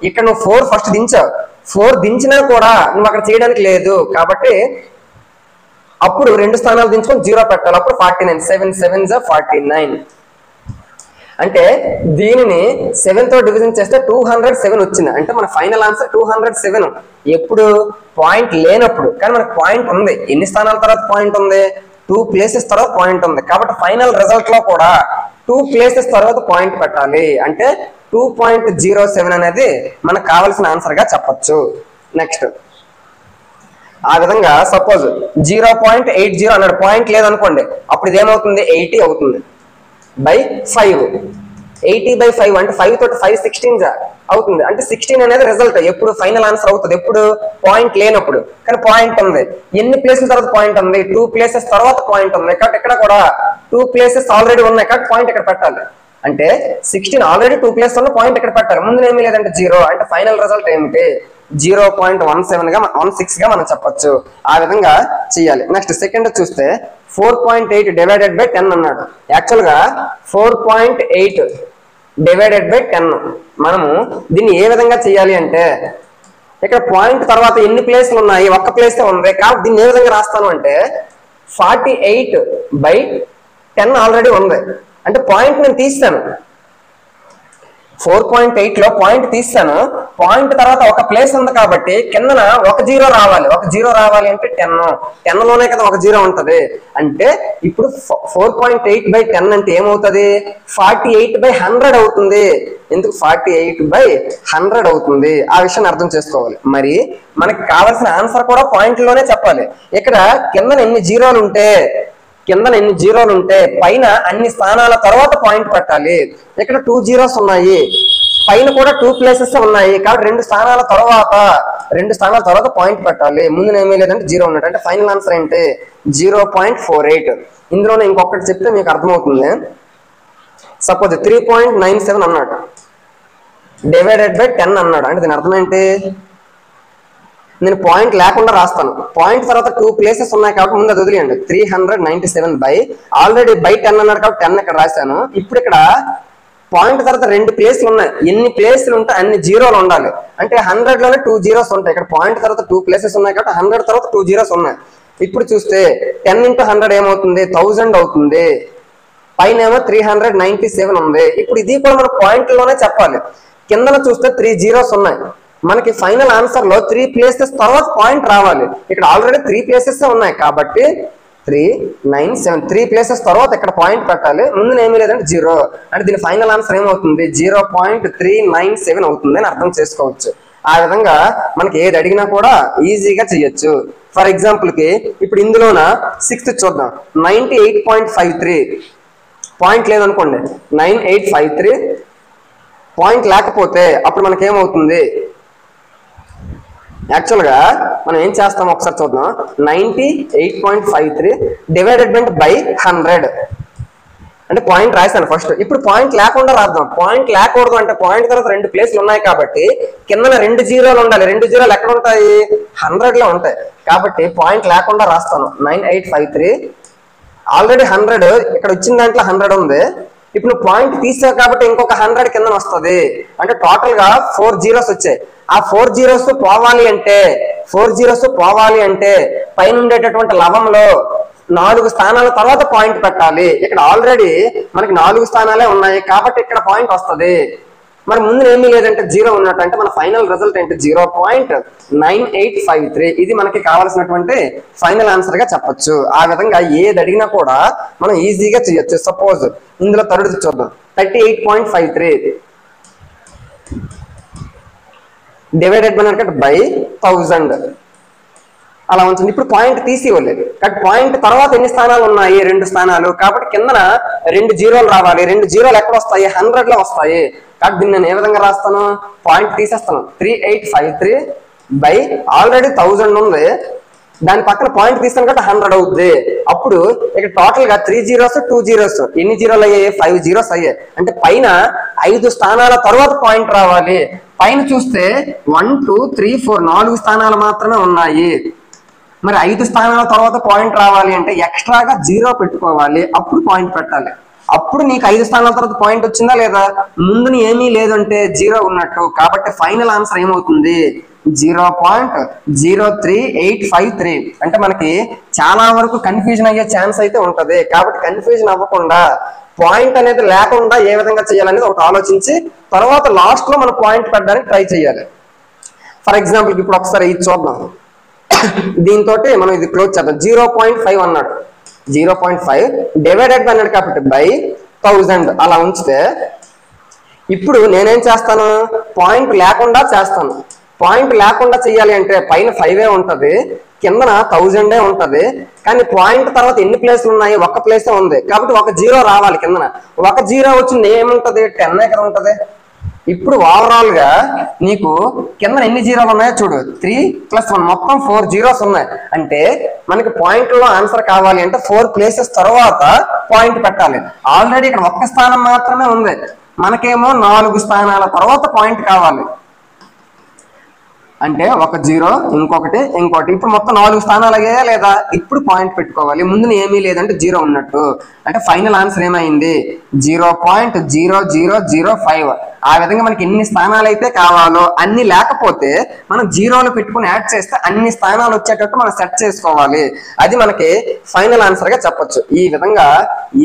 ఇక్కడ నువ్వు 4 ఫస్ట్ దించావు, 4 దించినా కూడా నువ్వు అక్కడ చేయడానికి లేదు కాబట్టి అప్పుడు 2 స్థానాలు దించుకొని 0 పెట్టాలి. అప్పుడు 49, 7 7s 49. అంటే దీనిని 7 తో డివిజన్ చేస్తే 207 వచ్చింది. అంటే మన ఫైనల్ ఆన్సర్ 207 ఎప్పుడు పాయింట్ లేనప్పుడు. కానీ మనకు పాయింట్ ఉంది, ఎన్ని స్థానాల తర్వాత పాయింట్ ఉంది 2 ప్లేసెస్ తర్వాత పాయింట్ ఉంది. కాబట్టి ఫైనల్ రిజల్ట్ లో కూడా 2 ప్లేసెస్ తర్వాత పాయింట్ పెట్టాలి. అంటే 2.07 అనేది మనకు కావాల్సిన ఆన్సర్ గా చెప్పొచ్చు. నెక్స్ట్ ఆ విధంగా సపోజ్ 0.80 అన్నాడు, పాయింట్ లేదనుకోండి, అప్పుడు ఇదేమవుతుంది 80 అవుతుంది బై 5. 80/5 అంటే 5 తోటి 5 16 అవుతుంది. అంటే 16 అనేది రిజల్ట్ ఎప్పుడు ఫైనల్ ఆన్సర్ అవుతుంది, ఎప్పుడు పాయింట్ లేనప్పుడు. కానీ పాయింట్ ఉంది, ఎన్ని ప్లేసెస్ తర్వాత పాయింట్ ఉంది 2 ప్లేసెస్ తర్వాత పాయింట్ ఉంది కాబట్టి ఇక్కడ కూడా 2 ప్లేసెస్ ఆల్రెడీ ఉన్నాయి కాబట్టి పాయింట్ ఇక్కడ పెట్టాలి. అంటే 16 ఆల్రెడీ 2 ప్లేసెస్ ఉన్న పాయింట్ ఇక్కడ పెట్టాలి, ముందు ఏమీ లేదంటే 0. అంటే ఫైనల్ రిజల్ట్ ఏమిటి 0.16 గా మనం చెప్పొచ్చు. ఆ విధంగా చేయాలి. నెక్స్ట్ సెకండ్ చూస్తే 4.8 డివైడెడ్ బై 10 అన్నాడు. యాక్చువల్ గా 4.8 డివైడెడ్ బై 10 మనము దీన్ని ఏ విధంగా చేయాలి అంటే ఇక్కడ పాయింట్ తర్వాత ఎన్ని ప్లేస్లు ఉన్నాయి, ఒక్క ప్లేస్ ఉంది కాబట్టి దీన్ని ఏ విధంగా రాస్తాను అంటే 48/10 ఆల్రెడీ ఉంది. అంటే పాయింట్ నేను తీస్తాను, 4.8 లో పాయింట్ తీస్తాను, పాయింట్ తర్వాత ఒక ప్లేస్ ఉంది కాబట్టి కిందన ఒక 0 రావాలి. ఒక 0 రావాలి అంటే 10 లోనే కదా ఒక 0 ఉంటది. అంటే ఇప్పుడు 4.8/10 అంటే ఏమవుతుంది 48/100 అవుతుంది. ఎందుకు 48/100 అవుతుంది, ఆ విషయాన్ని అర్థం చేసుకోవాలి. మరి మనకి కావాల్సిన ఆన్సర్ కూడా పాయింట్ లోనే చెప్పాలి. ఇక్కడ కిందన ఎన్ని జీరోలు ఉంటే పైన అన్ని స్థానాల తర్వాత పాయింట్ పెట్టాలి. ఇక్కడ 2 zeros ఉన్నాయి, పైన కూడా 2 ప్లేసెస్ ఉన్నాయి కాబట్టి 2 స్థానాల తర్వాత పాయింట్ పెట్టాలి. ముందు ఏమీ లేదంటే 0 ఉన్నట్టు. అంటే ఫైనల్ ఆన్సర్ ఏంటి 0.48. ఇందులోనే ఇంకొకటి చెప్తే మీకు అర్థమవుతుంది. సపోజ్ 3.97 అన్నాడు డివైడెడ్ బై 10 అన్నాడు. అంటే దీని అర్థం ఏంటి, నేను పాయింట్ లేకుండా రాస్తాను, పాయింట్ తర్వాత 2 ప్లేసెస్ ఉన్నాయి కాబట్టి ముందు అది వదిలేయండి. 397 ఆల్రెడీ బై 10 అన్నాడు కాబట్టి 10 ఇక్కడ రాశాను. ఇప్పుడు ఇక్కడ పాయింట్ తర్వాత 2 ప్లేస్లు ఉన్నాయి, ఎన్ని ప్లేస్లు ఉంటే అన్ని 0లు ఉండాలి. అంటే 100 లోనే 2 zeros ఉంటాయి. ఇక్కడ పాయింట్ తర్వాత 2 ప్లేసెస్ ఉన్నాయి కాబట్టి 100 తర్వాత 2 zeros ఉన్నాయి. ఇప్పుడు చూస్తే 10 × 100 ఏమవుతుంది 1000 అవుతుంది. పైన ఏమో 397 ఉంది. ఇప్పుడు ఇది కూడా మన పాయింట్ లోనే చెప్పాలి. కిందన చూస్తే 3 zeros ఉన్నాయి. మనకి ఫైనల్ ఆన్సర్ లో 3 ప్లేసెస్ తర్వాత పాయింట్ రావాలి. ఇక్కడ ఆల్రెడీ 3 ప్లేసెస్ ఉన్నాయి కాబట్టి 397 3 ప్లేసెస్ తర్వాత ఇక్కడ పాయింట్ పెట్టాలి, ముందు ఏమీ లేదంటే 0 అంటే దీని ఫైనల్ ఆన్సర్ ఏమవుతుంది 0.397 అవుతుంది అని అర్థం చేసుకోవచ్చు. ఆ విధంగా మనకి ఏది అడిగినా కూడా ఈజీగా చేయొచ్చు. ఫర్ ఎగ్జాంపుల్ కి ఇప్పుడు ఇందులోన 6th చూద్దాం. 98.53 పాయింట్ లేదనుకోండి, 9853 పాయింట్ లేకపోతే అప్పుడు మనకేమవుతుంది, యాక్చువల్గా మనం ఏం చేస్తాం ఒకసారి చూద్దాం. 98.53 డివైడెడ్ బై 100 అంటే పాయింట్ రాశాను ఫస్ట్. ఇప్పుడు పాయింట్ లేకుండా రాద్దాం. పాయింట్ లేకూడదు అంటే పాయింట్ తర్వాత 2 ప్లేస్లు ఉన్నాయి కాబట్టి కింద 2 జీరోలు ఉండాలి. 2 జీరోలు ఎక్కడ ఉంటాయి, 100లో ఉంటాయి. కాబట్టి పాయింట్ లేకుండా రాస్తాను. 9853 ఆల్రెడీ 100 ఇక్కడ వచ్చిన దాంట్లో 100 ఉంది. ఇప్పుడు నువ్వు పాయింట్ తీసావు కాబట్టి ఇంకొక 100 కింద వస్తుంది. అంటే టోటల్ గా 4 జీరోస్ వచ్చాయి. ఆ 4 జీరోస్ పోవాలి అంటే పైన ఉండేటటువంటి లవంలో 4 స్థానాల తర్వాత పాయింట్ పెట్టాలి. ఇక్కడ ఆల్రెడీ మనకి 4 స్థానాలే ఉన్నాయి కాబట్టి ఇక్కడ పాయింట్ వస్తుంది. మరి ముందు ఏమీ లేదంటే 0 ఉన్నట్టు, అంటే మన ఫైనల్ రిజల్ట్ ఏంటి 0.9853. ఇది మనకి కావాల్సినటువంటి ఫైనల్ ఆన్సర్ గా చెప్పొచ్చు. ఆ విధంగా ఏది అడిగినా కూడా మనం ఈజీగా చేయొచ్చు. సపోజ్ ఇందులో థర్డ్ చూద్దాం. 38.53 డివైడెడ్ బై 1000 అలా ఉంటుంది. ఇప్పుడు పాయింట్ తీసి ఇవ్వలేదు కాబట్టి పాయింట్ తర్వాత ఎన్ని స్థానాలు ఉన్నాయి, 2 స్థానాలు. కాబట్టి కిందన 2 జీరోలు రావాలి. 2 జీరోలు ఎక్కడ వస్తాయి, 100లో వస్తాయి. కాబట్టి దీన్ని నేను ఏ విధంగా రాస్తాను, పాయింట్ తీసేస్తాను. 3853 బై ఆల్రెడీ 1000 ఉంది, దాని పక్కన పాయింట్ తీస్తాను కాబట్టి 100 అవుతుంది. అప్పుడు ఇక్కడ టోటల్ గా 3 జీరోస్ 2 జీరోస్ ఎన్ని జీరోలు అయ్యాయి, 5 జీరోస్ అయ్యాయి. అంటే పైన 5 స్థానాల తర్వాత పాయింట్ రావాలి. పైన చూస్తే 1 2 3 4 4 స్థానాలు మాత్రమే ఉన్నాయి. మరి 5 స్థానాల తర్వాత పాయింట్ రావాలి అంటే ఎక్స్ట్రాగా 0 పెట్టుకోవాలి, అప్పుడు పాయింట్ పెట్టాలి. అప్పుడు నీకు 5 స్థానాల తర్వాత పాయింట్ వచ్చిందా లేదా, ముందు ఏమీ లేదంటే 0 ఉన్నట్టు. కాబట్టి ఫైనల్ ఆన్సర్ ఏమవుతుంది 0.03853. అంటే మనకి చాలా వరకు కన్ఫ్యూజన్ అయ్యే ఛాన్స్ అయితే ఉంటది. కాబట్టి కన్ఫ్యూజన్ అవ్వకుండా పాయింట్ అనేది లేకుండా ఏ విధంగా చేయాలనేది ఒకటి ఆలోచించి తర్వాత లాస్ట్ లో మనం పాయింట్ పెట్టడానికి ట్రై చేయాలి. ఫర్ ఎగ్జాంపుల్ ఇప్పుడు ఒకసారి ఇది చూద్దాం. దీంతో మనం ఇది క్లోజ్ చేద్దాం. 0.5 అన్నాడు, 0.5 డివైడెడ్ బై అన్నాడు కాబట్టి బై 1000 అలా ఉంచితే ఇప్పుడు నేనేం చేస్తాను, పాయింట్ లేకుండా చేస్తాను. పాయింట్ లేకుండా చేయాలి అంటే పైన 5 ఉంటది, కిందన 1000 ఉంటది. కానీ పాయింట్ తర్వాత ఎన్ని ప్లేస్లు ఉన్నాయి, ఒక్క ప్లేసే ఉంది కాబట్టి ఒక 0 రావాలి. కిందన ఒక 0 వచ్చింది ఏముంటది, 10 ఎక్కడ ఉంటది. ఇప్పుడు ఓవరాల్ గా నీకు కింద ఎన్ని జీరోలు ఉన్నాయో చూడు, 3 + 1 మొత్తం 4 జీరోస్ ఉన్నాయి. అంటే మనకి పాయింట్ లో ఆన్సర్ కావాలి అంటే 4 ప్లేసెస్ తర్వాత పాయింట్ పెట్టాలి. ఆల్రెడీ ఇక్కడ ఒక్క స్థానం మాత్రమే ఉంది, మనకేమో 4 స్థానాల తర్వాత పాయింట్ కావాలి. అంటే ఒక 0 ఇంకొకటి ఇంకోటి, ఇప్పుడు మొత్తం 4 స్థానాలు అయ్యాయా లేదా, ఇప్పుడు పాయింట్ పెట్టుకోవాలి. ముందు ఏమీ లేదంటే 0 ఉన్నట్టు. అంటే ఫైనల్ ఆన్సర్ ఏమైంది 0.0005. ఆ విధంగా మనకి ఎన్ని స్థానాలు అయితే కావాలో అన్ని, లేకపోతే మనం 0లు పెట్టుకుని యాడ్ చేస్తే అన్ని స్థానాలు వచ్చేటట్టు మనం సెట్ చేసుకోవాలి. అది మనకి ఫైనల్ ఆన్సర్ గా చెప్పొచ్చు. ఈ విధంగా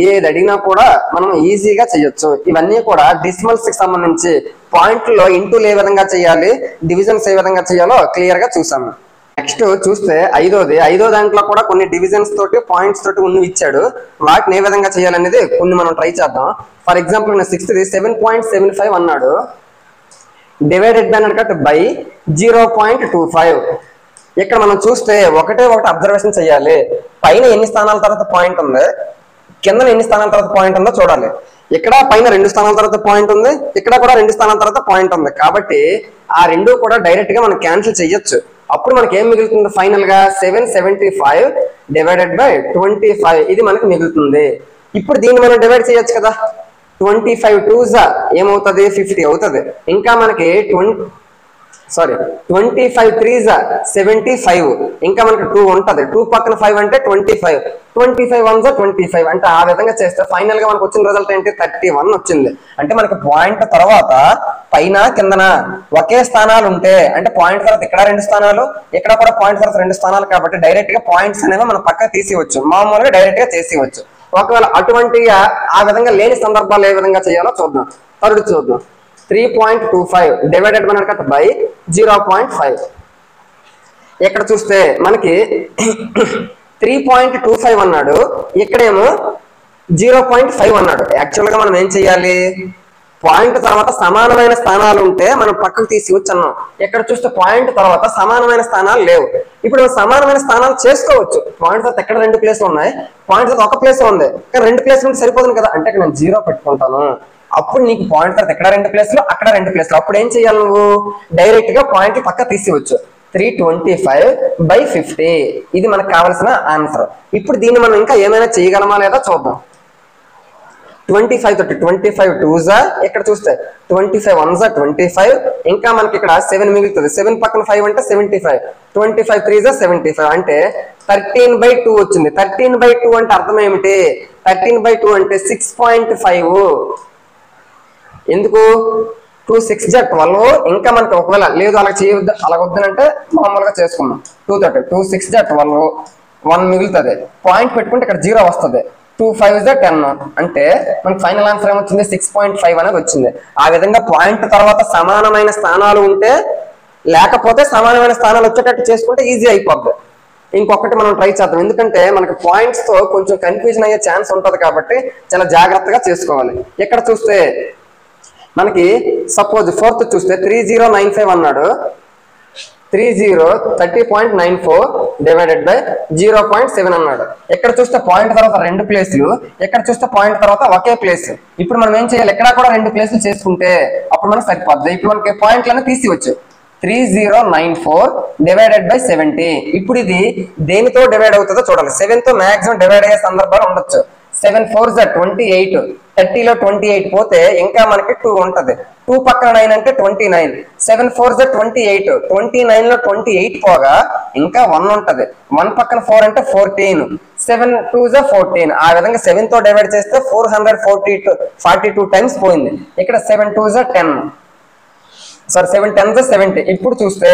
ఏది అడిగినా కూడా మనం ఈజీగా చేయొచ్చు. ఇవన్నీ కూడా డెసిమల్స్ కి సంబంధించి పాయింట్లో ఇంటూలు ఏ విధంగా చేయాలి, డివిజన్స్ ఏ విధంగా చేయాలో క్లియర్ గా చూసాము. నెక్స్ట్ చూస్తే ఐదో దాంట్లో కూడా కొన్ని డివిజన్స్ తోటి పాయింట్స్ తోటి ఉన్నవి ఇచ్చాడు. వాటిని ఏ విధంగా చేయాలనేది కొన్ని మనం ట్రై చేద్దాం. ఫర్ ఎగ్జాంపుల్ 6th 7.75 అన్నాడు, డివైడెడ్ బై 0.25. ఇక్కడ మనం చూస్తే ఒకటి అబ్జర్వేషన్ చేయాలి. పైన ఎన్ని స్థానాల తర్వాత పాయింట్ ఉంది, కింద ఎన్ని స్థానాల తర్వాత పాయింట్ ఉందో చూడాలి. ఇక్కడ పైన 2 స్థానాల తర్వాత పాయింట్ ఉంది, ఇక్కడ కూడా 2 స్థానాల తర్వాత పాయింట్ ఉంది. కాబట్టి ఆ 2 కూడా డైరెక్ట్ గా మనం క్యాన్సిల్ చేయొచ్చు. అప్పుడు మనకి ఏం మిగులుతుంది ఫైనల్ గా 775 డివైడెడ్ బై 25 ఇది మనకి మిగులుతుంది. ఇప్పుడు దీన్ని మనం డివైడ్ చేయొచ్చు కదా. 25 2s ఏమవుతుంది 50 అవుతుంది. ఇంకా మనకి 25 3s 75 ఇంకా మనకి 2 ఉంటది. 2 పక్కన 5 అంటే 25 1s 25. అంటే ఆ విధంగా చేస్తే ఫైనల్ గా మనకు వచ్చిన రిజల్ట్ ఏంటి 31 వచ్చింది. అంటే మనకి పాయింట్ తర్వాత పైన కిందన ఒకే స్థానాలు ఉంటే, అంటే పాయింట్ తర్వాత ఇక్కడ 2 స్థానాలు, ఇక్కడ కూడా పాయింట్ తర్వాత 2 స్థానాలు కాబట్టి డైరెక్ట్ గా పాయింట్స్ అనేవి మనం పక్క తీసివచ్చు, మామూలుగా డైరెక్ట్ గా చేసేవచ్చు. ఒకవేళ అటువంటి ఆ విధంగా లేని సందర్భాలు ఏ విధంగా చేయాలో చూద్దాం. థర్డ్ చూద్దాం. 3.25 డివైడెడ్ బై 0.5. ఇక్కడ చూస్తే మనకి 3.25 అన్నాడు, ఇక్కడేమో 0.5 అన్నాడు. యాక్చువల్గా మనం ఏం చెయ్యాలి, పాయింట్ తర్వాత సమానమైన స్థానాలు ఉంటే మనం పక్కకు తీసివచ్చు అన్నాం. ఇక్కడ చూస్తే పాయింట్ తర్వాత సమానమైన స్థానాలు లేవు. ఇప్పుడు సమానమైన స్థానాలు చేసుకోవచ్చు. పాయింట్ తర్వాత ఎక్కడ 2 ప్లేస్లు ఉన్నాయి, పాయింట్ తర్వాత ఒక ప్లేస్ ఉంది, కానీ 2 ప్లేస్లు ఉంటే సరిపోతుంది కదా. అంటే ఇక్కడ నేను 0 పెట్టుకుంటాను. అప్పుడు నీకు పాయింట్ తర్వాత ఎక్కడ 2 ప్లేస్లు, అక్కడ 2 ప్లేస్లు. అప్పుడు ఏం చేయాలి, నువ్వు డైరెక్ట్ గా పాయింట్ పక్క తీసివచ్చు. 325/50 ఇది మనకు కావాల్సిన ఆన్సర్. ఇప్పుడు దీన్ని మనం ఇంకా ఏమైనా చేయగలమా లేదా చూద్దాం. 25 తోటి 25 2s, ఇక్కడ చూస్తే 25 1s 25, ఇంకా మనకి ఇక్కడ 7 మిగులుతుంది. 7 పక్కన 5 అంటే 75, 25 3s 75 అంటే 13/2 వచ్చింది. 13/2 అంటే అర్థం ఏమిటి, 13/2 అంటే 6.5. ఎందుకు 2 6 12. ఇంకా మనకి ఒకవేళ లేదు అలా చేయవద్దు, అలా వద్దనంటే మామూలుగా చేసుకున్నాం. 2 తోటి 2 6 12, 1 మిగులుతుంది. పాయింట్ పెట్టుకుంటే ఇక్కడ 0 వస్తుంది. 2 5s 10 అంటే మనకి ఫైనల్ ఆన్సర్ ఏమొచ్చింది, 6.5 అనేది వచ్చింది. ఆ విధంగా పాయింట్ తర్వాత సమానమైన స్థానాలు ఉంటే, లేకపోతే సమానమైన స్థానాలు వచ్చేటట్టు చేసుకుంటే ఈజీ అయిపోద్ది. ఇంకొకటి మనం ట్రై చేద్దాం, ఎందుకంటే మనకి పాయింట్స్ తో కొంచెం కన్ఫ్యూజన్ అయ్యే ఛాన్స్ ఉంటుంది కాబట్టి చాలా జాగ్రత్తగా చేసుకోవాలి. ఇక్కడ చూస్తే మనకి సపోజ్ 4th చూస్తే 3095 అన్నాడు. 30 30.94 / 0.7 అన్నాడు. ఎక్కడ చూస్తే పాయింట్ తర్వాత 2 ప్లేస్లు, ఎక్కడ చూస్తే పాయింట్ తర్వాత ఒకే ప్లేస్. ఇప్పుడు మనం ఏం చేయాలి, ఎక్కడ కూడా 2 ప్లేస్లు చేసుకుంటే అప్పుడు మనకు సరిపోద్ది. ఇప్పుడు మనకి పాయింట్లను తీసివచ్చు. 3094 / 70. ఇప్పుడు ఇది దేనితో డివైడ్ అవుతుందో చూడాలి. 7 తో మాక్సిమం డివైడ్ అయ్యే సందర్భాలు ఉండొచ్చు. 7 4s 28, 30లో 28 పోతే ఇంకా మనకి 2 ఉంటది. 2 పక్కన 9 అంటే 29. 7 4s 28, 29లో 28 పోగా ఇంకా 1 ఉంటది. 1 పక్కన 4 అంటే 14, 7 2s 14. ఆ విధంగా 7 తో డివైడ్ చేస్తే 442 టైమ్స్ పోయింది. ఇక్కడ 7 2s 10, సారీ 7 10s 70. ఇప్పుడు చూస్తే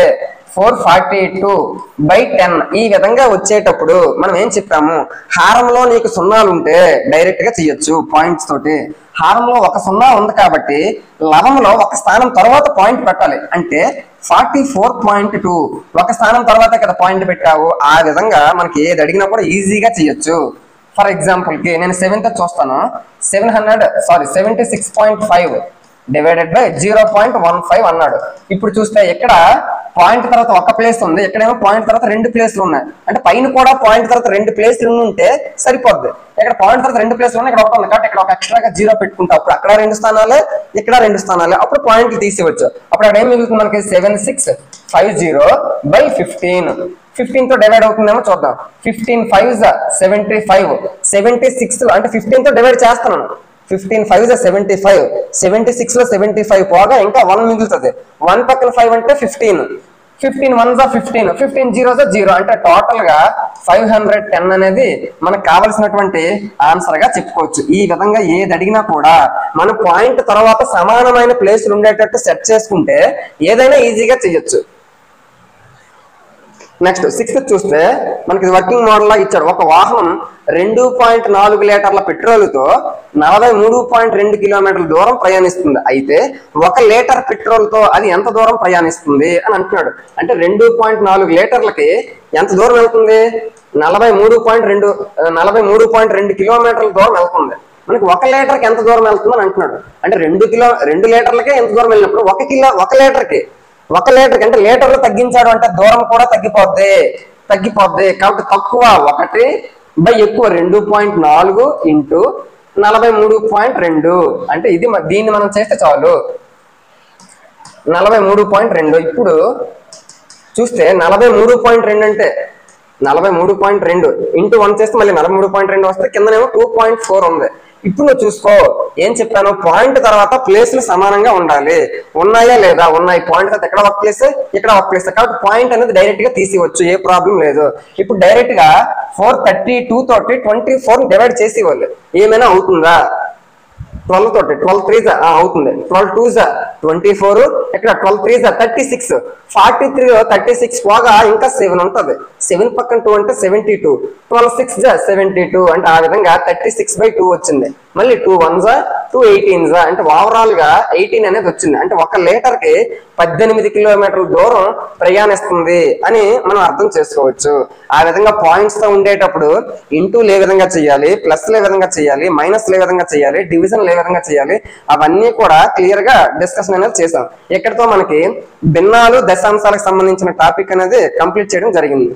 442/10 ఈ విధంగా వచ్చేటప్పుడు మనం ఏం చెప్పాము, హారంలో నీకు సున్నాలు ఉంటే డైరెక్ట్ గా చేయొచ్చు పాయింట్స్ తోటి. హారంలో ఒక 0 ఉంది కాబట్టి లవంలో ఒక స్థానం తర్వాత పాయింట్ పెట్టాలి. అంటే 44.2 ఒక స్థానం తర్వాత కదా పాయింట్ పెట్టావు. ఆ విధంగా మనకి ఏది అడిగినా కూడా ఈజీగా చేయొచ్చు. ఫర్ ఎగ్జాంపుల్ కి నేను 7th చూస్తాను. 76.5 డివైడెడ్ బై 0.15 అన్నాడు. ఇప్పుడు చూస్తే ఇక్కడ పాయింట్ తర్వాత ఒక ప్లేస్ ఉంది, ఎక్కడేమో పాయింట్ తర్వాత 2 ప్లేస్లు ఉన్నాయి. అంటే పైన కూడా పాయింట్ తర్వాత 2 ప్లేస్లు ఉంటే సరిపోద్ది. ఇక్కడ పాయింట్ తర్వాత 2 ప్లేస్లు ఉన్నాయి, ఇక్కడ ఒక ఉంది కాబట్టి ఇక్కడ ఒక ఎక్స్ట్రాగా 0 పెట్టుకుంటా. అప్పుడు అక్కడ 2 స్థానాలే, ఇక్కడ 2 స్థానాలే. అప్పుడు పాయింట్లు తీసివచ్చు. అప్పుడు అక్కడ ఏం మిగులుతుంది మనకి, 7650/15. 15 తో డివైడ్ అవుతుందేమో చూద్దాం. 15 5s 75, 76 అంటే 15 తో డివైడ్ చేస్తున్నాను. 15 5s 75, 76లో 75 పోగా ఇంకా 1 మిగులుతుంది. 1 పక్కన 5 అంటే 15, 15 1s 15, 15 0s 0 అంటే టోటల్ గా 510 అనేది మనకు కావలసినటువంటి ఆన్సర్ గా చెప్పుకోవచ్చు. ఈ విధంగా ఏది అడిగినా కూడా మన పాయింట్ తర్వాత సమానమైన ప్లేస్లు ఉండేటట్టు సెట్ చేసుకుంటే ఏదైనా ఈజీగా చేయొచ్చు. నెక్స్ట్ 6th చూస్తే మనకి వర్కింగ్ మోడల్ లా ఇచ్చాడు. ఒక వాహనం 2.4 లీటర్ల పెట్రోల్తో 43.2 కిలోమీటర్ల దూరం ప్రయాణిస్తుంది. అయితే 1 లీటర్ పెట్రోల్ తో అది ఎంత దూరం ప్రయాణిస్తుంది అని అంటున్నాడు. అంటే 2.4 లీటర్లకి ఎంత దూరం వెళ్తుంది, 43.2 కిలోమీటర్ల దూరం వెళ్తుంది. మనకి 1 లీటర్కి ఎంత దూరం వెళ్తుంది అని అంటున్నాడు. అంటే 2 లీటర్లకే ఎంత దూరం వెళ్ళినప్పుడు 1 లీటర్కి అంటే లీటర్లు తగ్గించాడు అంటే దూరం కూడా తగ్గిపోద్ది. కాబట్టి తక్కువ 1 బై ఎక్కువ 2.4 ఇంటూ 43.2 అంటే ఇది దీన్ని మనం చేస్తే చాలు 43.2. ఇప్పుడు చూస్తే 43.2 అంటే 43.2 ఇంటూ 1 చేస్తే మళ్ళీ 43.2 వస్తే కిందనేమో 2.4 ఉంది. ఇప్పుడు నువ్వు చూసుకో, ఏం చెప్పాను, పాయింట్ తర్వాత ప్లేస్లు సమానంగా ఉండాలి. ఉన్నాయా లేదా, ఉన్నాయి. పాయింట్ తర్వాత ఎక్కడ ఒక ప్లేస్, ఇక్కడ ఒక ప్లేస్. కాబట్టి పాయింట్ అనేది డైరెక్ట్ గా తీసివచ్చు, ఏ ప్రాబ్లం లేదు. ఇప్పుడు డైరెక్ట్ గా 432 తోటి 24 డివైడ్ చేసి వాళ్ళు ఏమైనా అవుతుందా, 12 తోటి 12 3s అవుతుంది, 12 2s 24, ఇక్కడ 12 3s 36, 43లో 36 పోగా ఇంకా 7 ఉంటుంది. 7 పక్కన 2 అంటే 72, 12 6 72 అంటే ఆ విధంగా 36/2 వచ్చింది. మళ్ళీ 2 1s 218 అంటే ఓవరాల్ గా 18 అనేది వచ్చింది. అంటే 1 లీటర్ కి 18 కిలోమీటర్ల దూరం ప్రయాణిస్తుంది అని మనం అర్థం చేసుకోవచ్చు. ఆ విధంగా పాయింట్స్ తో ఉండేటప్పుడు ఇంటూ ఏ విధంగా చేయాలి, ప్లస్ ఏ విధంగా చేయాలి, మైనస్ ఏ విధంగా చేయాలి, డివిజన్ ఏ విధంగా చేయాలి, అవన్నీ కూడా క్లియర్ గా డిస్కషన్ అనేది చేసాం. ఇక్కడతో మనకి భిన్నాలు దశాంశాలకు సంబంధించిన టాపిక్ అనేది కంప్లీట్ చేయడం జరిగింది.